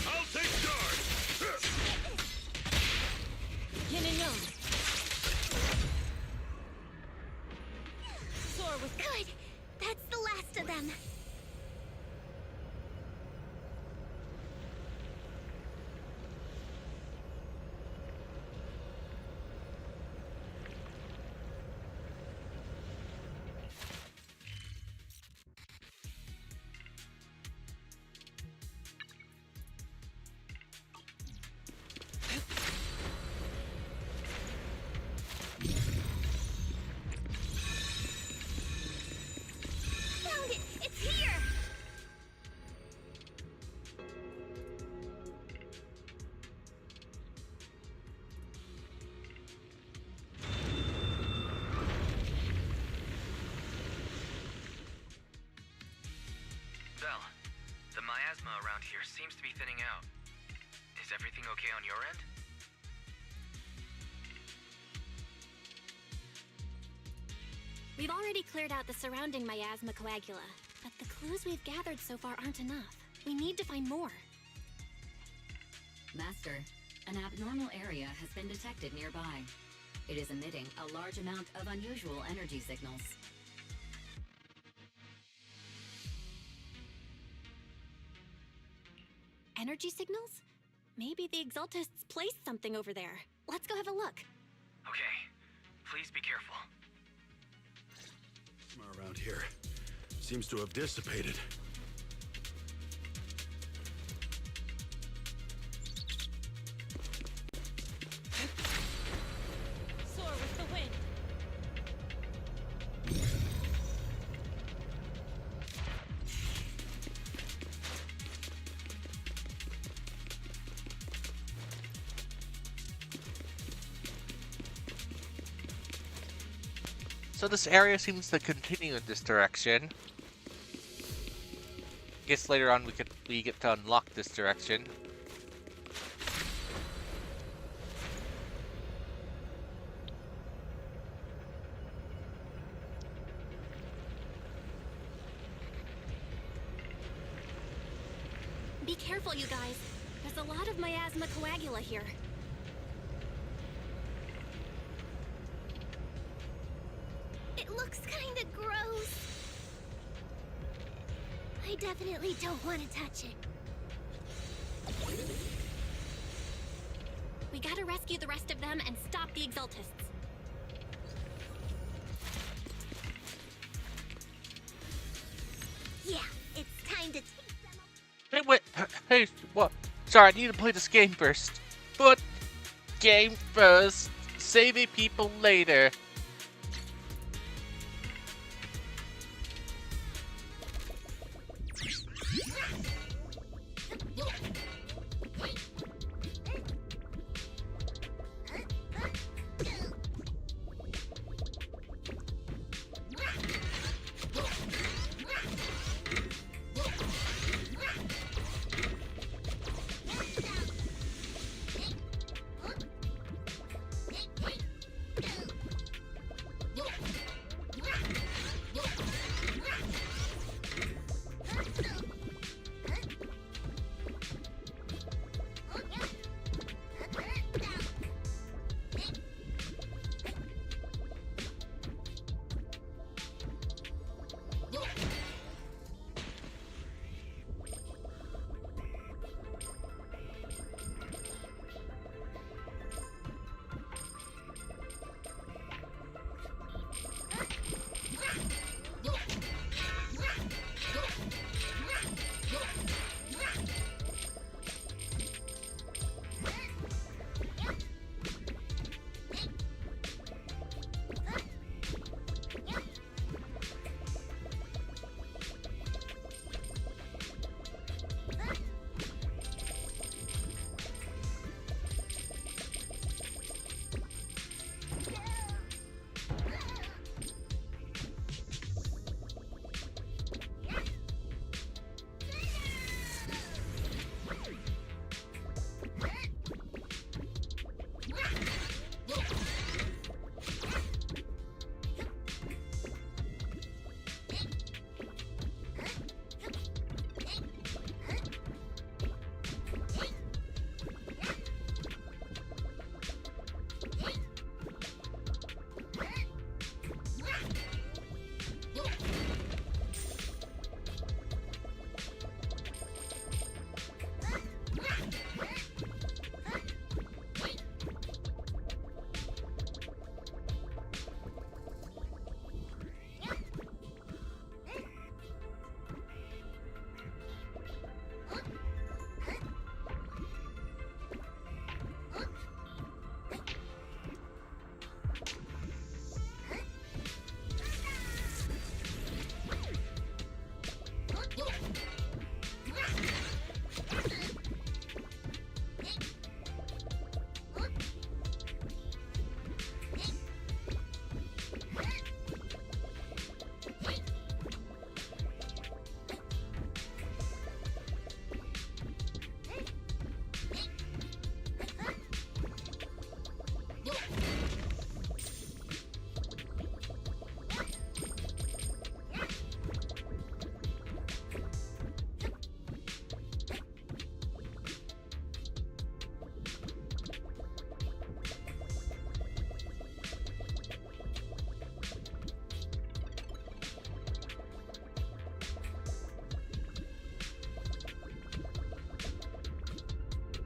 I'll take charge! Yin and yang. Soar with... Good. That's the last of them. Found it! It's here! Belle, the miasma around here seems to be thinning out. Is everything okay on your end? We've already cleared out the surrounding miasma coagula, but the clues we've gathered so far aren't enough. We need to find more. Master, an abnormal area has been detected nearby. It is emitting a large amount of unusual energy signals. Energy signals? Maybe the Exaltists placed something over there. Let's go have a look. Okay. Please be careful. Around here seems to have dissipated. Soar with the wind. So this area seems to continue in this direction. Guess later on we get to unlock this direction. Be careful, you guys. There's a lot of miasma coagula here. It looks kinda gross. I definitely don't want to touch it. We gotta rescue the rest of them and stop the Exaltists. Yeah, it's time to take them. Hey, wait! Hey, what? Sorry, I need to play this game first. But game first, saving people later.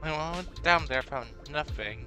I went down there, found nothing.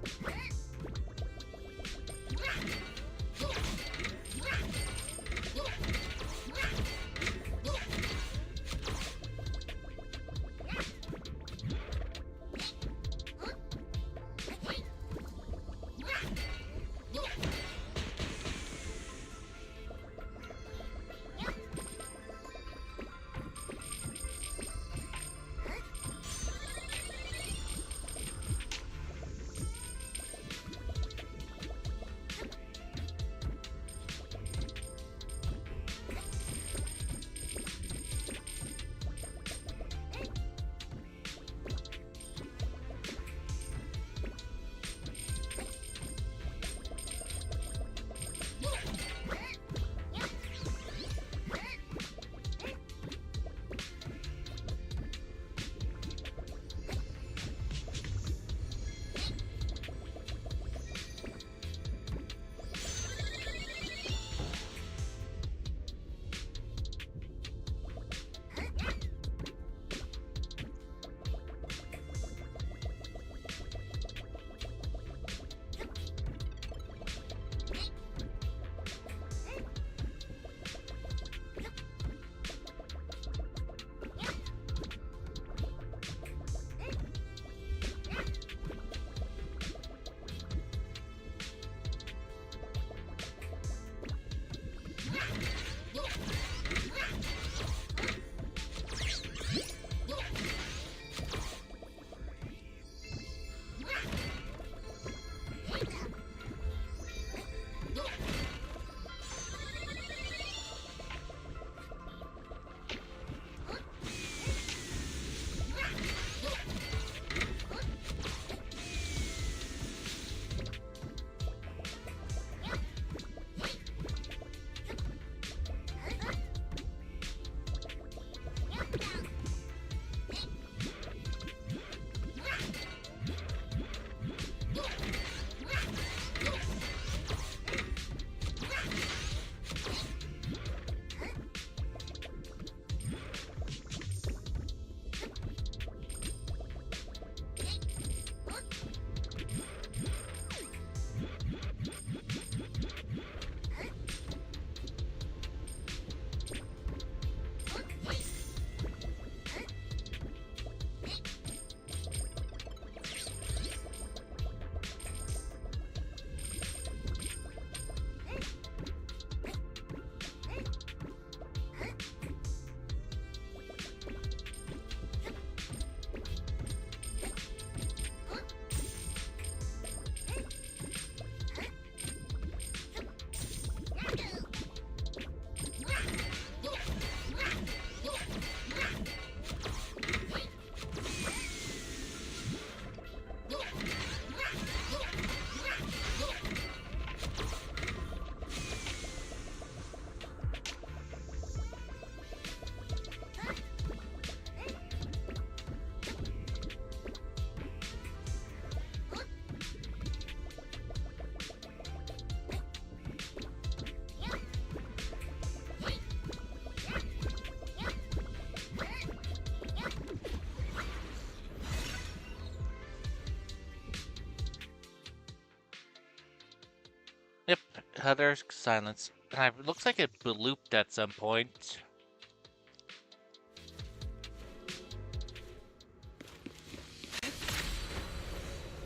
Utter silence. And it looks like it looped at some point.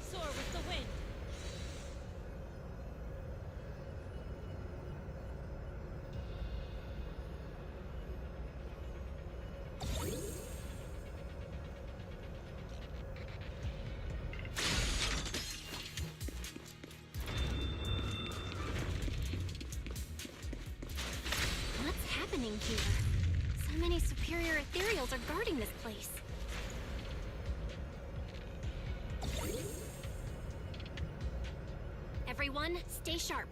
Soar with the wind. What's happening here? So many superior ethereals are guarding this place. Everyone, stay sharp.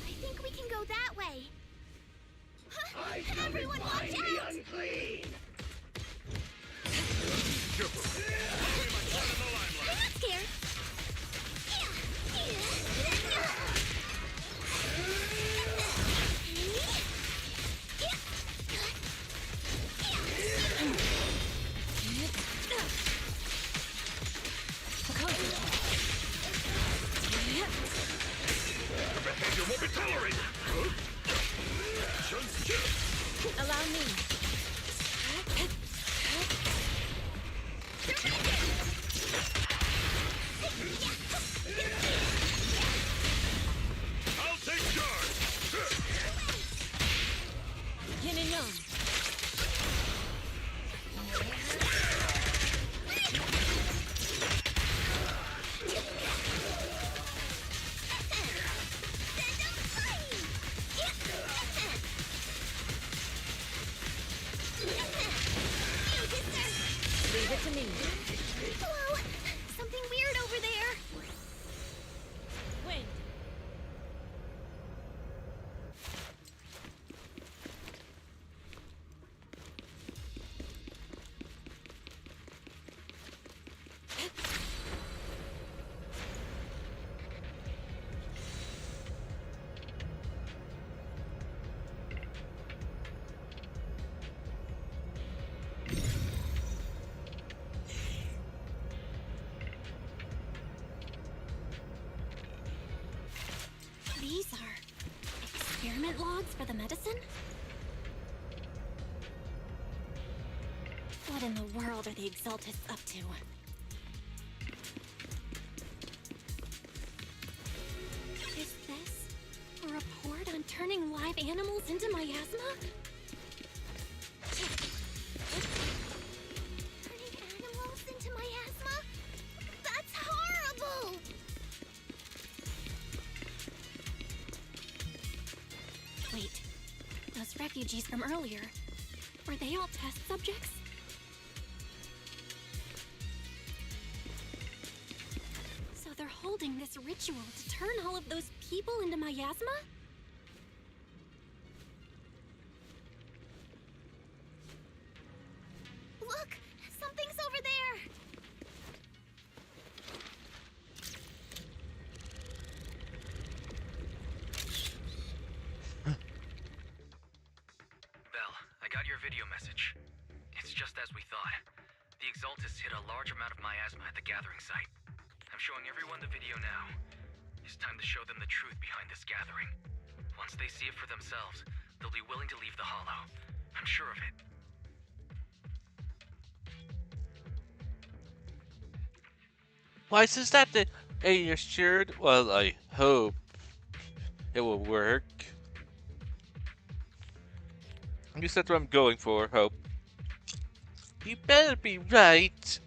I think we can go that way. Everyone watch out! I'm not scared. Behavior won't be tolerated! Allow me. I'll take charge! Yin and yang. Leave it to me. Hello? Something weird over there. Wind. These are experiment logs for the medicine? What in the world are the Exaltists up to? Is this a report on turning live animals into miasma? Turning animals into miasma? That's horrible! Wait, those refugees from earlier, were they all test subjects? So they're holding this ritual to turn all of those people into miasma? Look! Something's over there! Belle, I got your video message. It's just as we thought. The Exaltists hit a large amount of miasma at the gathering site. I'm showing everyone the video now. It's time to show them the truth behind this gathering. Once they see it for themselves, they'll be willing to leave the Hollow. I'm sure of it. Why, since that the assured, well, I hope it will work. At least that's what I'm going for, hope. You better be right.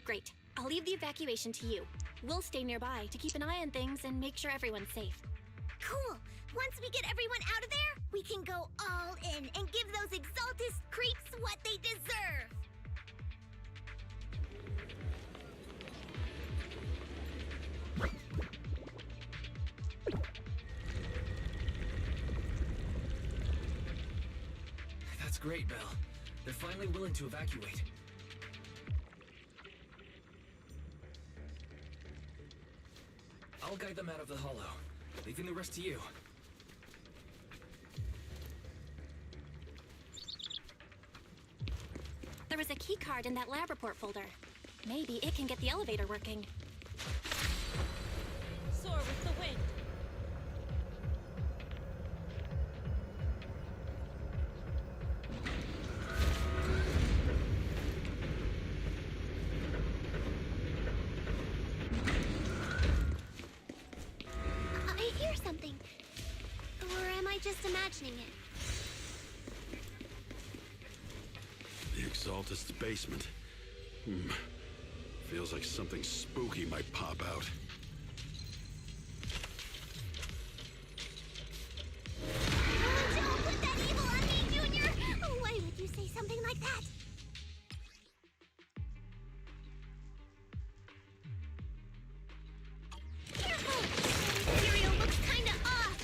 Great. I'll leave the evacuation to you. We'll stay nearby to keep an eye on things and make sure everyone's safe. Cool. Once we get everyone out of there, we can go all in and give those Exaltist creeps what they deserve. That's great, Belle. They're finally willing to evacuate. I'll guide them out of the hollow, leaving the rest to you. There was a key card in that lab report folder. Maybe it can get the elevator working. Soar with the wind. I hear something. Or am I just imagining it? The Exaltist's basement. Feels like something spooky might pop out. Don't put that evil on me, Junior! Why would you say something like that? Careful! That material looks kinda off!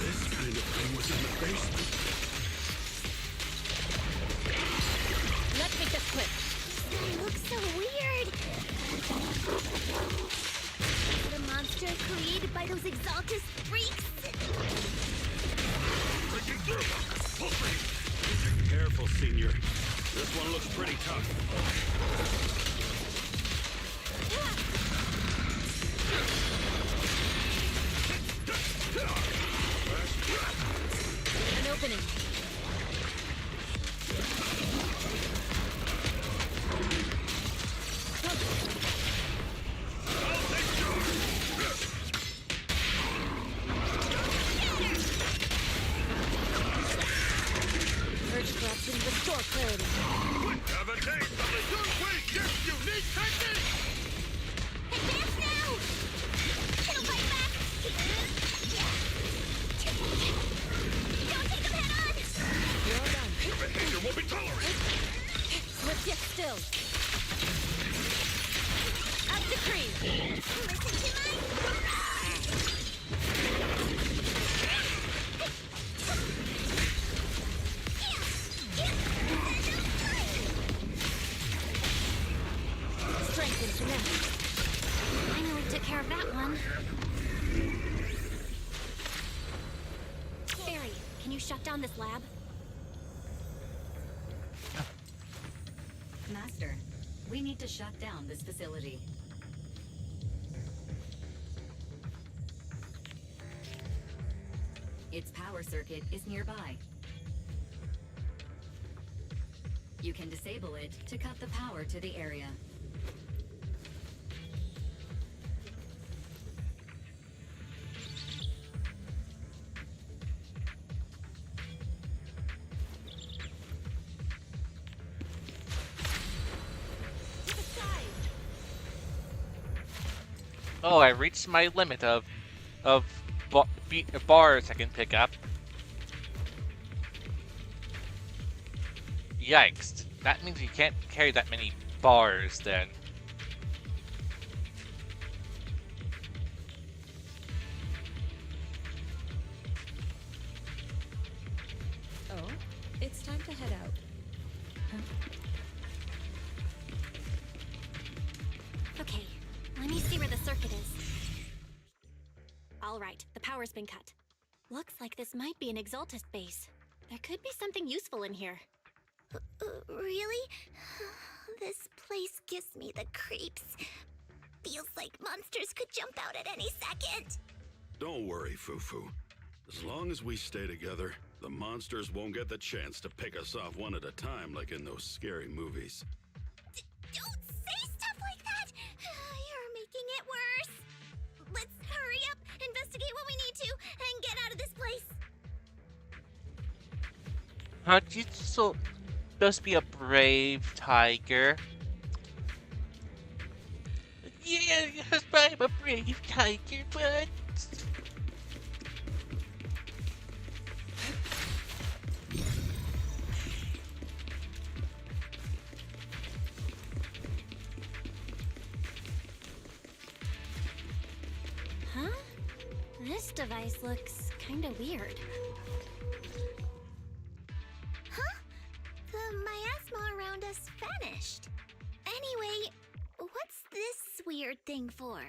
This kind of thing was in the basement. Let's make this quick. It looks so weird! Is it a monster created by those Exaltus freaks? Careful, Senior. This one looks pretty tough. An opening. Urge corruption, restore clarity. Have a taste of the Yunhui Gift's unique technique! Advance now! It'll fight back! Don't take them head on! You're done. Behavior won't be tolerated! Swift yet still. Up to cream. Listen to Strength and finesse. Finally took care of that one. Barry, can you shut down this lab? Master, we need to shut down this facility. Its power circuit is nearby. You can disable it to cut the power to the area. Oh, I reached my limit of bars I can pick up. Yikes. That means you can't carry that many bars then. Oh, it's time to head out. Okay, let me see where the circuit is. All right, the power's been cut. Looks like this might be an Exaltist base. There could be something useful in here. Really? This place gives me the creeps. Feels like monsters could jump out at any second. Don't worry, Fufu. As long as we stay together, the monsters won't get the chance to pick us off one at a time like in those scary movies. Don't say stuff like that! You're making it worse. Let's hurry up, investigate what we need to, and get out of this place. Aren't you supposed to be a brave tiger? Yeah, yes, I'm a brave tiger, but... Huh? This device looks kinda weird. Huh? The miasma around us vanished. Anyway, what this weird thing for?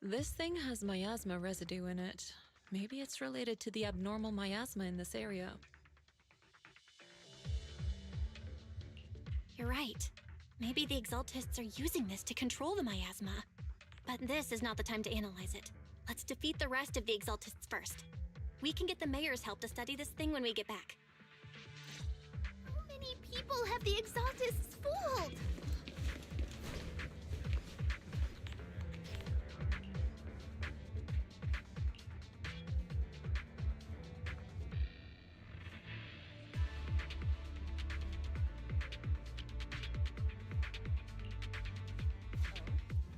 This thing has miasma residue in it. Maybe it's related to the abnormal miasma in this area. You're right. Maybe the Exaltists are using this to control the miasma. But this is not the time to analyze it. Let's defeat the rest of the Exaltists first. We can get the mayor's help to study this thing when we get back. How many people have the Exaltists fooled?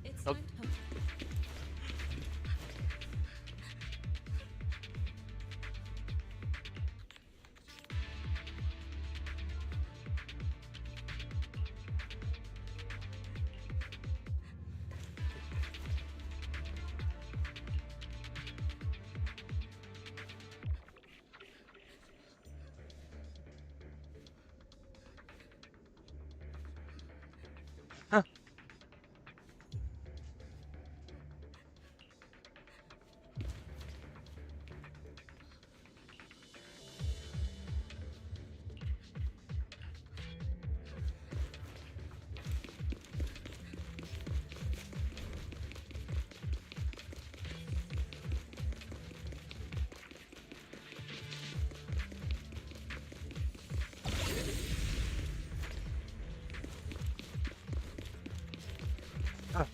It's Oh. time to... Huh. Huh.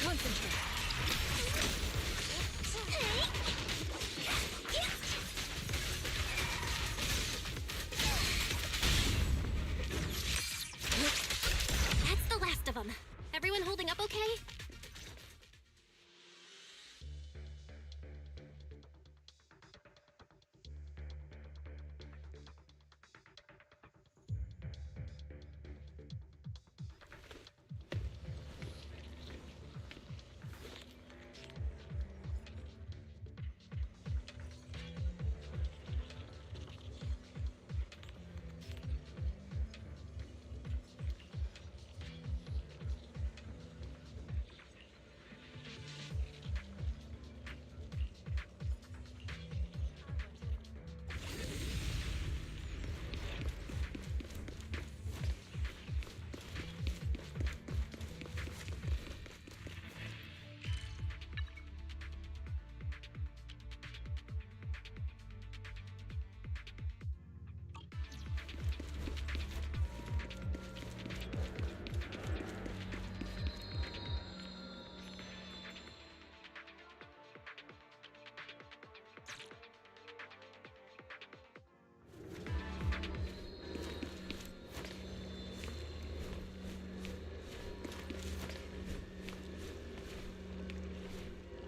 Concentrate. That's the last of them. Everyone holding up okay?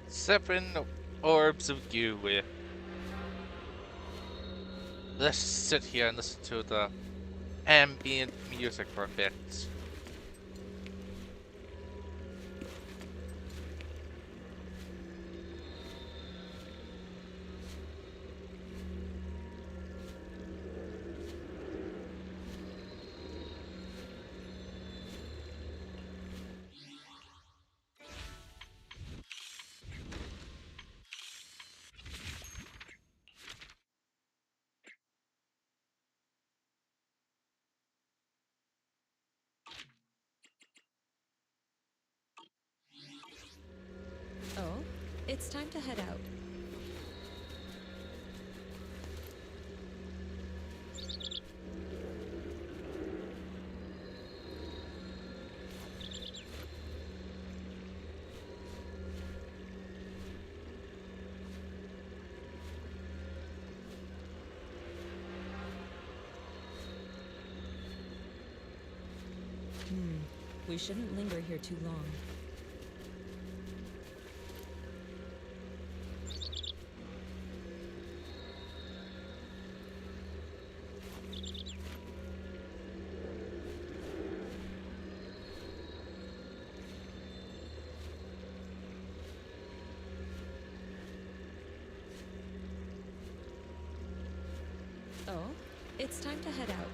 Seven orbs of goo. Let's sit here and listen to the ambient music for a bit. Oh, it's time to head out. We shouldn't linger here too long. It's time to head out.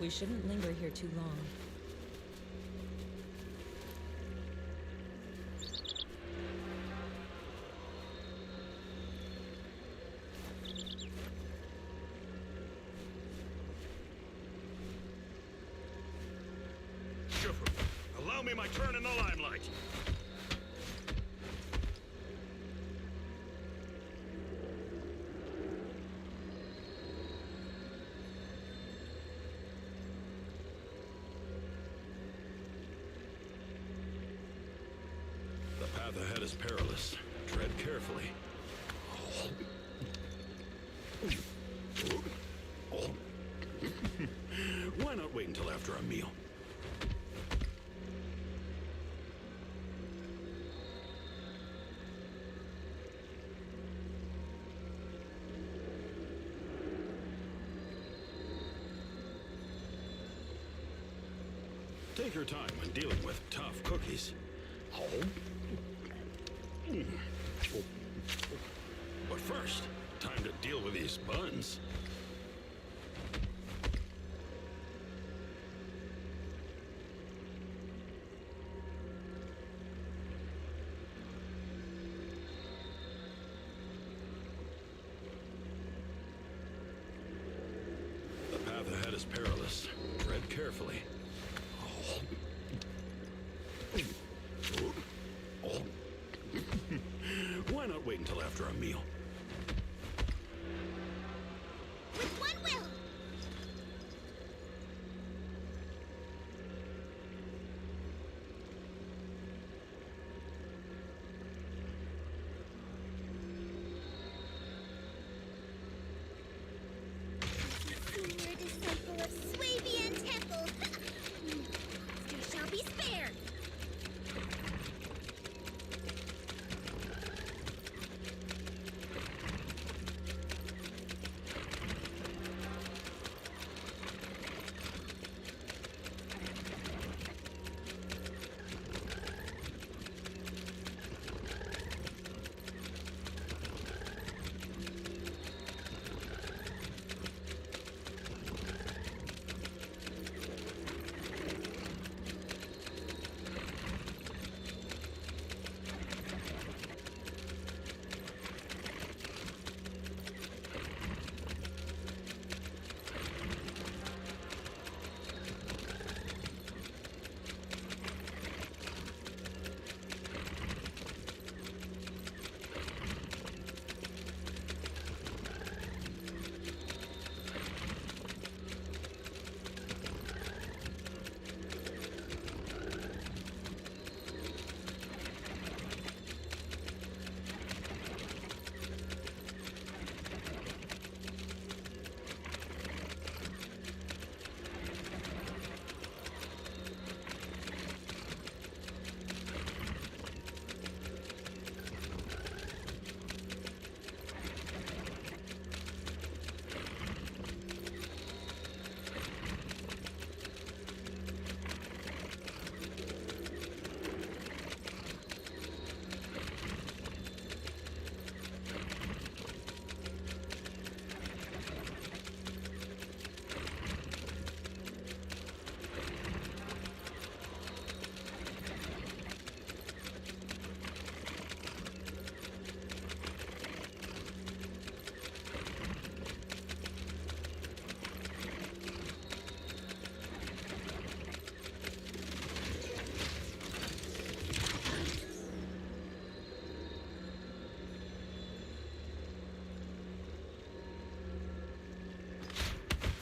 We shouldn't linger here too long. Allow me my turn in the limelight. The path ahead is perilous. Tread carefully. Why not wait until after a meal? Take your time when dealing with tough cookies. But first, time to deal with these buns. The path ahead is perilous. Tread carefully. Why not wait until after a meal? With one will! Senior disciple of Swabian Temple! Monster shall be spared!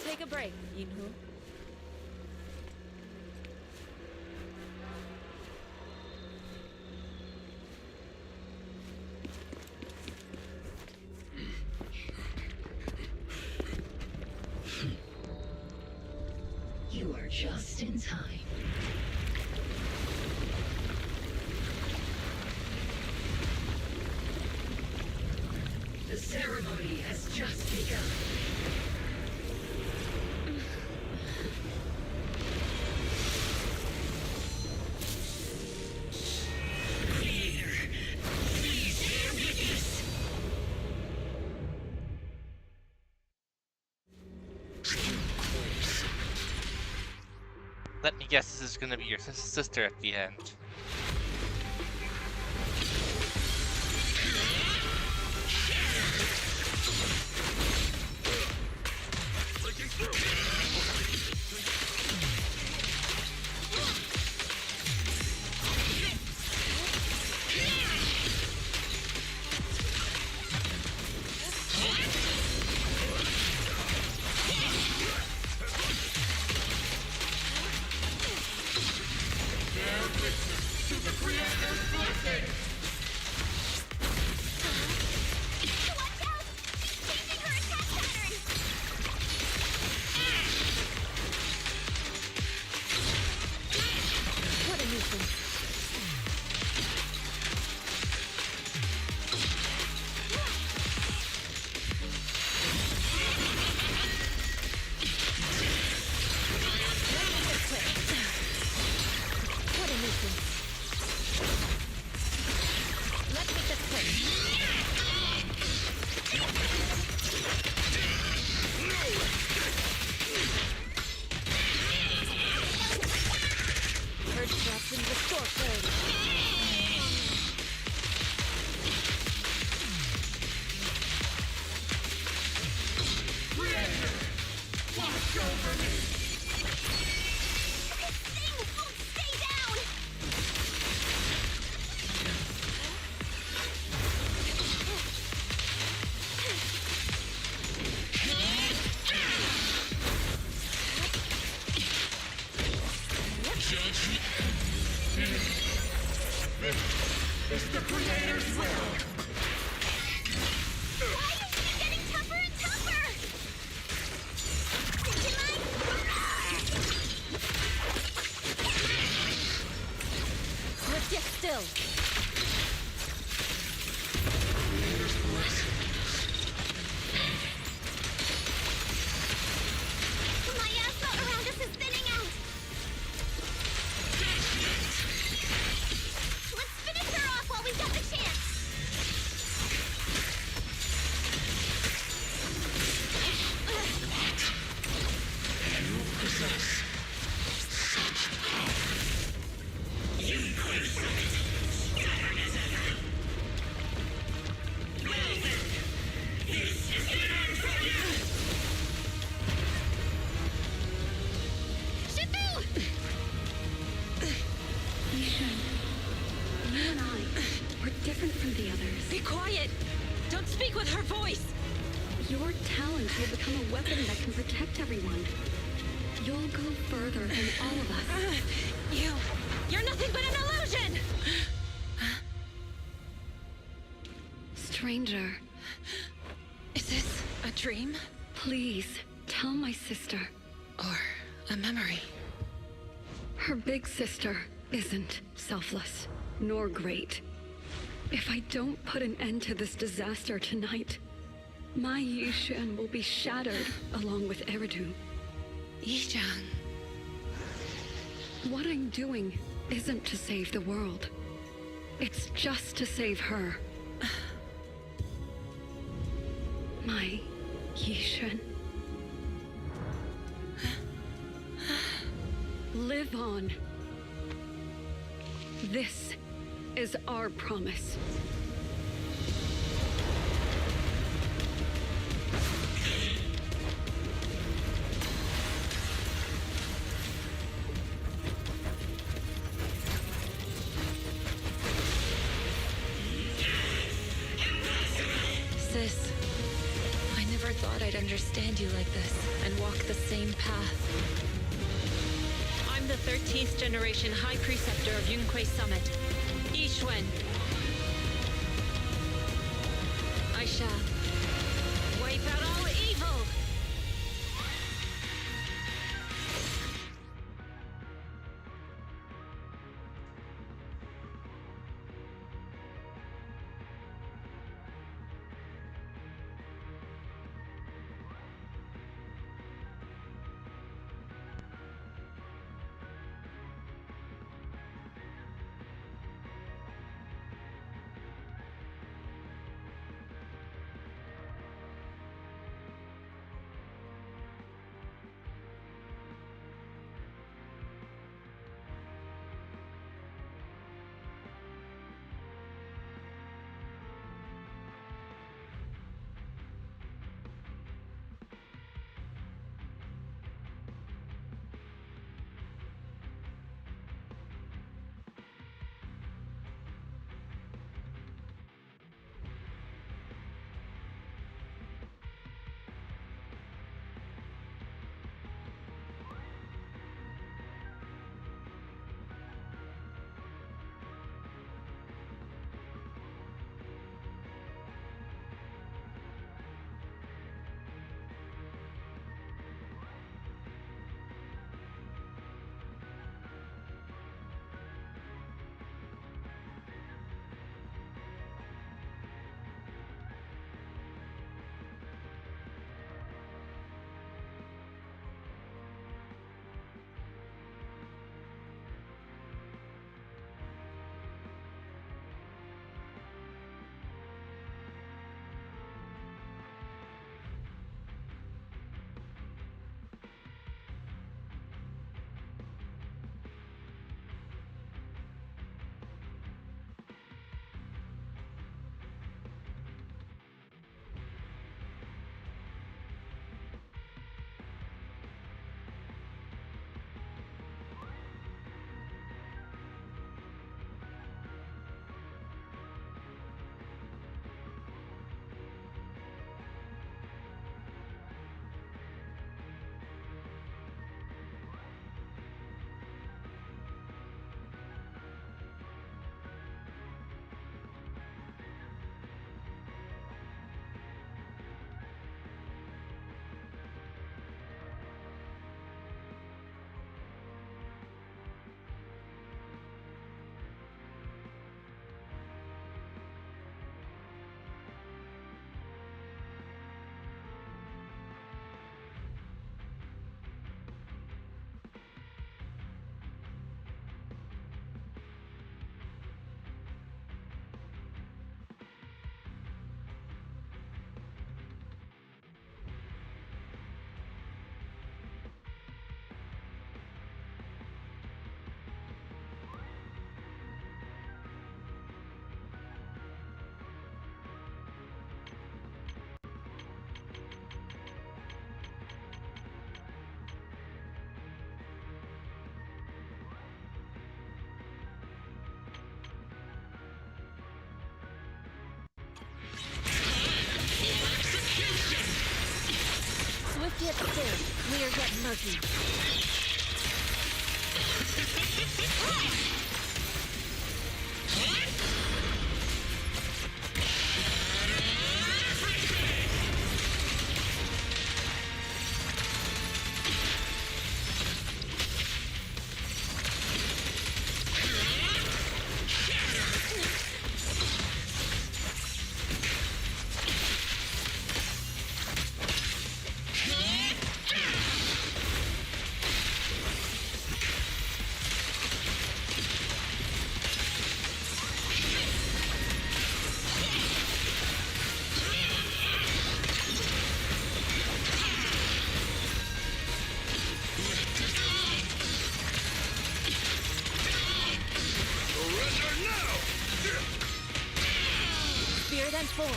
Take a break, Yinhu. You are just in time. ceremony has just begun. Creator, please bear witness. Let me guess, this is gonna be your sister at the end. What a nuisance. What a nuisance. Let's make this quick. Heard traps in the store code. Watch over me. Stay down! It's the Creator's will. Why is she getting tougher and tougher? Let's get still. The miasma around us is thinning out. Let's finish her off while we've got the chance. You possess such power. You could stubborn as ever. Well then, this is the end for you. Shifu! Yishan, you and I, we're different from the others. Be quiet! Don't speak with her voice! Your talent will become a weapon that can protect everyone. You'll go further than all of us. You're nothing but an illusion! Stranger. Is this a dream? Please, tell my sister. Or a memory? Her big sister isn't selfless, nor great. If I don't put an end to this disaster tonight, my Yishan will be shattered along with Eridu. Yishan. What I'm doing isn't to save the world. It's just to save her. My Yishan. Live on. This is our promise. Sis, I never thought I'd understand you like this and walk the same path. I'm the 13th generation High Preceptor of Yunquei Summit, Yixuan. I shall wipe out all evil! Yet still, we are yet murky. Spirit and form.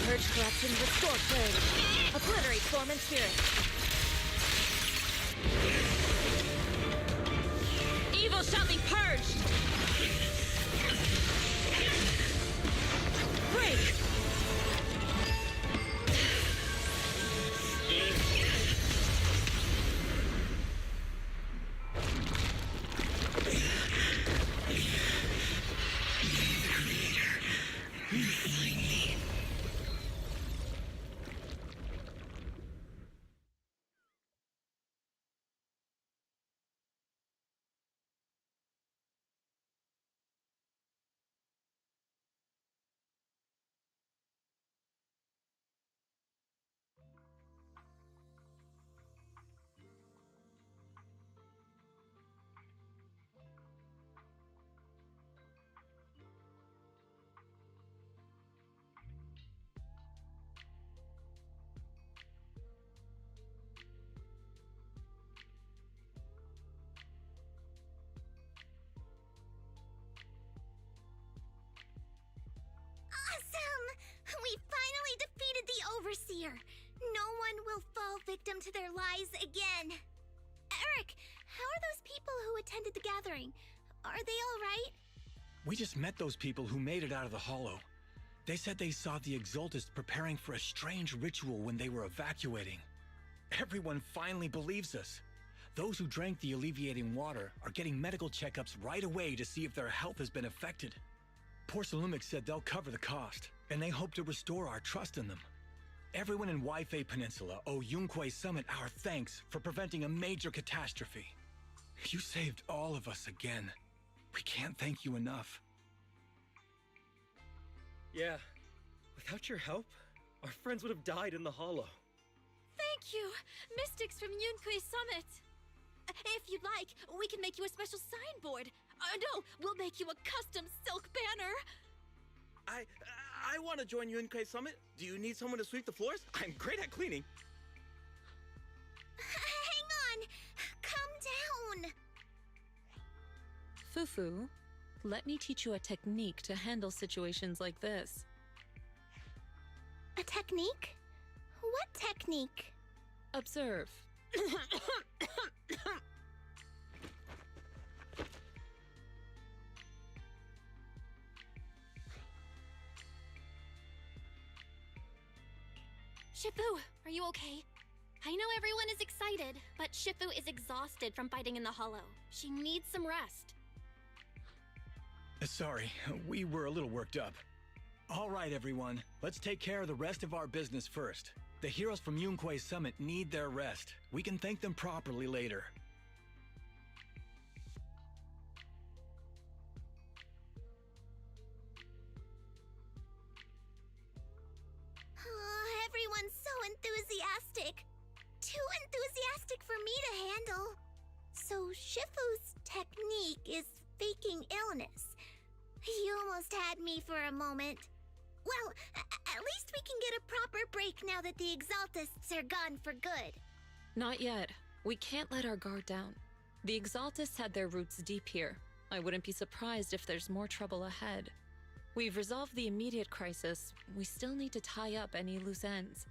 Purge corruption, restore clarity. Obliterate form and spirit. Evil shall be purged! Break! Awesome! We finally defeated the Overseer! No one will fall victim to their lies again! Eric, how are those people who attended the gathering? Are they all right? We just met those people who made it out of the Hollow. They said they saw the Exaltists preparing for a strange ritual when they were evacuating. Everyone finally believes us. Those who drank the alleviating water are getting medical checkups right away to see if their health has been affected. Porcelumix said they'll cover the cost, and they hope to restore our trust in them. Everyone in Waifei Peninsula owe Yunquei Summit our thanks for preventing a major catastrophe. You saved all of us again. We can't thank you enough. Yeah. Without your help, our friends would have died in the Hollow. Thank you, Mystics from Yunquei Summit. If you'd like, we can make you a special signboard. No, we'll make you a custom silk banner. I want to join Yunquei Summit. Do you need someone to sweep the floors? I'm great at cleaning. Hang on! Calm down! Fufu, let me teach you a technique to handle situations like this. A technique? What technique? Observe. Shifu, are you okay? I know everyone is excited, but Shifu is exhausted from fighting in the Hollow. She needs some rest. Sorry, we were a little worked up. All right, everyone. Let's take care of the rest of our business first. The heroes from Yunquei Summit need their rest. We can thank them properly later. Everyone's so enthusiastic. Too enthusiastic for me to handle. So Shifu's technique is faking illness. You almost had me for a moment. Well, at least we can get a proper break now that the Exaltists are gone for good. Not yet. We can't let our guard down. The Exaltists had their roots deep here. I wouldn't be surprised if there's more trouble ahead. We've resolved the immediate crisis. We still need to tie up any loose ends.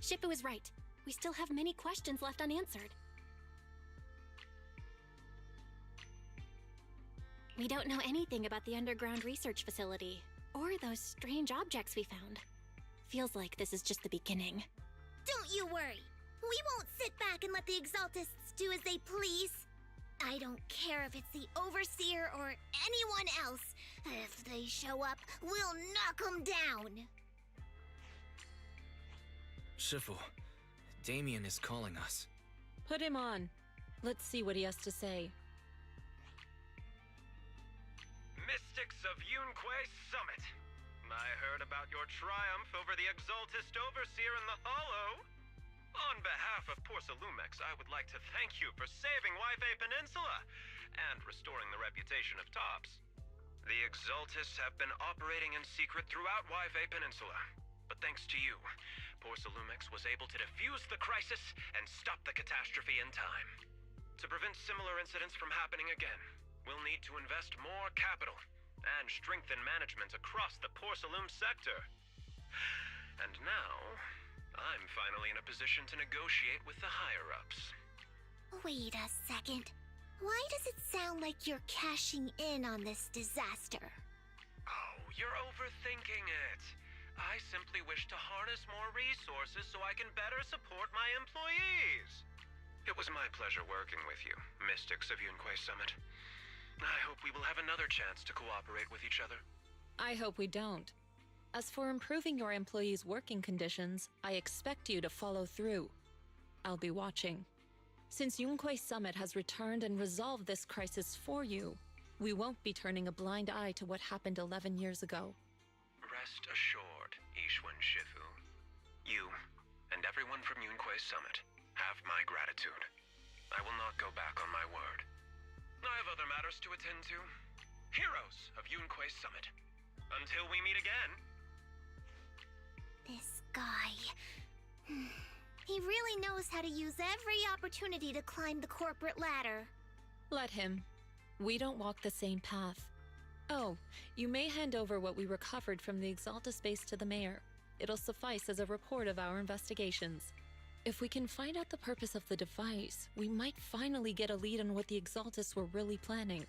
Shippu is right. We still have many questions left unanswered. We don't know anything about the underground research facility, or those strange objects we found. Feels like this is just the beginning. Don't you worry. We won't sit back and let the Exaltists do as they please. I don't care if it's the Overseer or anyone else. If they show up, we'll knock them down. Shifu, Damien is calling us. Put him on. Let's see what he has to say. Mystics of Yunquay Summit. I heard about your triumph over the Exaltist Overseer in the Hollow. On behalf of Porcelumex, I would like to thank you for saving Yunquay Peninsula and restoring the reputation of Tops. The Exaltists have been operating in secret throughout Yunquay Peninsula, but thanks to you, Porcelumex was able to defuse the crisis and stop the catastrophe in time. To prevent similar incidents from happening again, we'll need to invest more capital and strengthen management across the Porcelume sector. And now, I'm finally in a position to negotiate with the higher-ups. Wait a second. Why does it sound like you're cashing in on this disaster? Oh, you're overthinking it. I simply wish to harness more resources so I can better support my employees. It was my pleasure working with you, Mystics of Yunquay Summit. I hope we will have another chance to cooperate with each other. I hope we don't. As for improving your employees' working conditions, I expect you to follow through. I'll be watching. Since Yunquay Summit has returned and resolved this crisis for you, we won't be turning a blind eye to what happened 11 years ago. Rest assured, Ishwan Shifu. You and everyone from Yunquay Summit have my gratitude. I will not go back on my word. I have other matters to attend to. Heroes of Yunquay Summit. Until we meet again. This guy... He really knows how to use every opportunity to climb the corporate ladder. Let him. We don't walk the same path. Oh, you may hand over what we recovered from the Exalta space to the mayor. It'll suffice as a report of our investigations. If we can find out the purpose of the device, we might finally get a lead on what the Exaltists were really planning.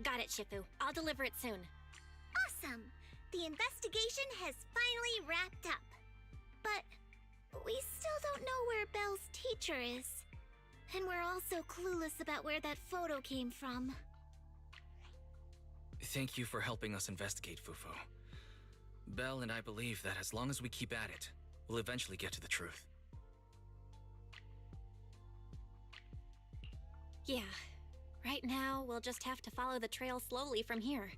Got it, Shifu. I'll deliver it soon. Awesome! The investigation has finally wrapped up. But we still don't know where Belle's teacher is. And we're also clueless about where that photo came from. Thank you for helping us investigate, Fufo. Belle and I believe that as long as we keep at it, we'll eventually get to the truth. Yeah. Right now, we'll just have to follow the trail slowly from here.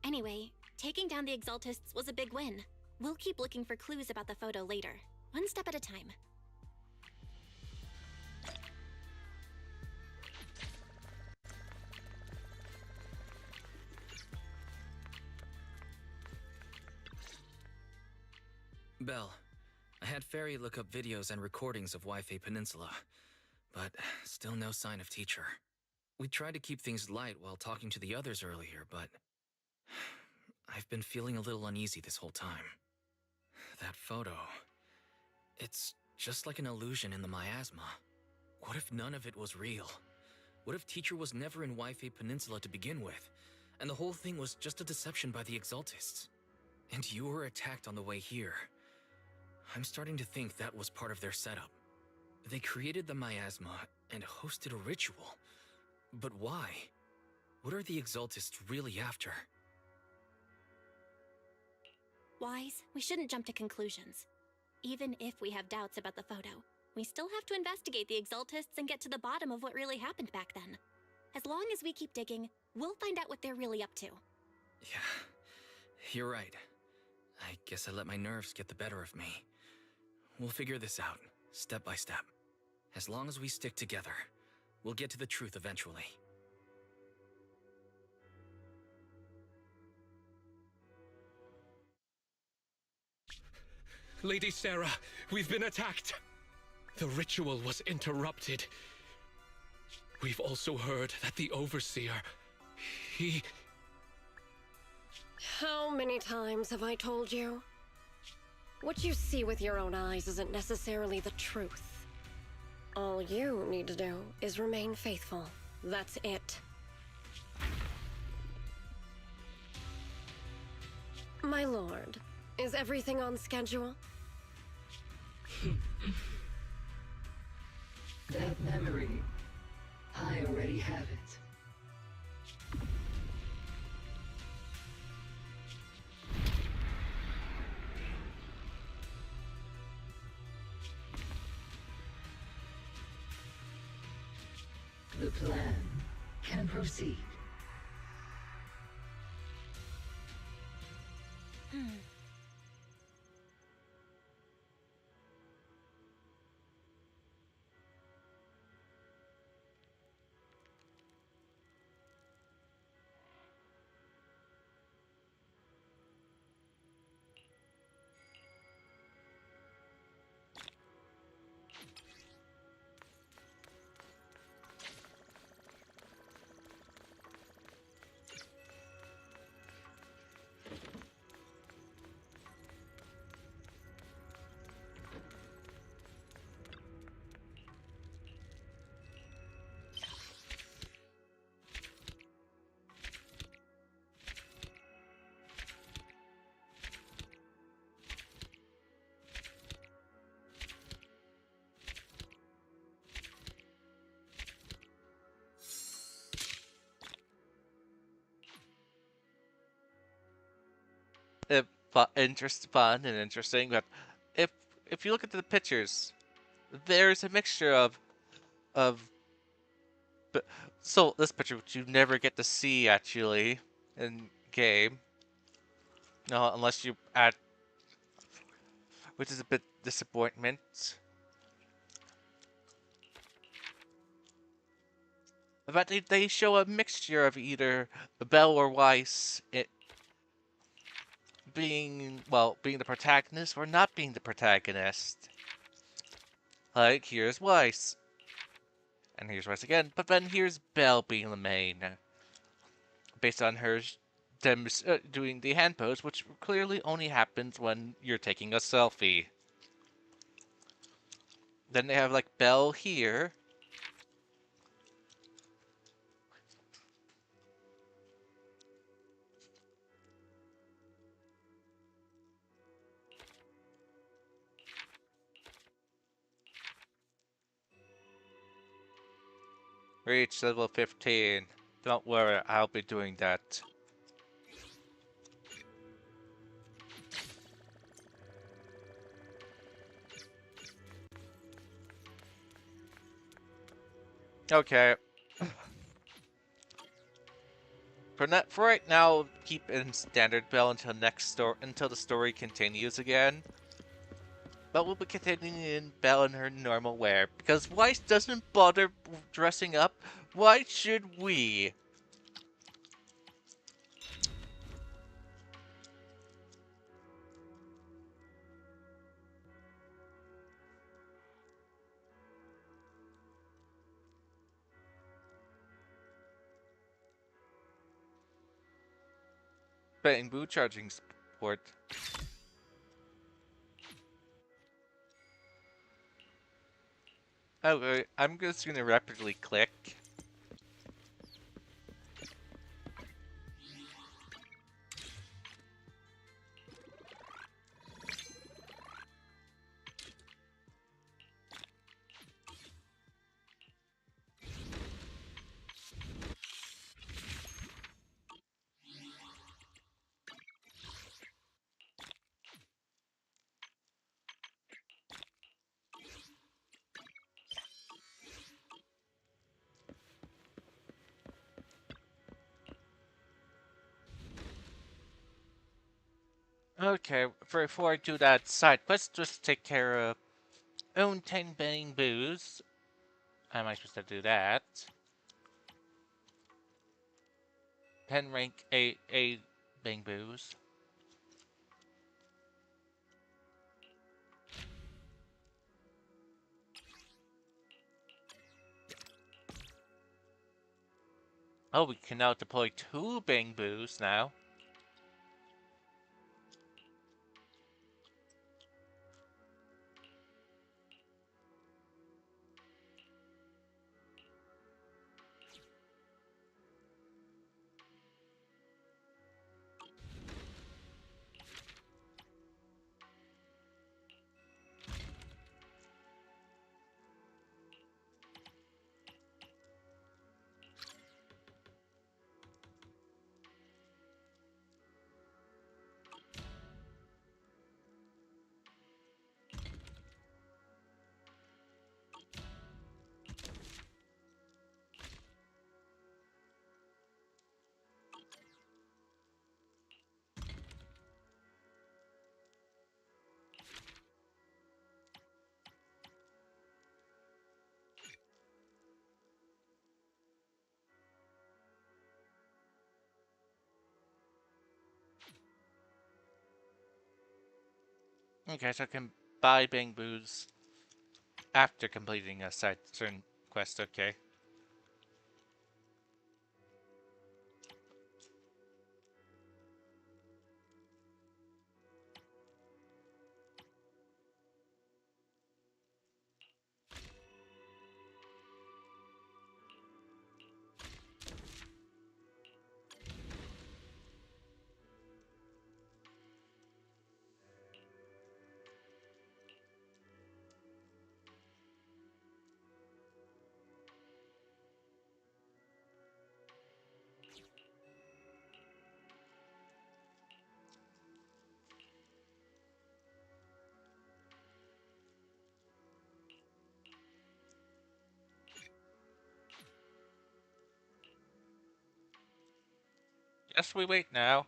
Anyway, taking down the Exaltists was a big win. We'll keep looking for clues about the photo later, one step at a time. Belle, I had Fairy look up videos and recordings of Yunquay Peninsula, but still no sign of teacher. We tried to keep things light while talking to the others earlier, but I've been feeling a little uneasy this whole time. That photo, it's just like an illusion in the miasma. What if none of it was real? What if teacher was never in Yunquay Peninsula to begin with, and the whole thing was just a deception by the Exaltists? And you were attacked on the way here. I'm starting to think that was part of their setup. They created the miasma and hosted a ritual. But why? What are the Exaltists really after? Wise, we shouldn't jump to conclusions. Even if we have doubts about the photo, we still have to investigate the Exaltists and get to the bottom of what really happened back then. As long as we keep digging, we'll find out what they're really up to. Yeah, you're right. I guess I let my nerves get the better of me. We'll figure this out, step by step. As long as we stick together, we'll get to the truth eventually. Lady Sarah, we've been attacked. The ritual was interrupted. We've also heard that the Overseer, he... How many times have I told you? What you see with your own eyes isn't necessarily the truth. All you need to do is remain faithful. That's it. My lord, is everything on schedule? That memory, I already have it. The plan can proceed. Fun and interesting, but if if you look at the pictures, there's a mixture of but so this picture which you never get to see actually in game, no, unless you add, which is a bit disappointment. But they show a mixture of either Belle or Weiss being the protagonist or not being the protagonist. Like here's Weiss, and here's Weiss again, but then here's Belle being the main, based on them doing the hand pose, which clearly only happens when you're taking a selfie. Then they have like Belle here. Reach level 15. Don't worry, I'll be doing that. Okay. For right now, keep in standard Belle until the story continues again. But we'll be continuing in Belle in her normal wear, because Weiss doesn't bother dressing up. Why should we? Bamboo charging support. Okay, I'm just gonna rapidly click. Okay, before I do that side quest, just take care of own 10 bamboos. How am I supposed to do that? 10 rank A bamboos. Oh, we can now deploy 2 bamboos now. Okay, so I can buy Bangboo's after completing a certain quest, okay. Yes, we wait now.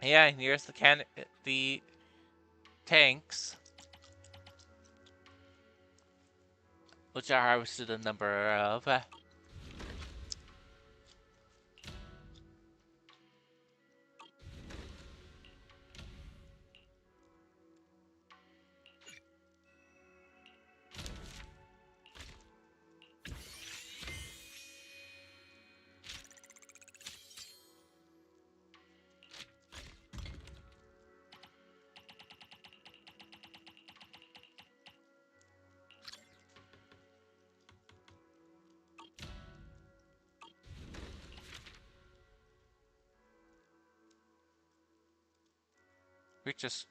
Yeah, and here's the tanks, which I harvested a number of. We just...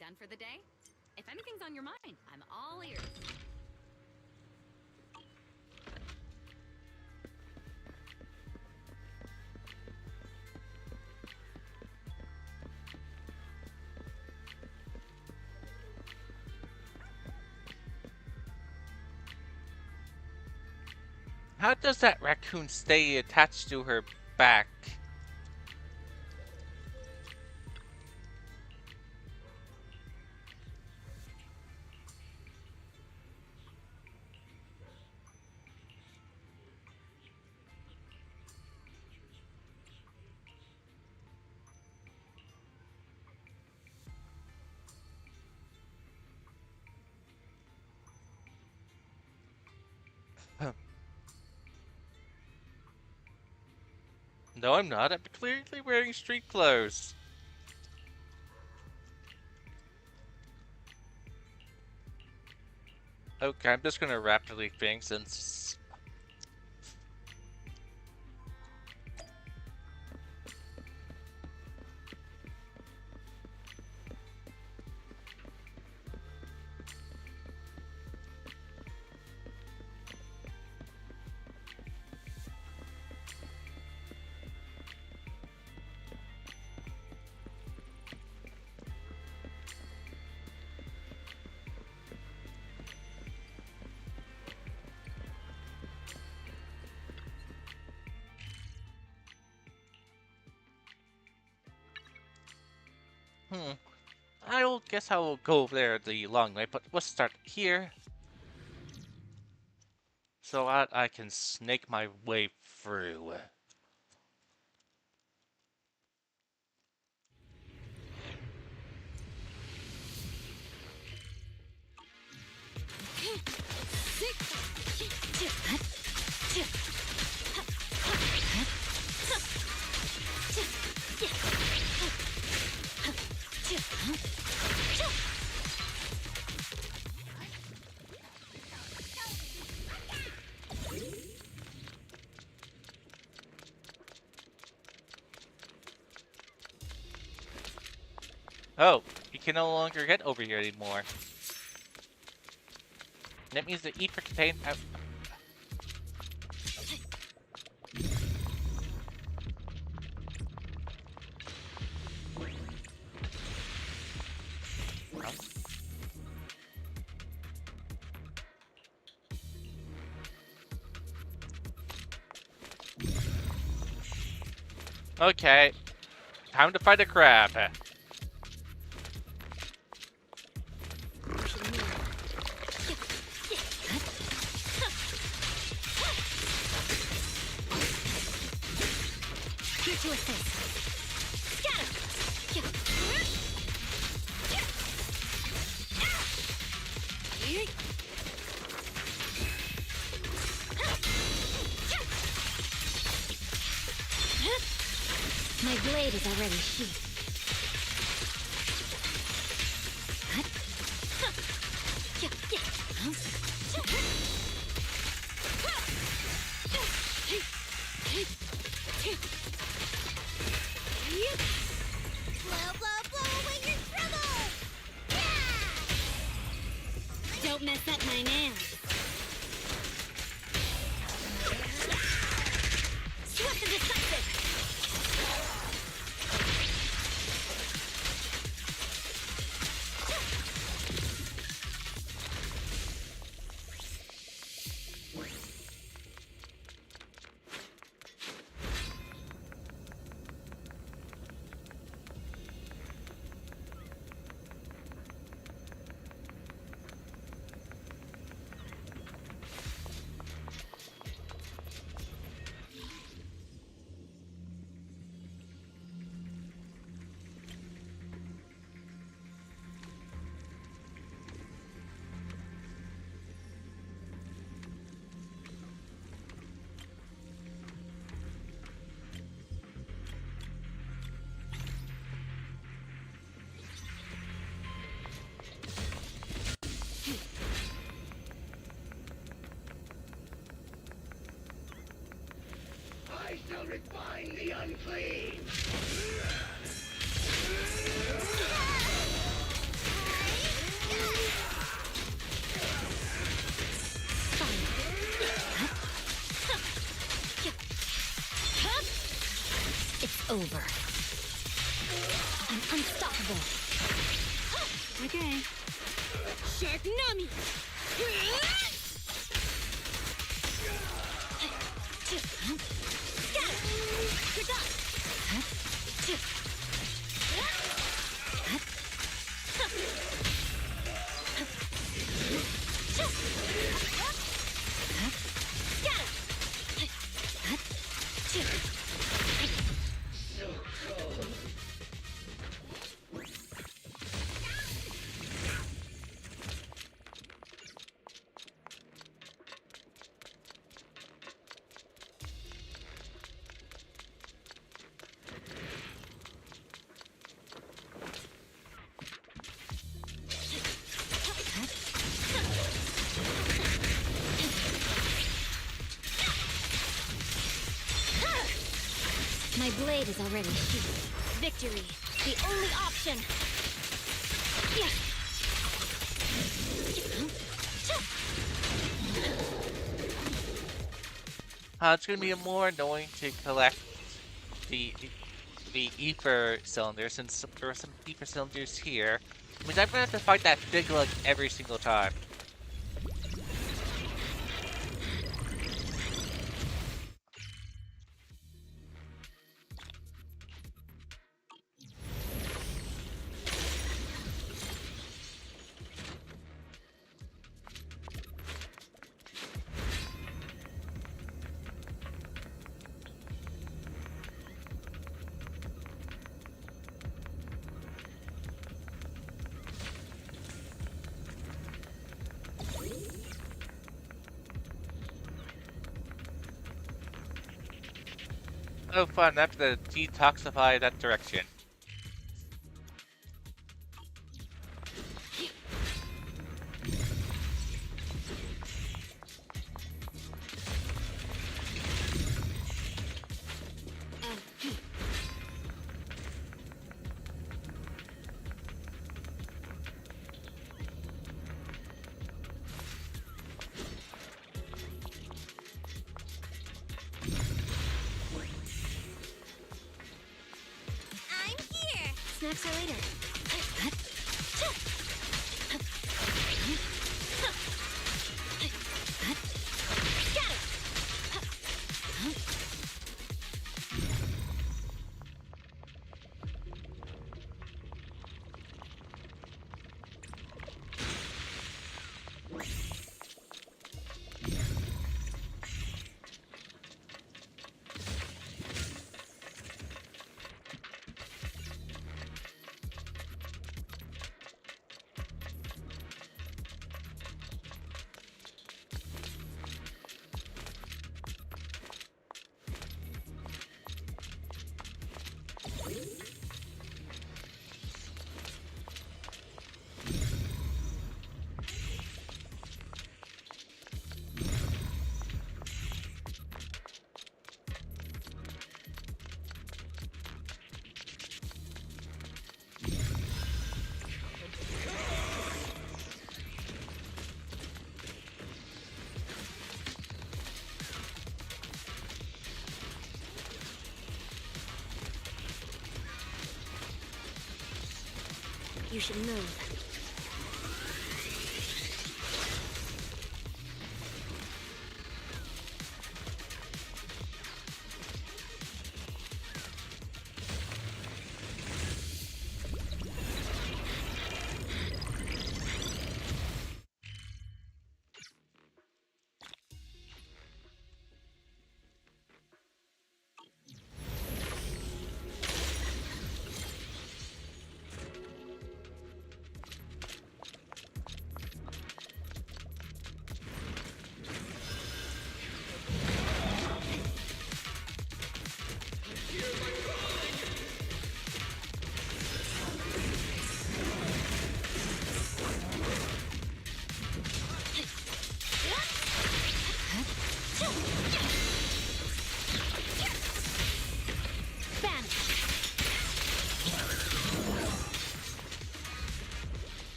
Done for the day? If anything's on your mind, I'm all ears. How does that raccoon stay attached to her back? No, I'm not. I'm clearly wearing street clothes. Okay, I'm just gonna rapidly think since... I will guess I will go over there the long way, but let's start here. So that I can snake my way through. Oh, you can no longer get over here anymore. That means the ether contains. Okay, time to fight a crab. Here to assist. Scatter! My blade is already sheathed. Blow, blow, blow away your trouble! Don't mess up my nails. Swift and decisive. I shall refine the unclean! It's over. I'm unstoppable. Okay. Shark Nami! My blade is already sheathed. Victory, the only option. It's gonna be more annoying to collect the ether cylinders, since there are some ether cylinders here. I mean, I'm gonna have to fight that big lug every single time. Oh, fun. I have to detoxify that direction. I'm here. Snacks are later. Got it. You should move.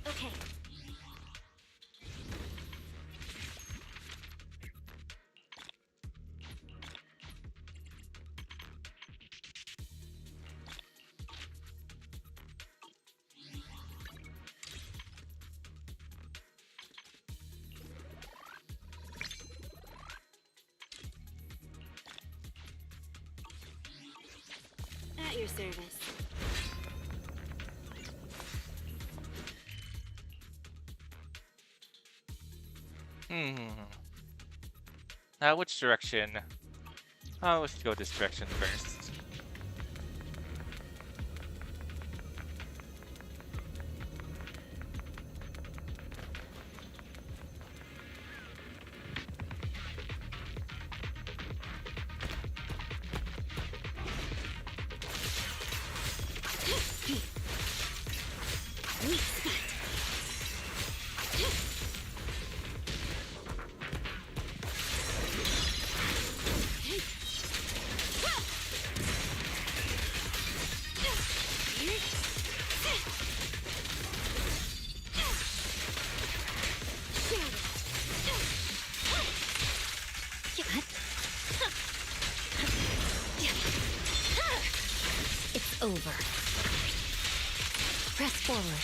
Okay. At your service. Now, which direction? Oh, let's go this direction first. Weak spot. It's over. Press forward.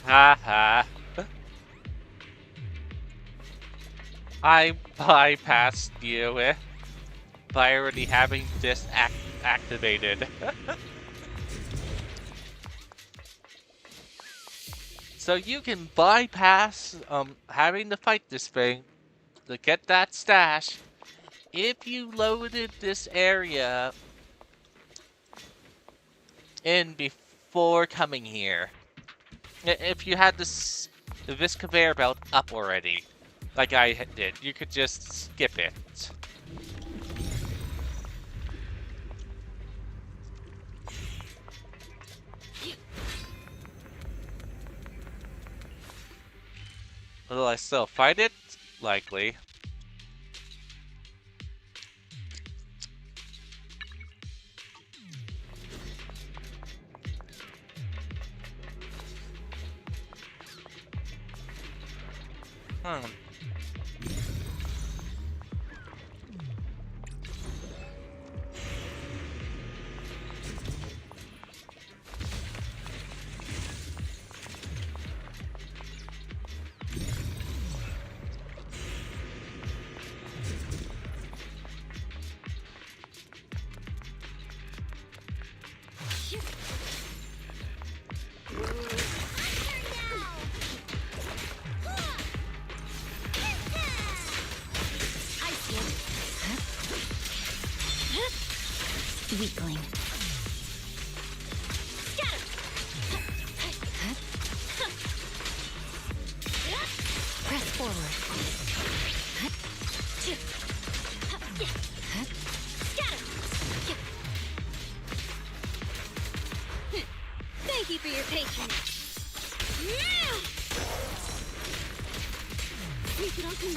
Haha. I bypassed you by already having this activated. So you can bypass having to fight this thing to get that stash if you loaded this area in before coming here. If you had this conveyor belt up already, like I did, you could just skip it. Will I still fight it? Likely. Weakling. Press forward. Thank you for your patience. Sneak it onto me.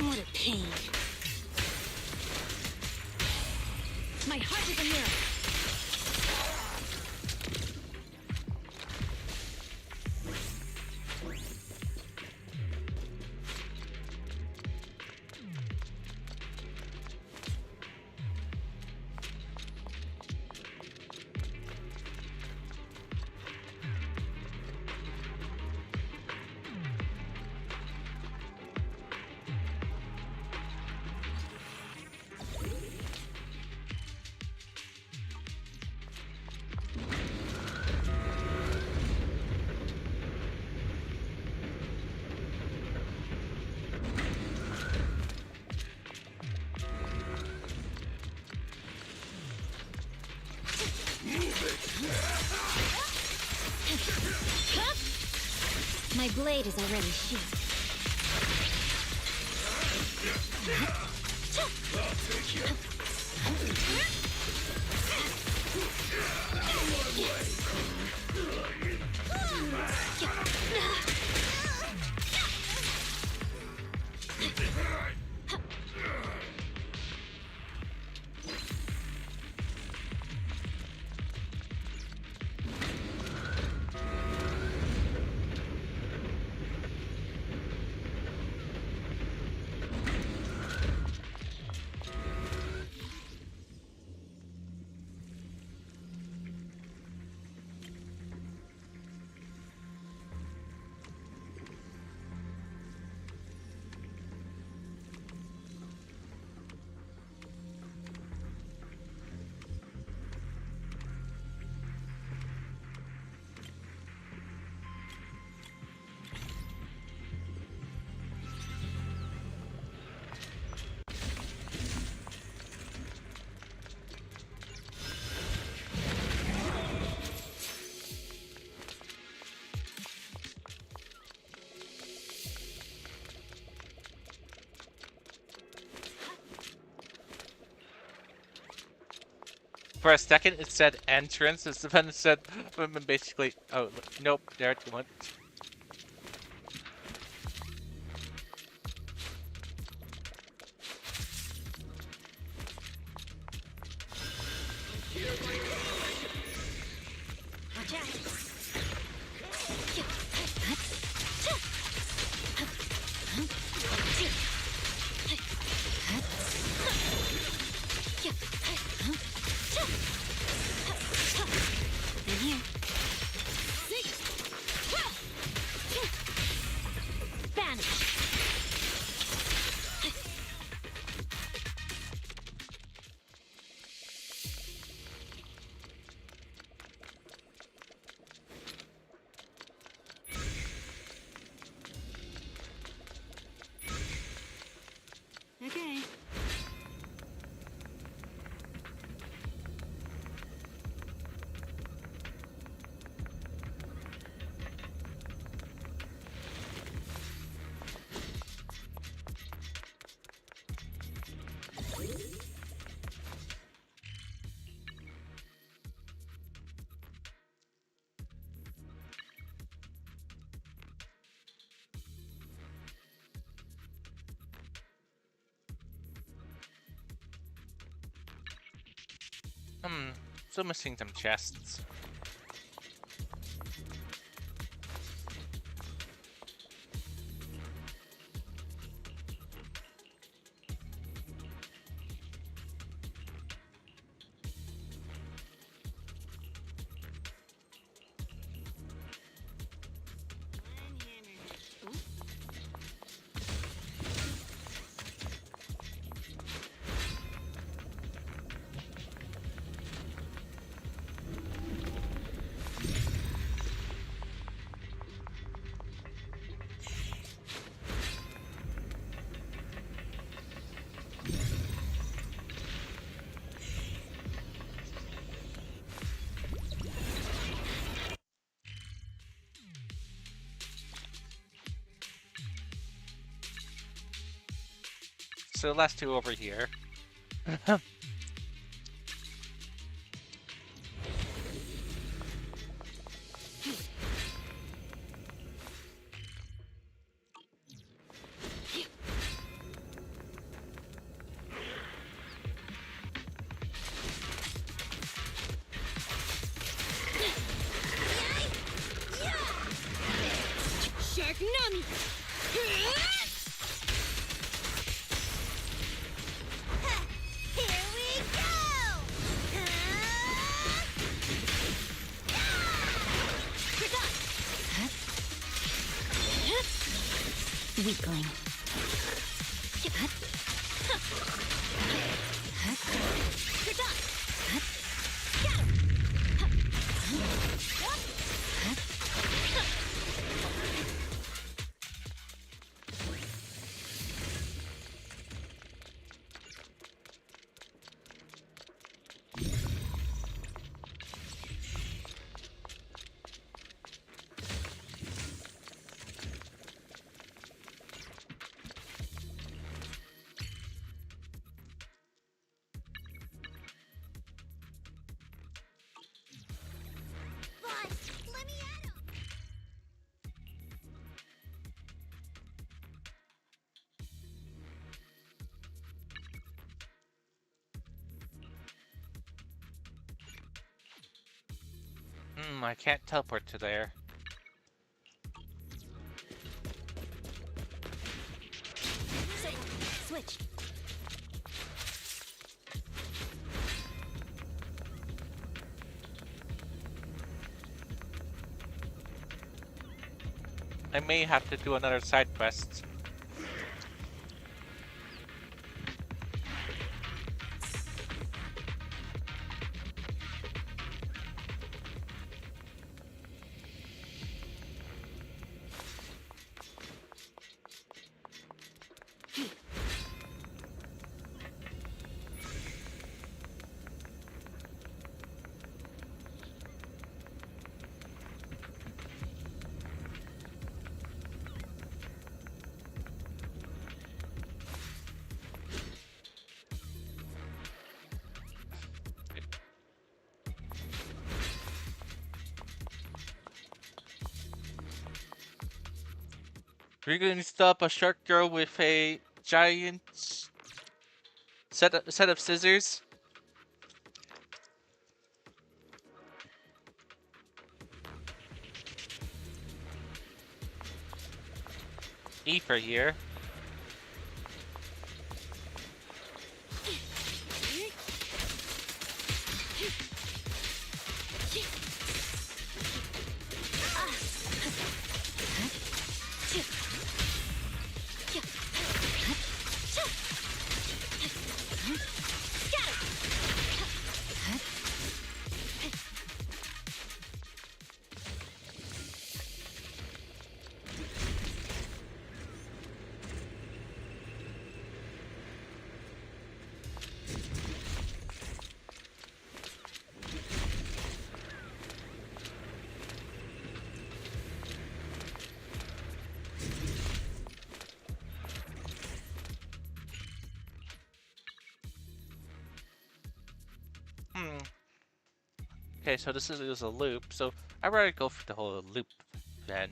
What a pain. My heart is a mirror. My blade is already sheathed. For a second, it said entrance, and then it said basically, oh, nope, there it went. Watch out. In here. Vanish. Okay. Still missing some chests. So the last two over here. Shark Nami! Here we go! Weakling. I can't teleport to there. Switch. I may have to do another side quest. We're going to stop a shark girl with a giant set of scissors. Eve here. Okay, so this is a loop, so I'd rather go for the whole loop then.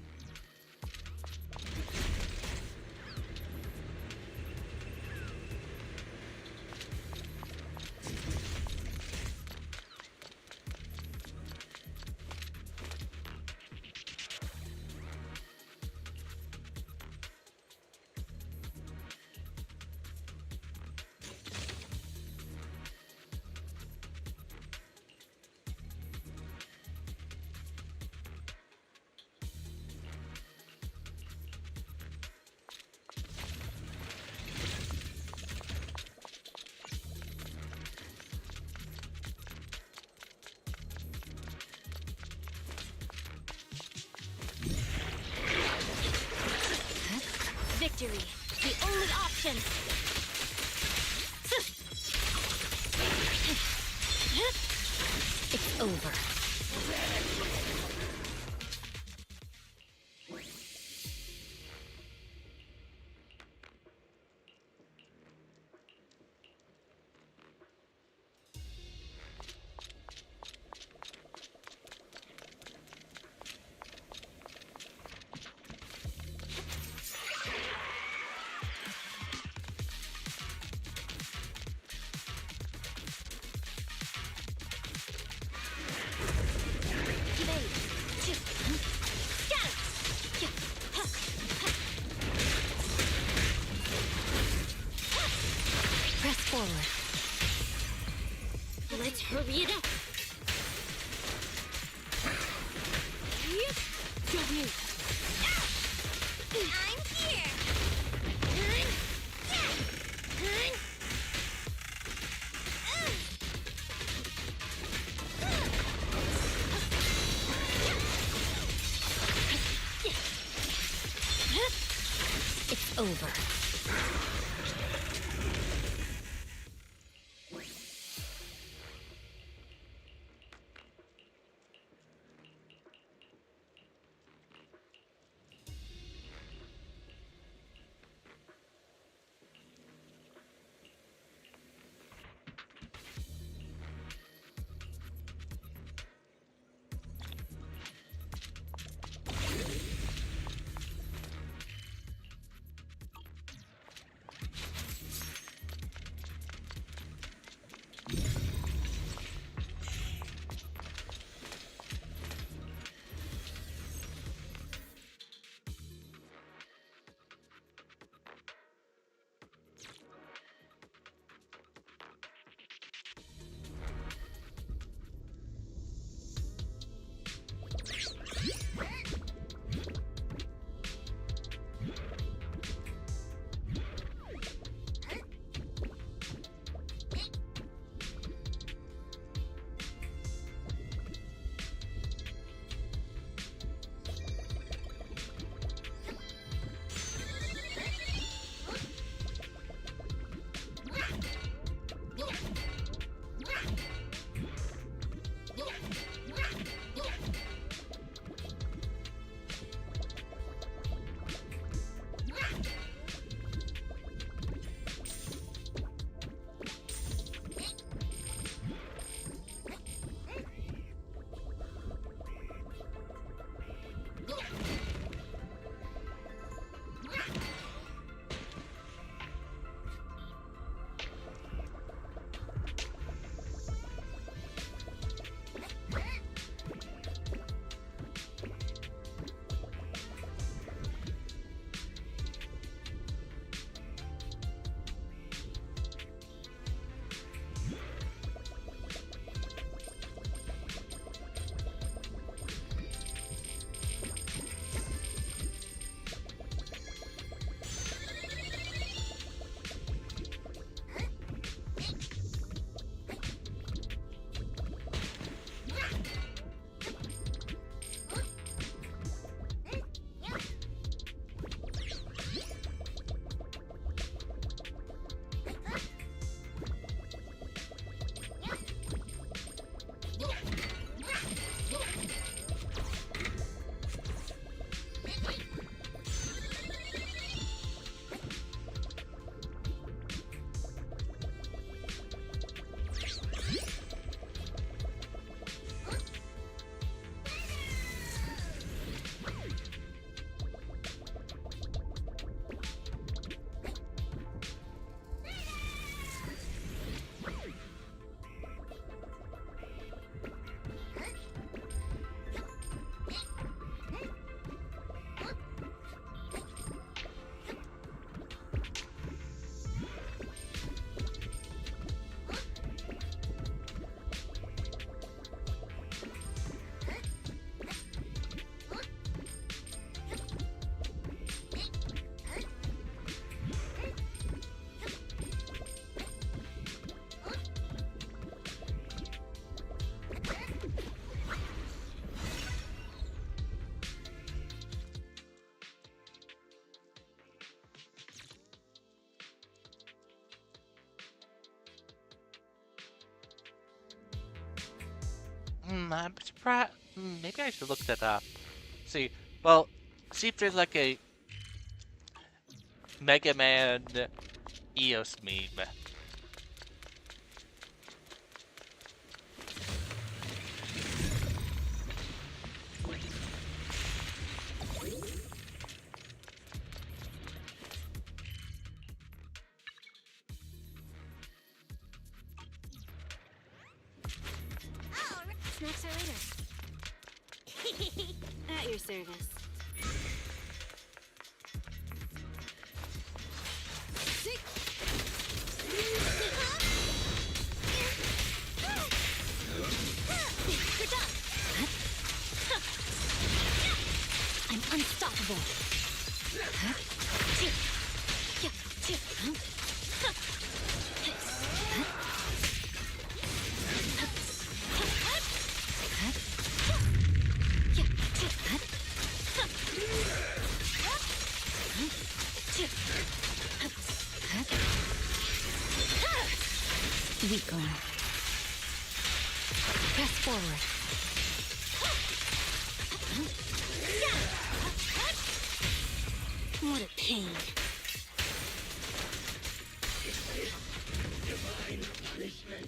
Victory, the only option. It's over. Press forward. Let's hurry it up. Good news. I'm here. It's over. I'm surprised. Maybe I should look that up. See, well, see if there's like a Mega Man EOS meme. Snacks are later. At your service. I'm unstoppable. Weak arm. Press forward. What a pain. Divine punishment.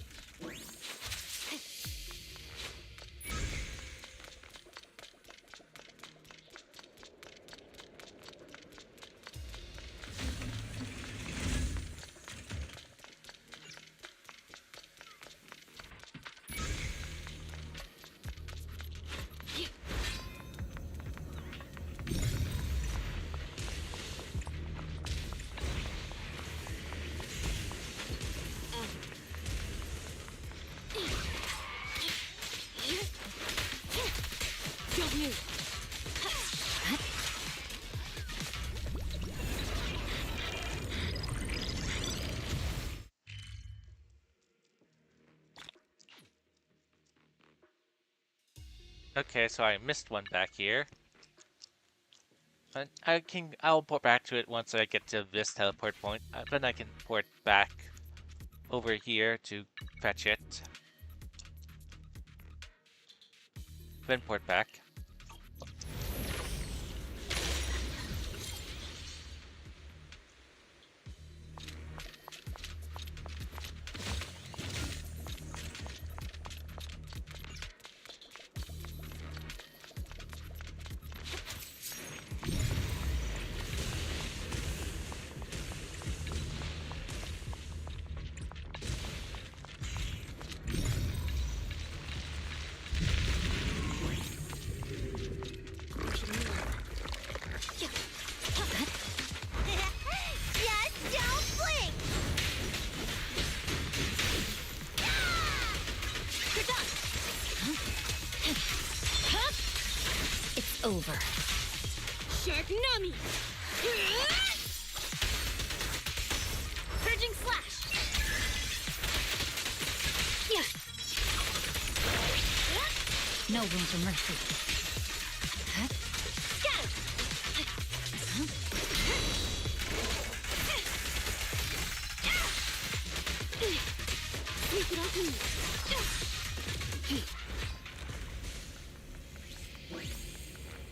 Okay, so I missed one back here. But I'll port back to it once I get to this teleport point. Then I can port back over here to fetch it. Then port back. Just don't blink! It's over. Shark Nami! Purging Slash! No room for mercy. Sneak it off me.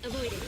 Avoid it.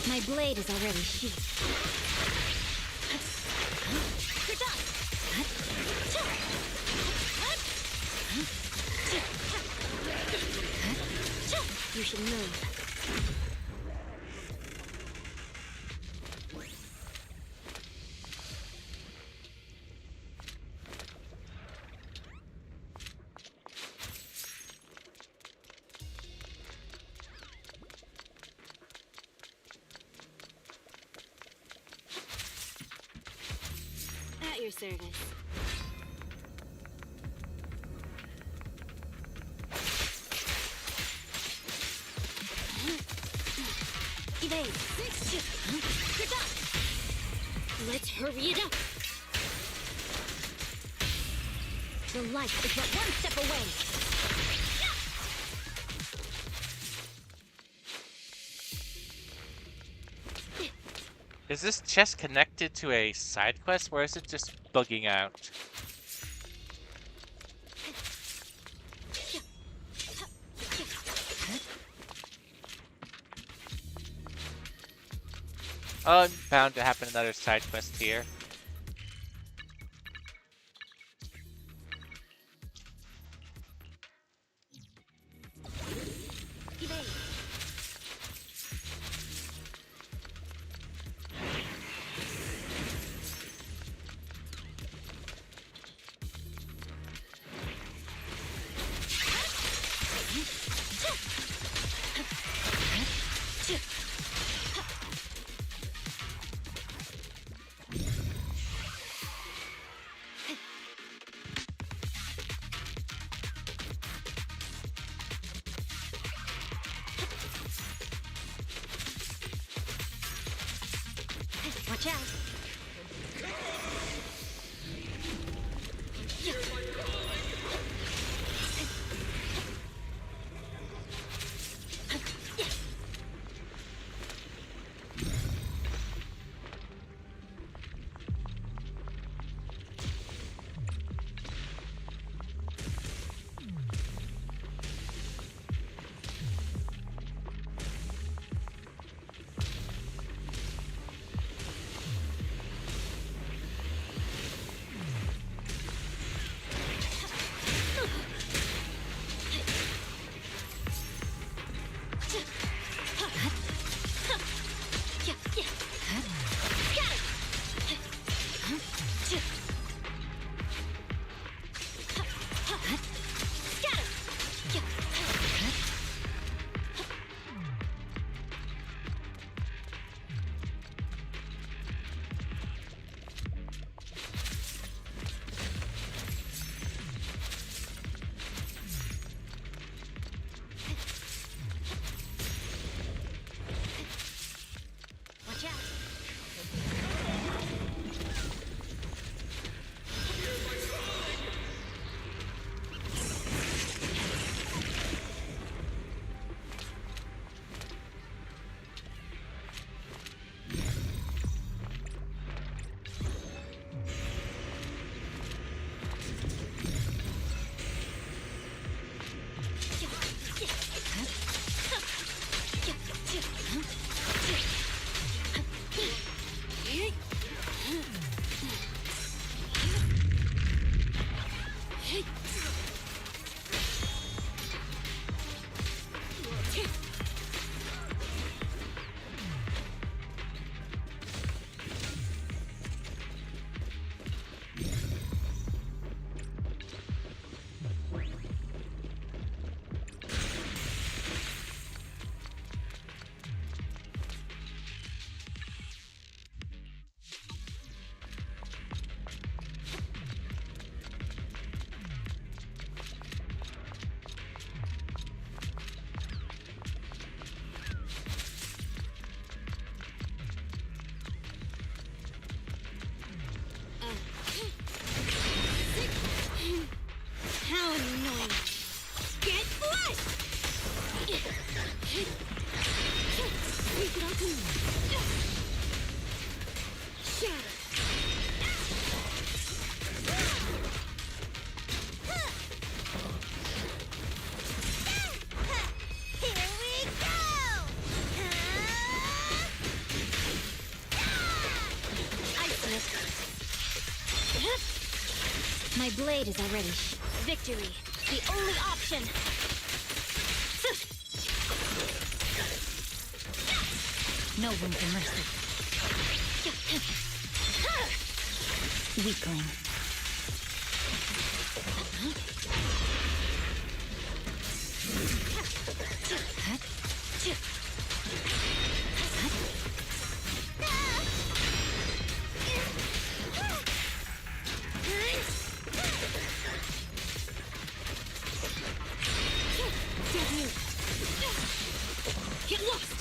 My blade is already sheathed. You should move. your service. Evade. Good job. Let's hurry it up. The light is but one step away. Is this chest connected to a side quest, or is it just bugging out? Oh, bound to happen another side quest here. Watch out. How annoying! Get flushed! Shatter! Here we go! My blade is already. Victory, the only option. No room for mercy. Weakling. Can't move. Get lost.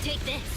Take this.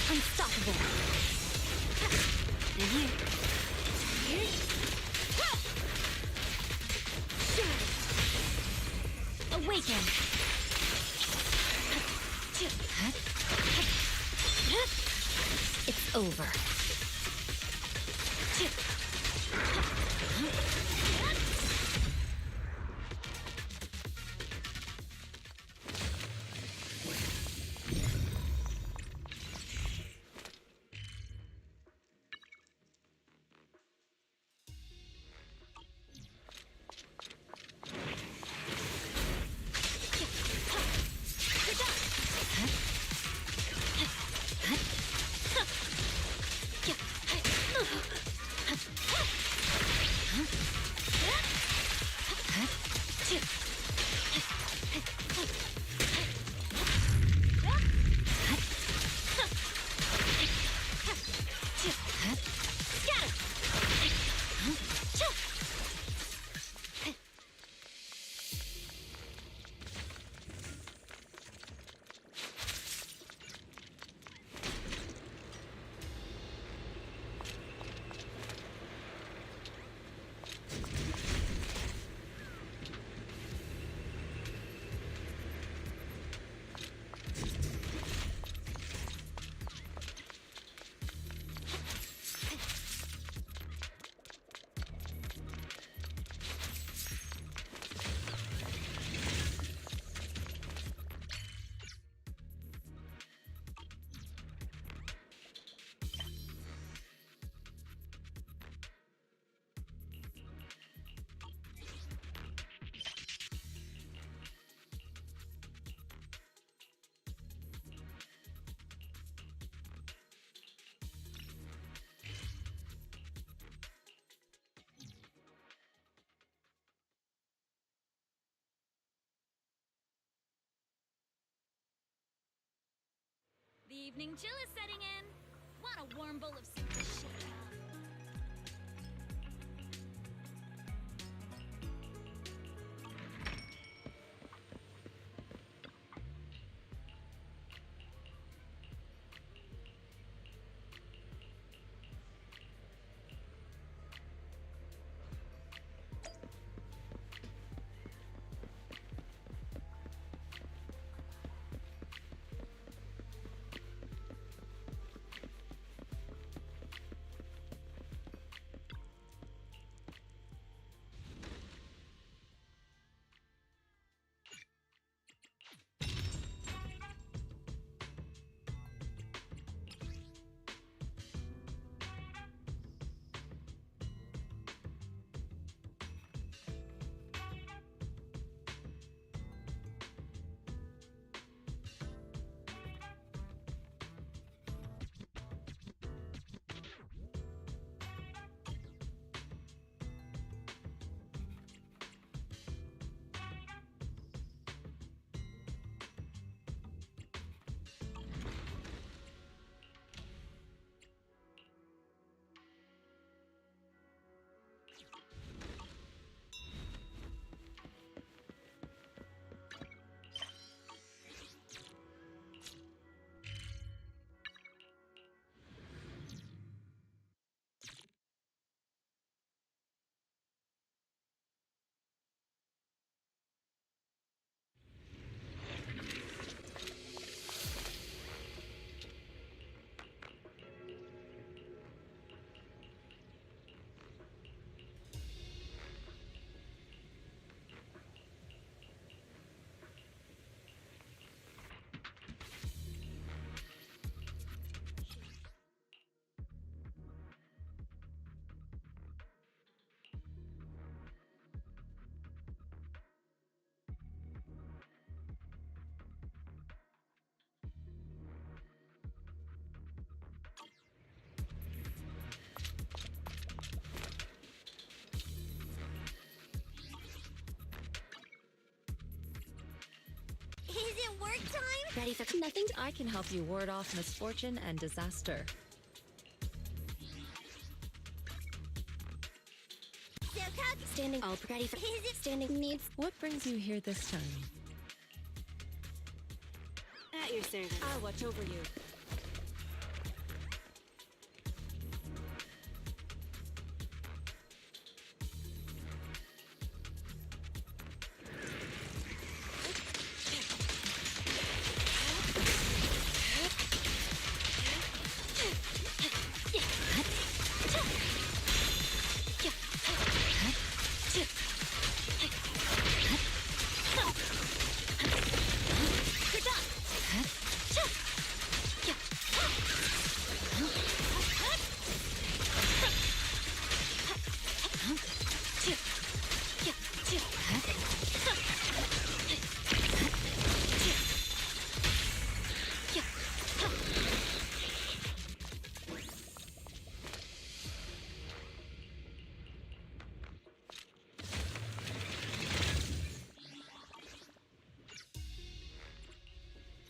Unstoppable. Awaken. It's over. The evening chill is setting in. Want a warm bowl of soup to shake up? work time? Ready for nothing? I can help you ward off misfortune and disaster. Standing all ready for standing needs. What brings you here this time? At your service. I'll watch over you.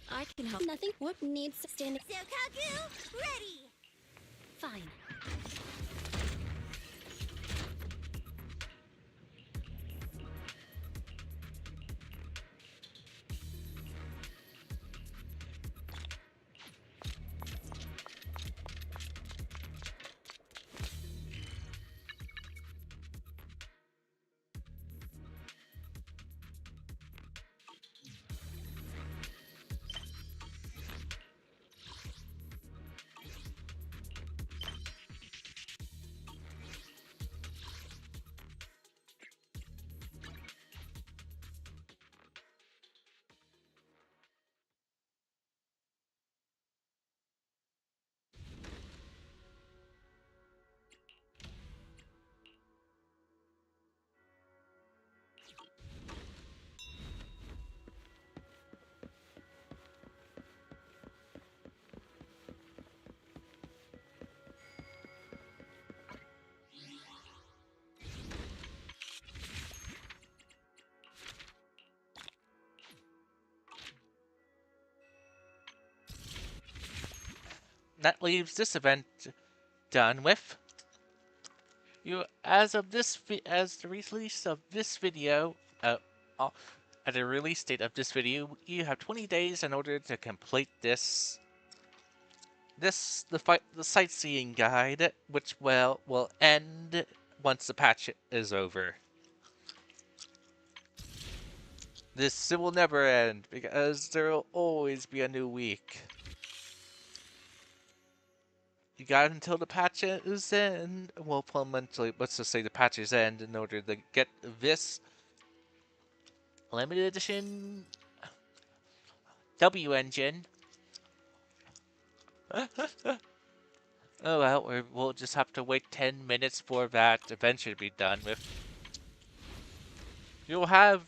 I can help. Nothing. What needs standing? Sokaku, ready. Fine. That leaves this event done with. As the release of this video, at the release date of this video, you have 20 days in order to complete the sightseeing guide, which will end once the patch is over. This will never end because there will always be a new week. You got until the patch is end. Well, fundamentally, let's just say the patch is end in order to get this limited edition W engine. Oh well, we'll just have to wait 10 minutes for that eventually to be done with. You'll have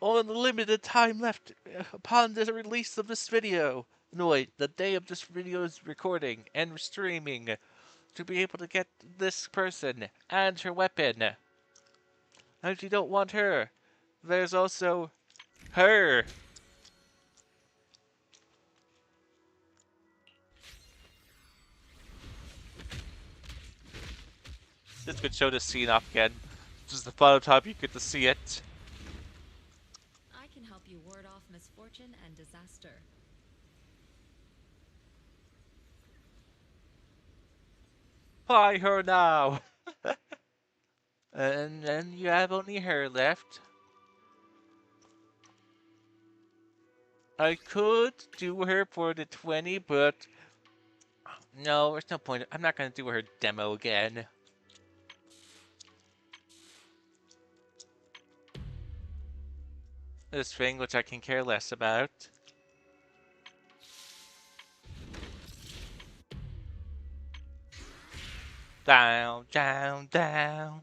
only limited time left upon the release of this video. No, wait, the day of this video's recording and streaming to be able to get this person and her weapon. And if you don't want her, there's also her. This could show the scene off again. This is the final time you get to see it. I can help you ward off misfortune and disaster. Buy her now! And then you have only her left. I could do her for the 20, but no, there's no point. I'm not gonna do her demo again. This thing, which I can care less about. Down, down, down.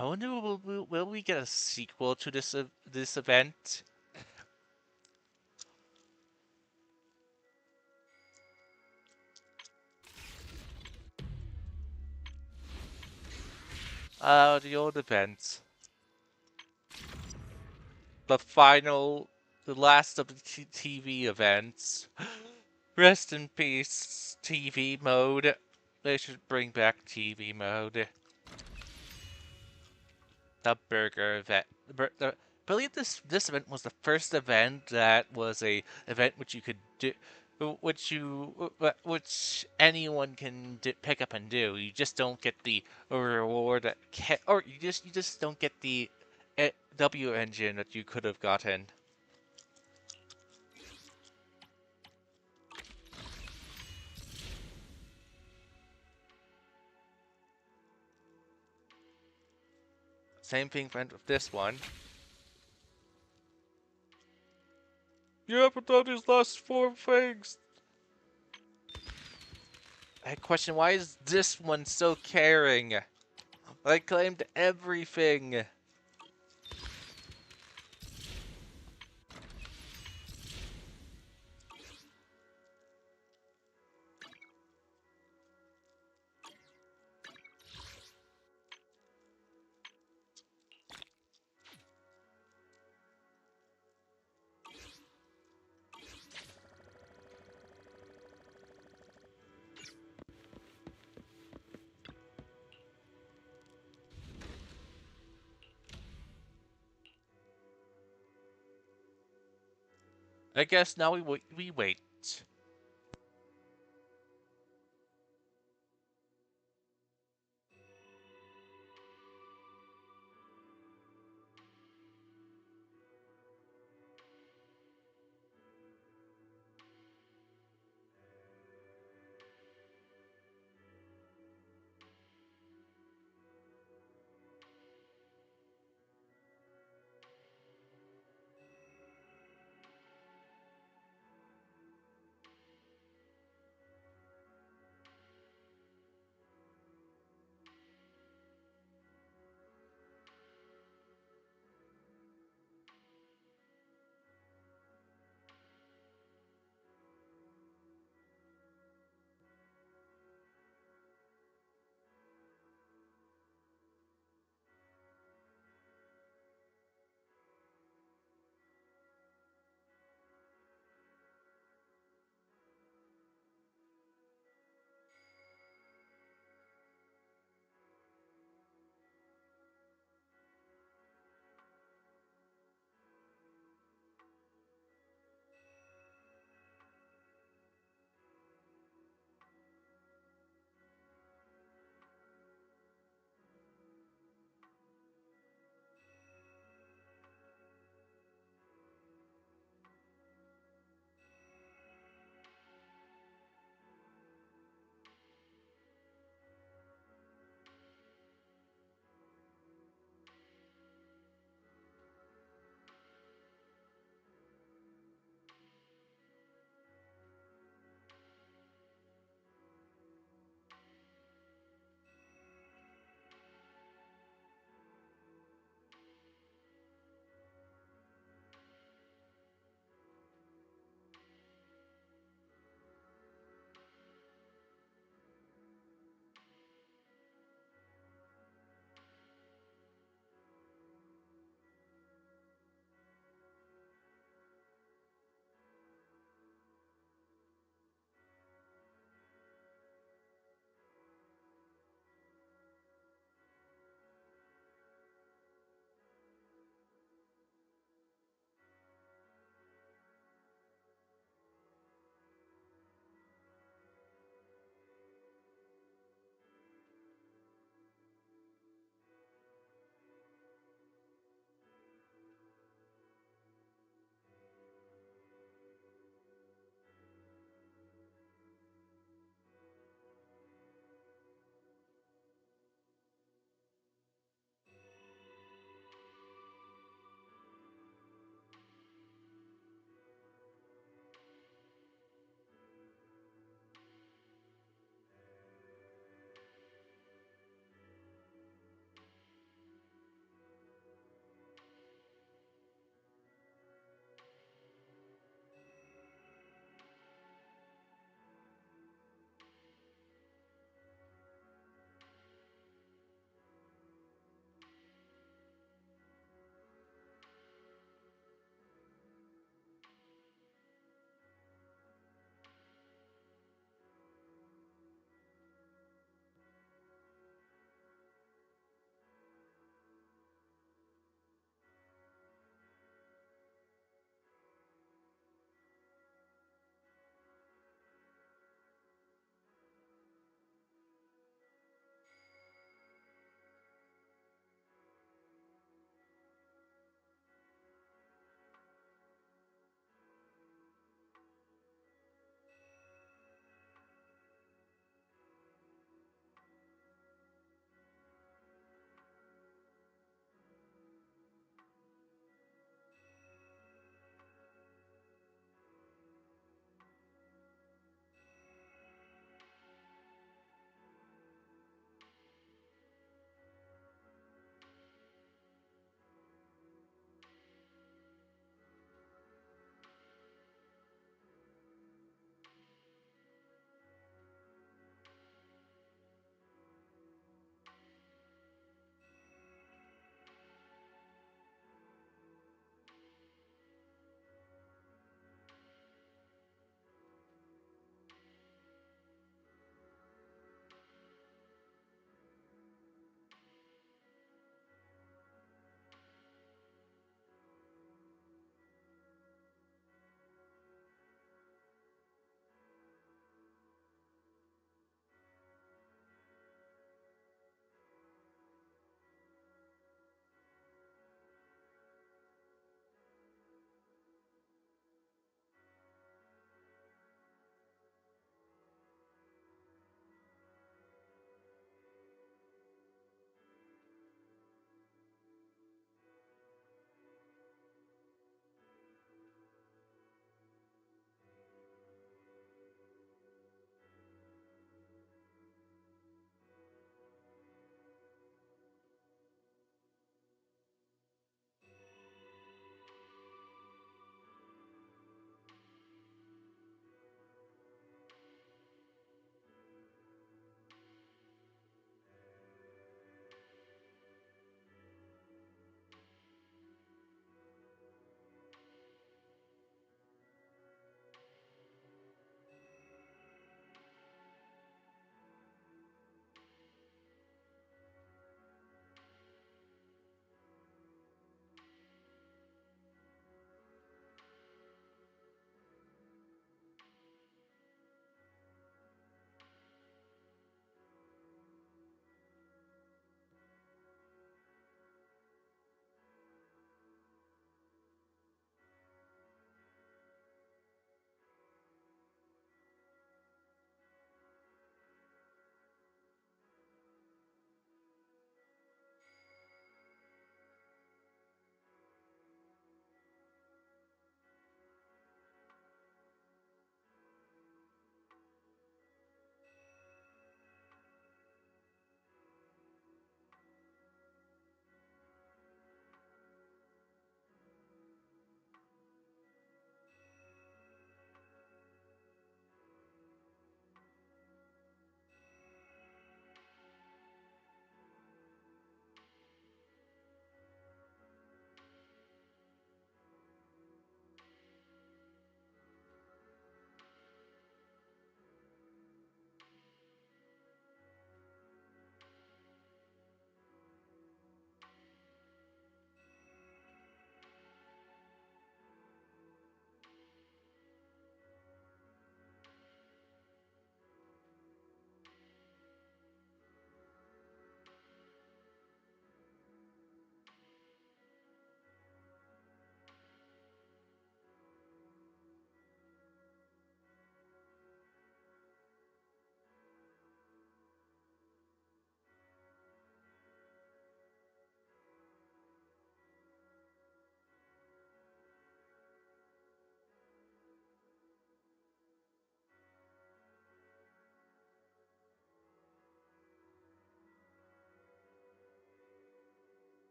I wonder will we get a sequel to this event? The old event. The last of the TV events. Rest in peace, TV mode. They should bring back TV mode. The burger event. I believe this event was the first event that was a event which you could do, which anyone can pick up and do. You just don't get the reward or you just don't get the W engine that you could have gotten. Same thing with this one. You haven't done these last 4 things. I question, why is this one so caring? I claimed everything. I guess now we wait.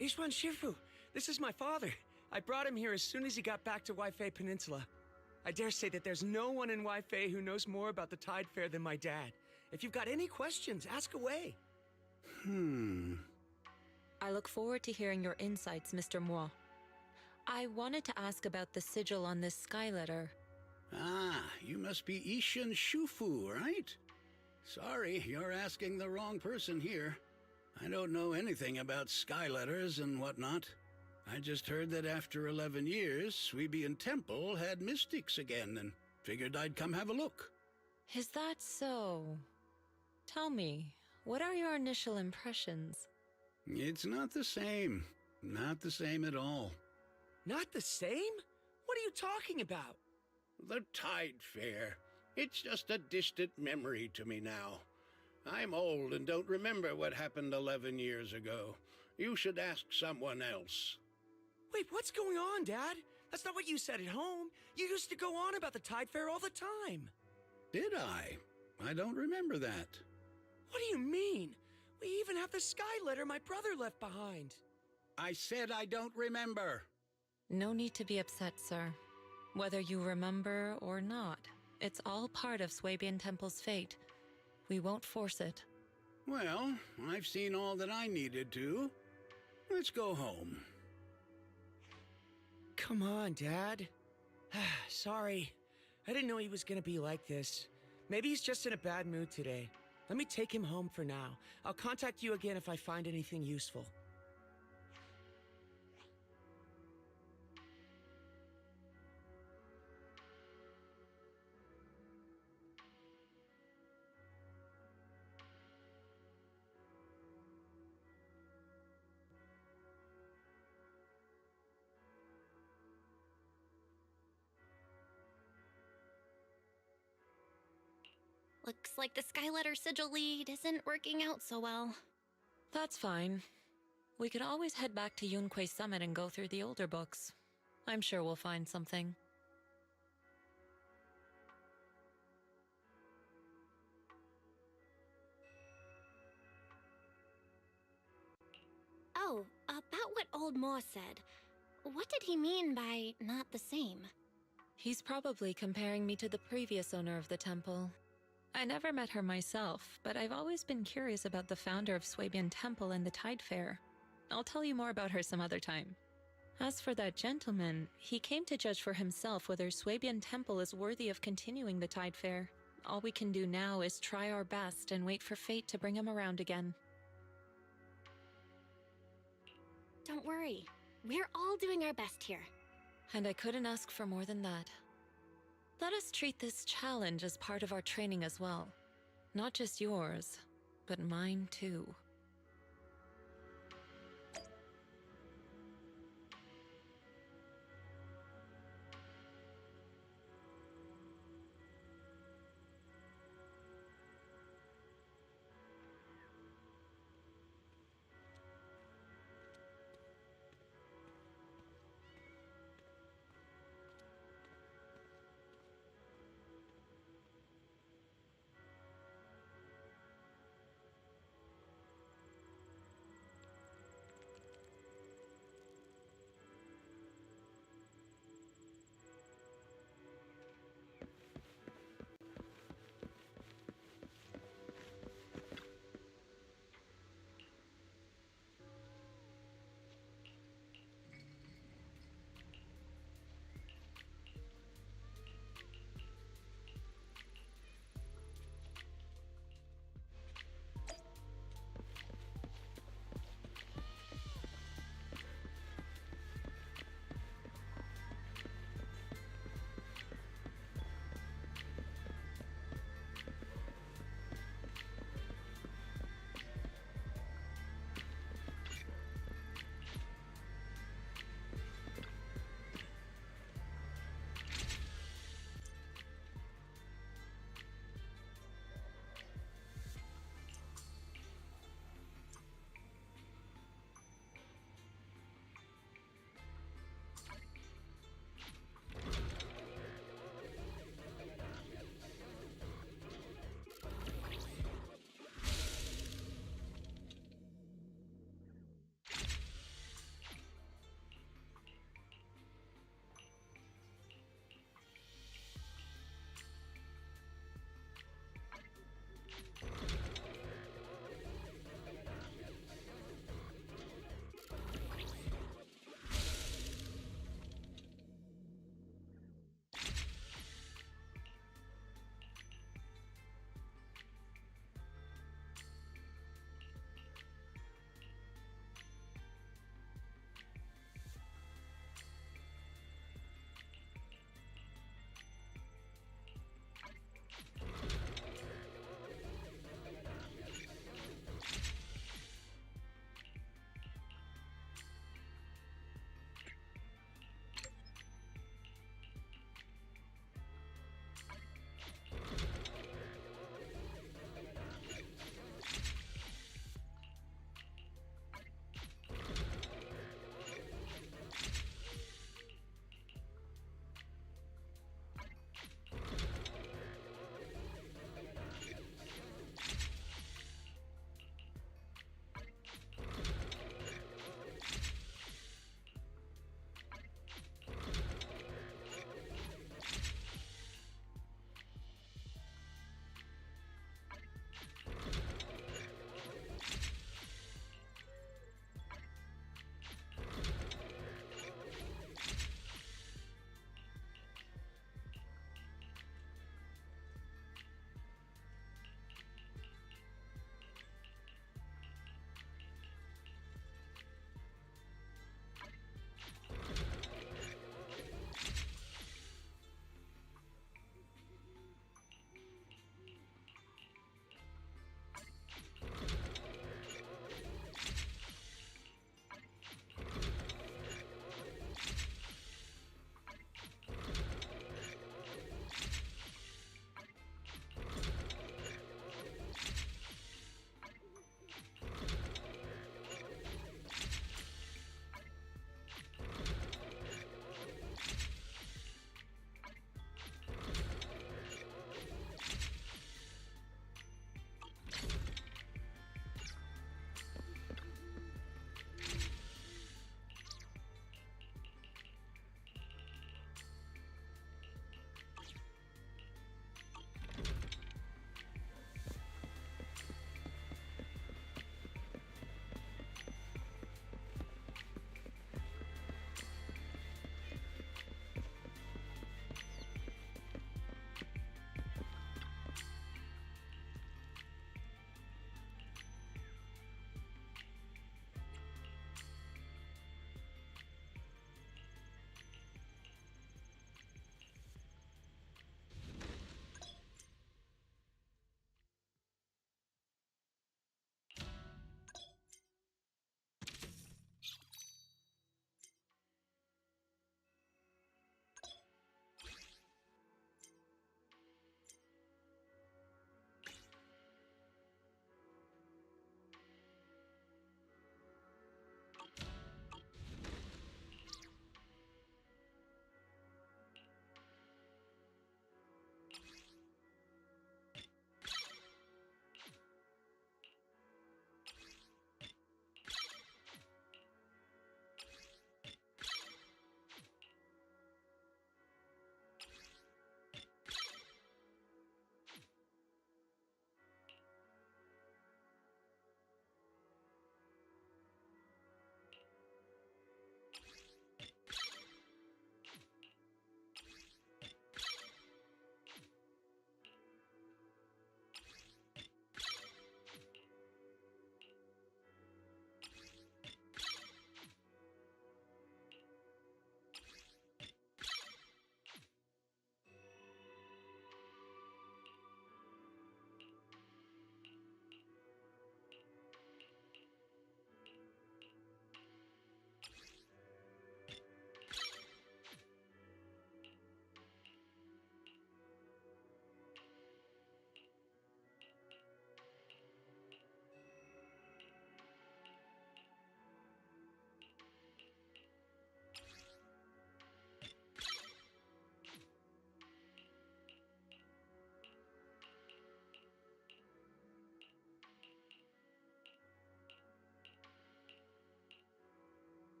Ishwan Shifu, this is my father. I brought him here as soon as he got back to Waifei Peninsula. I dare say that there's no one in Waifei who knows more about the Tide Fair than my dad. If you've got any questions, ask away. I look forward to hearing your insights, Mr. Mo. I wanted to ask about the sigil on this sky letter. Ah, you must be Ishin Shufu, right? Sorry, you're asking the wrong person here. I don't know anything about sky letters and whatnot. I just heard that after 11 years, Suibian Temple had mystics again and figured I'd come have a look. Is that so? Tell me, what are your initial impressions? It's not the same. Not the same at all. Not the same? What are you talking about? The Tide Fair. It's just a distant memory to me now. I'm old and don't remember what happened 11 years ago. You should ask someone else. Wait, what's going on, Dad? That's not what you said at home. You used to go on about the Tide Fair all the time. Did I? I don't remember that. What do you mean? We even have the sky letter my brother left behind. I said I don't remember. No need to be upset, sir. Whether you remember or not, it's all part of Suibian Temple's fate. We won't force it. Well, I've seen all that I needed to. Let's go home. Come on, Dad. Sorry. I didn't know he was gonna be like this. Maybe he's just in a bad mood today. Let me take him home for now. I'll contact you again if I find anything useful. Looks like the Skyletter sigil lead isn't working out so well. That's fine. We could always head back to Yunquei Summit and go through the older books. I'm sure we'll find something. Oh, about what old Moore said. What did he mean by not the same? He's probably comparing me to the previous owner of the temple. I never met her myself, but I've always been curious about the founder of Suibian Temple and the Tide Fair. I'll tell you more about her some other time. As for that gentleman, he came to judge for himself whether Suibian Temple is worthy of continuing the Tide Fair. All we can do now is try our best and wait for fate to bring him around again. Don't worry. We're all doing our best here. And I couldn't ask for more than that. Let us treat this challenge as part of our training as well. Not just yours, but mine too.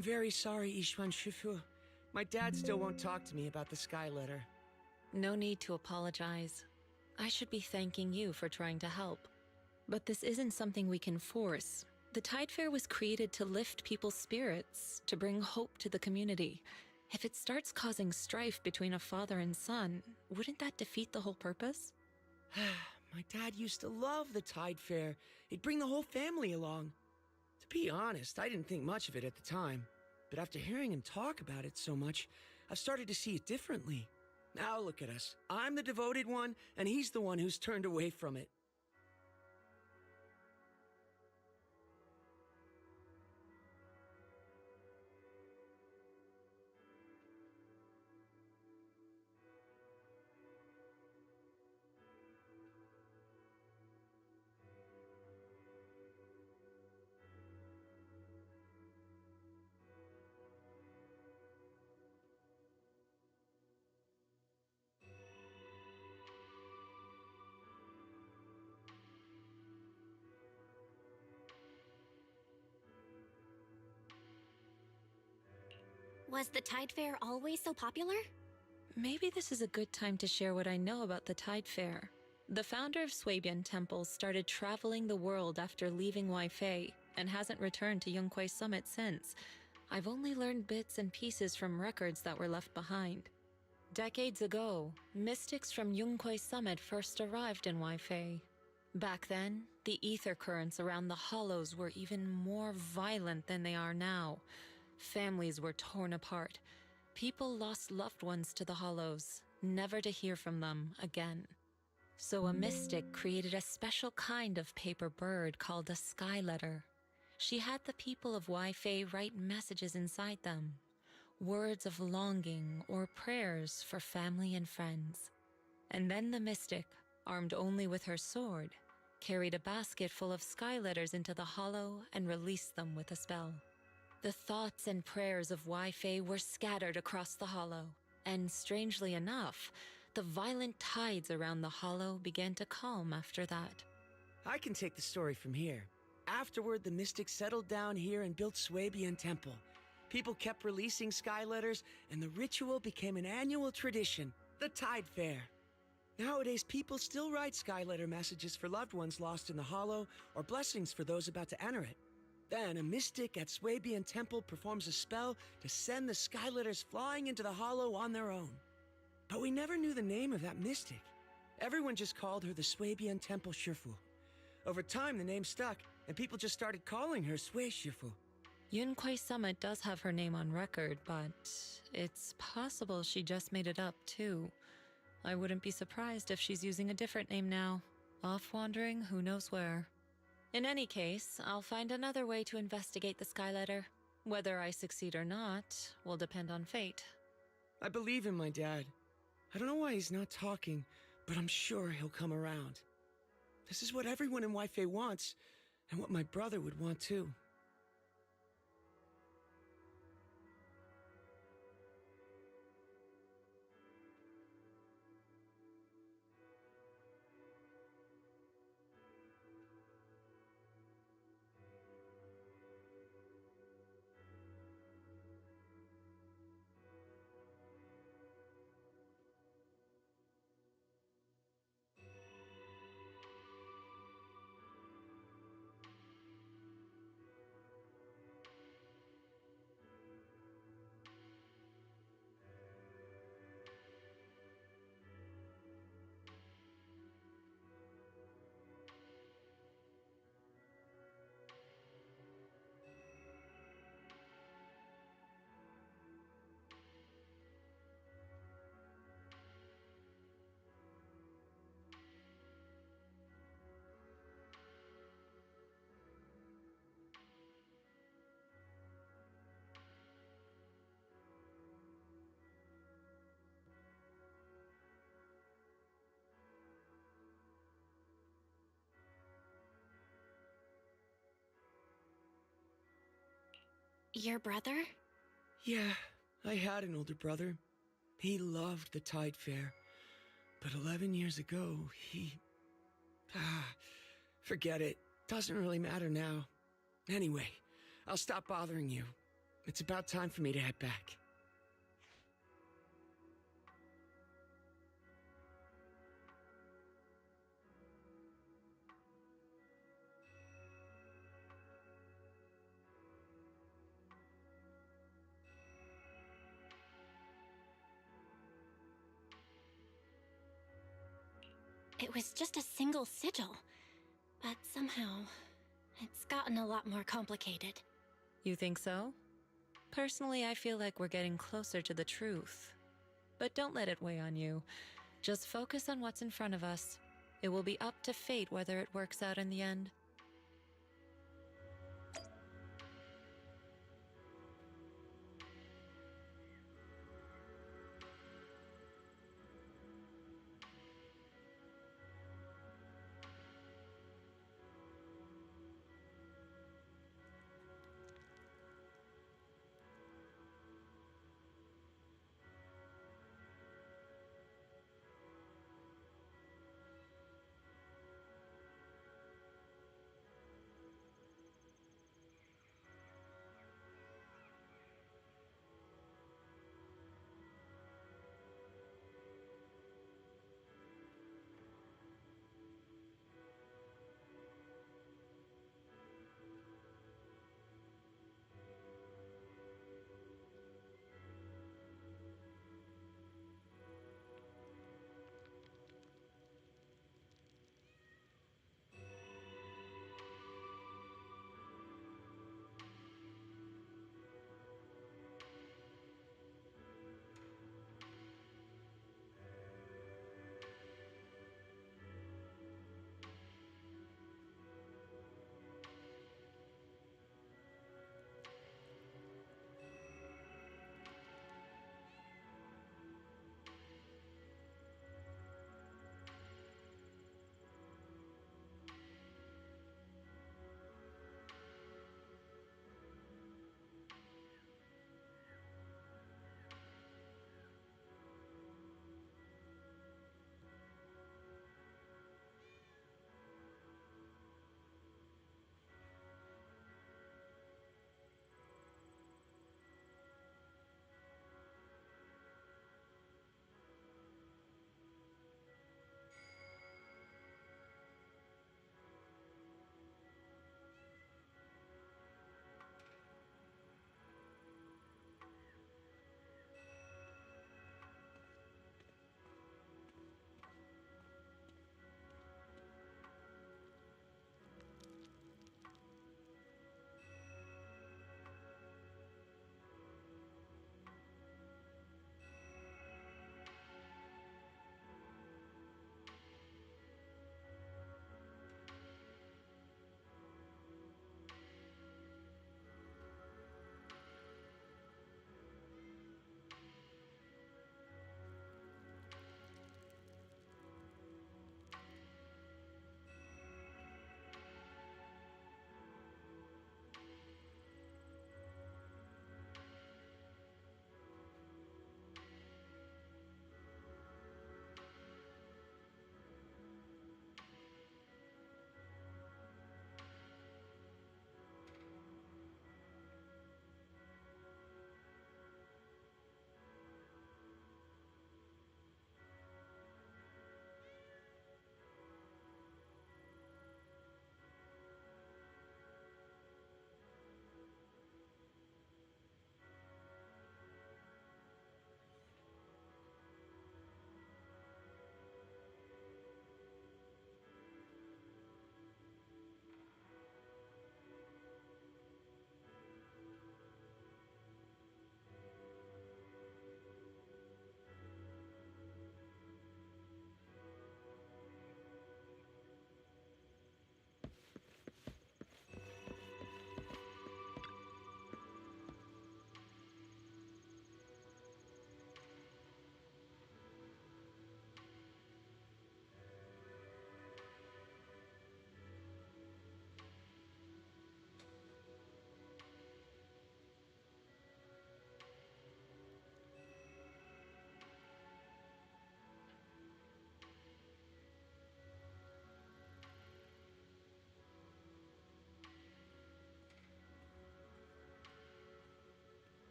I'm very sorry, Ishwan Shifu. My dad still won't talk to me about the Sky Letter. No need to apologize. I should be thanking you for trying to help. But this isn't something we can force. The Tide Fair was created to lift people's spirits, to bring hope to the community. If it starts causing strife between a father and son, wouldn't that defeat the whole purpose? My dad used to love the Tide Fair. He'd bring the whole family along. To be honest, I didn't think much of it at the time. But after hearing him talk about it so much, I've started to see it differently. Now look at us. I'm the devoted one, and he's the one who's turned away from it. Was the Tide Fair always so popular? Maybe this is a good time to share what I know about the Tide Fair. The founder of Swabian Temple started traveling the world after leaving Waifei and hasn't returned to Yunquai Summit since. I've only learned bits and pieces from records that were left behind. Decades ago, mystics from Yunquai Summit first arrived in Waifei. Back then, the ether currents around the hollows were even more violent than they are now. Families were torn apart. People lost loved ones to the hollows, never to hear from them again. So a mystic created a special kind of paper bird called a sky letter. She had the people of Waifei write messages inside them, words of longing or prayers for family and friends. And then the mystic, armed only with her sword, carried a basket full of sky letters into the hollow and released them with a spell. The thoughts and prayers of Waifei were scattered across the hollow, and strangely enough, the violent tides around the hollow began to calm after that. I can take the story from here. Afterward, the mystics settled down here and built Swabian Temple. People kept releasing sky letters, and the ritual became an annual tradition, the Tide Fair. Nowadays, people still write sky letter messages for loved ones lost in the hollow, or blessings for those about to enter it. Then, a mystic at Swabian Temple performs a spell to send the sky letters flying into the hollow on their own. But we never knew the name of that mystic. Everyone just called her the Swabian Temple Shifu. Over time, the name stuck, and people just started calling her Sui Shifu. Yunquai Summit does have her name on record, but it's possible she just made it up, too. I wouldn't be surprised if she's using a different name now, off wandering who knows where. In any case, I'll find another way to investigate the sky letter. Whether I succeed or not will depend on fate. I believe in my dad. I don't know why he's not talking, but I'm sure he'll come around. This is what everyone in Waifei wants, and what my brother would want too. Your brother? Yeah, I had an older brother. He loved the Tide Fair. But 11 years ago, forget it. Doesn't really matter now. Anyway, I'll stop bothering you. It's about time for me to head back. It was just a single sigil, but somehow it's gotten a lot more complicated. You think so? Personally, I feel like we're getting closer to the truth. But don't let it weigh on you. Just focus on what's in front of us. It will be up to fate whether it works out in the end.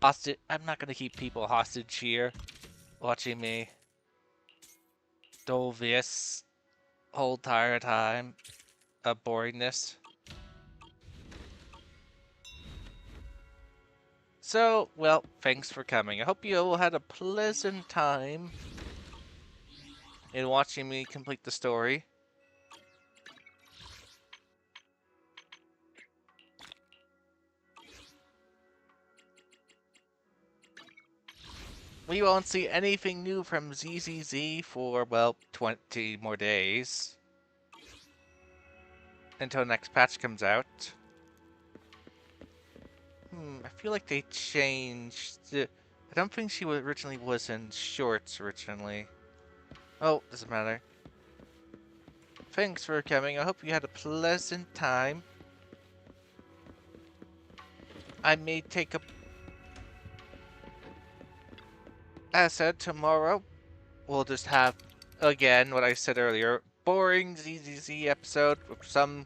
hostage. I'm not gonna keep people hostage here, watching me do this whole entire time of boringness. So, well, thanks for coming. I hope you all had a pleasant time in watching me complete the story. We won't see anything new from ZZZ for, well, 20 more days. Until the next patch comes out. I feel like they changed... I don't think she originally was in shorts originally. Oh, doesn't matter. Thanks for coming. I hope you had a pleasant time. I may take a... As I said, tomorrow we'll just have, again, what I said earlier, boring ZZZ episode with some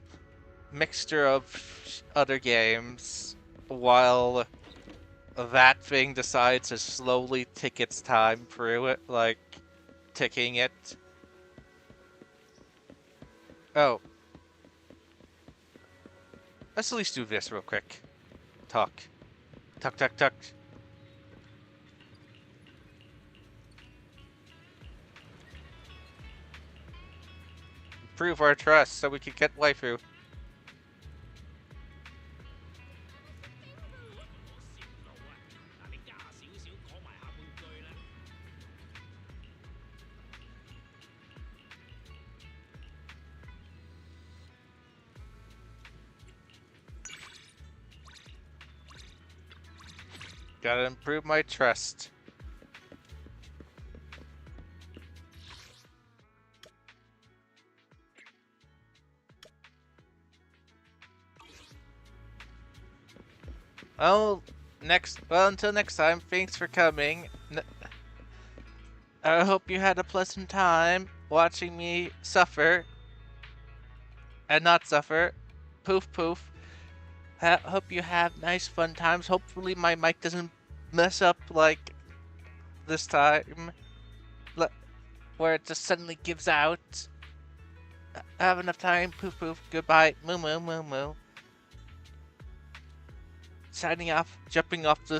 mixture of other games, while that thing decides to slowly tick its time through it, like, ticking it. Oh. Let's at least do this real quick. Talk. Talk, talk, talk. Prove our trust so we can get waifu. Gotta improve my trust. Well, until next time, thanks for coming. I hope you had a pleasant time watching me suffer. And not suffer. Poof, poof. Hope you have nice fun times. Hopefully my mic doesn't mess up like this time. Where it just suddenly gives out. Have enough time. Poof, poof. Goodbye. Moo, moo, moo, moo. Signing off. Jumping off the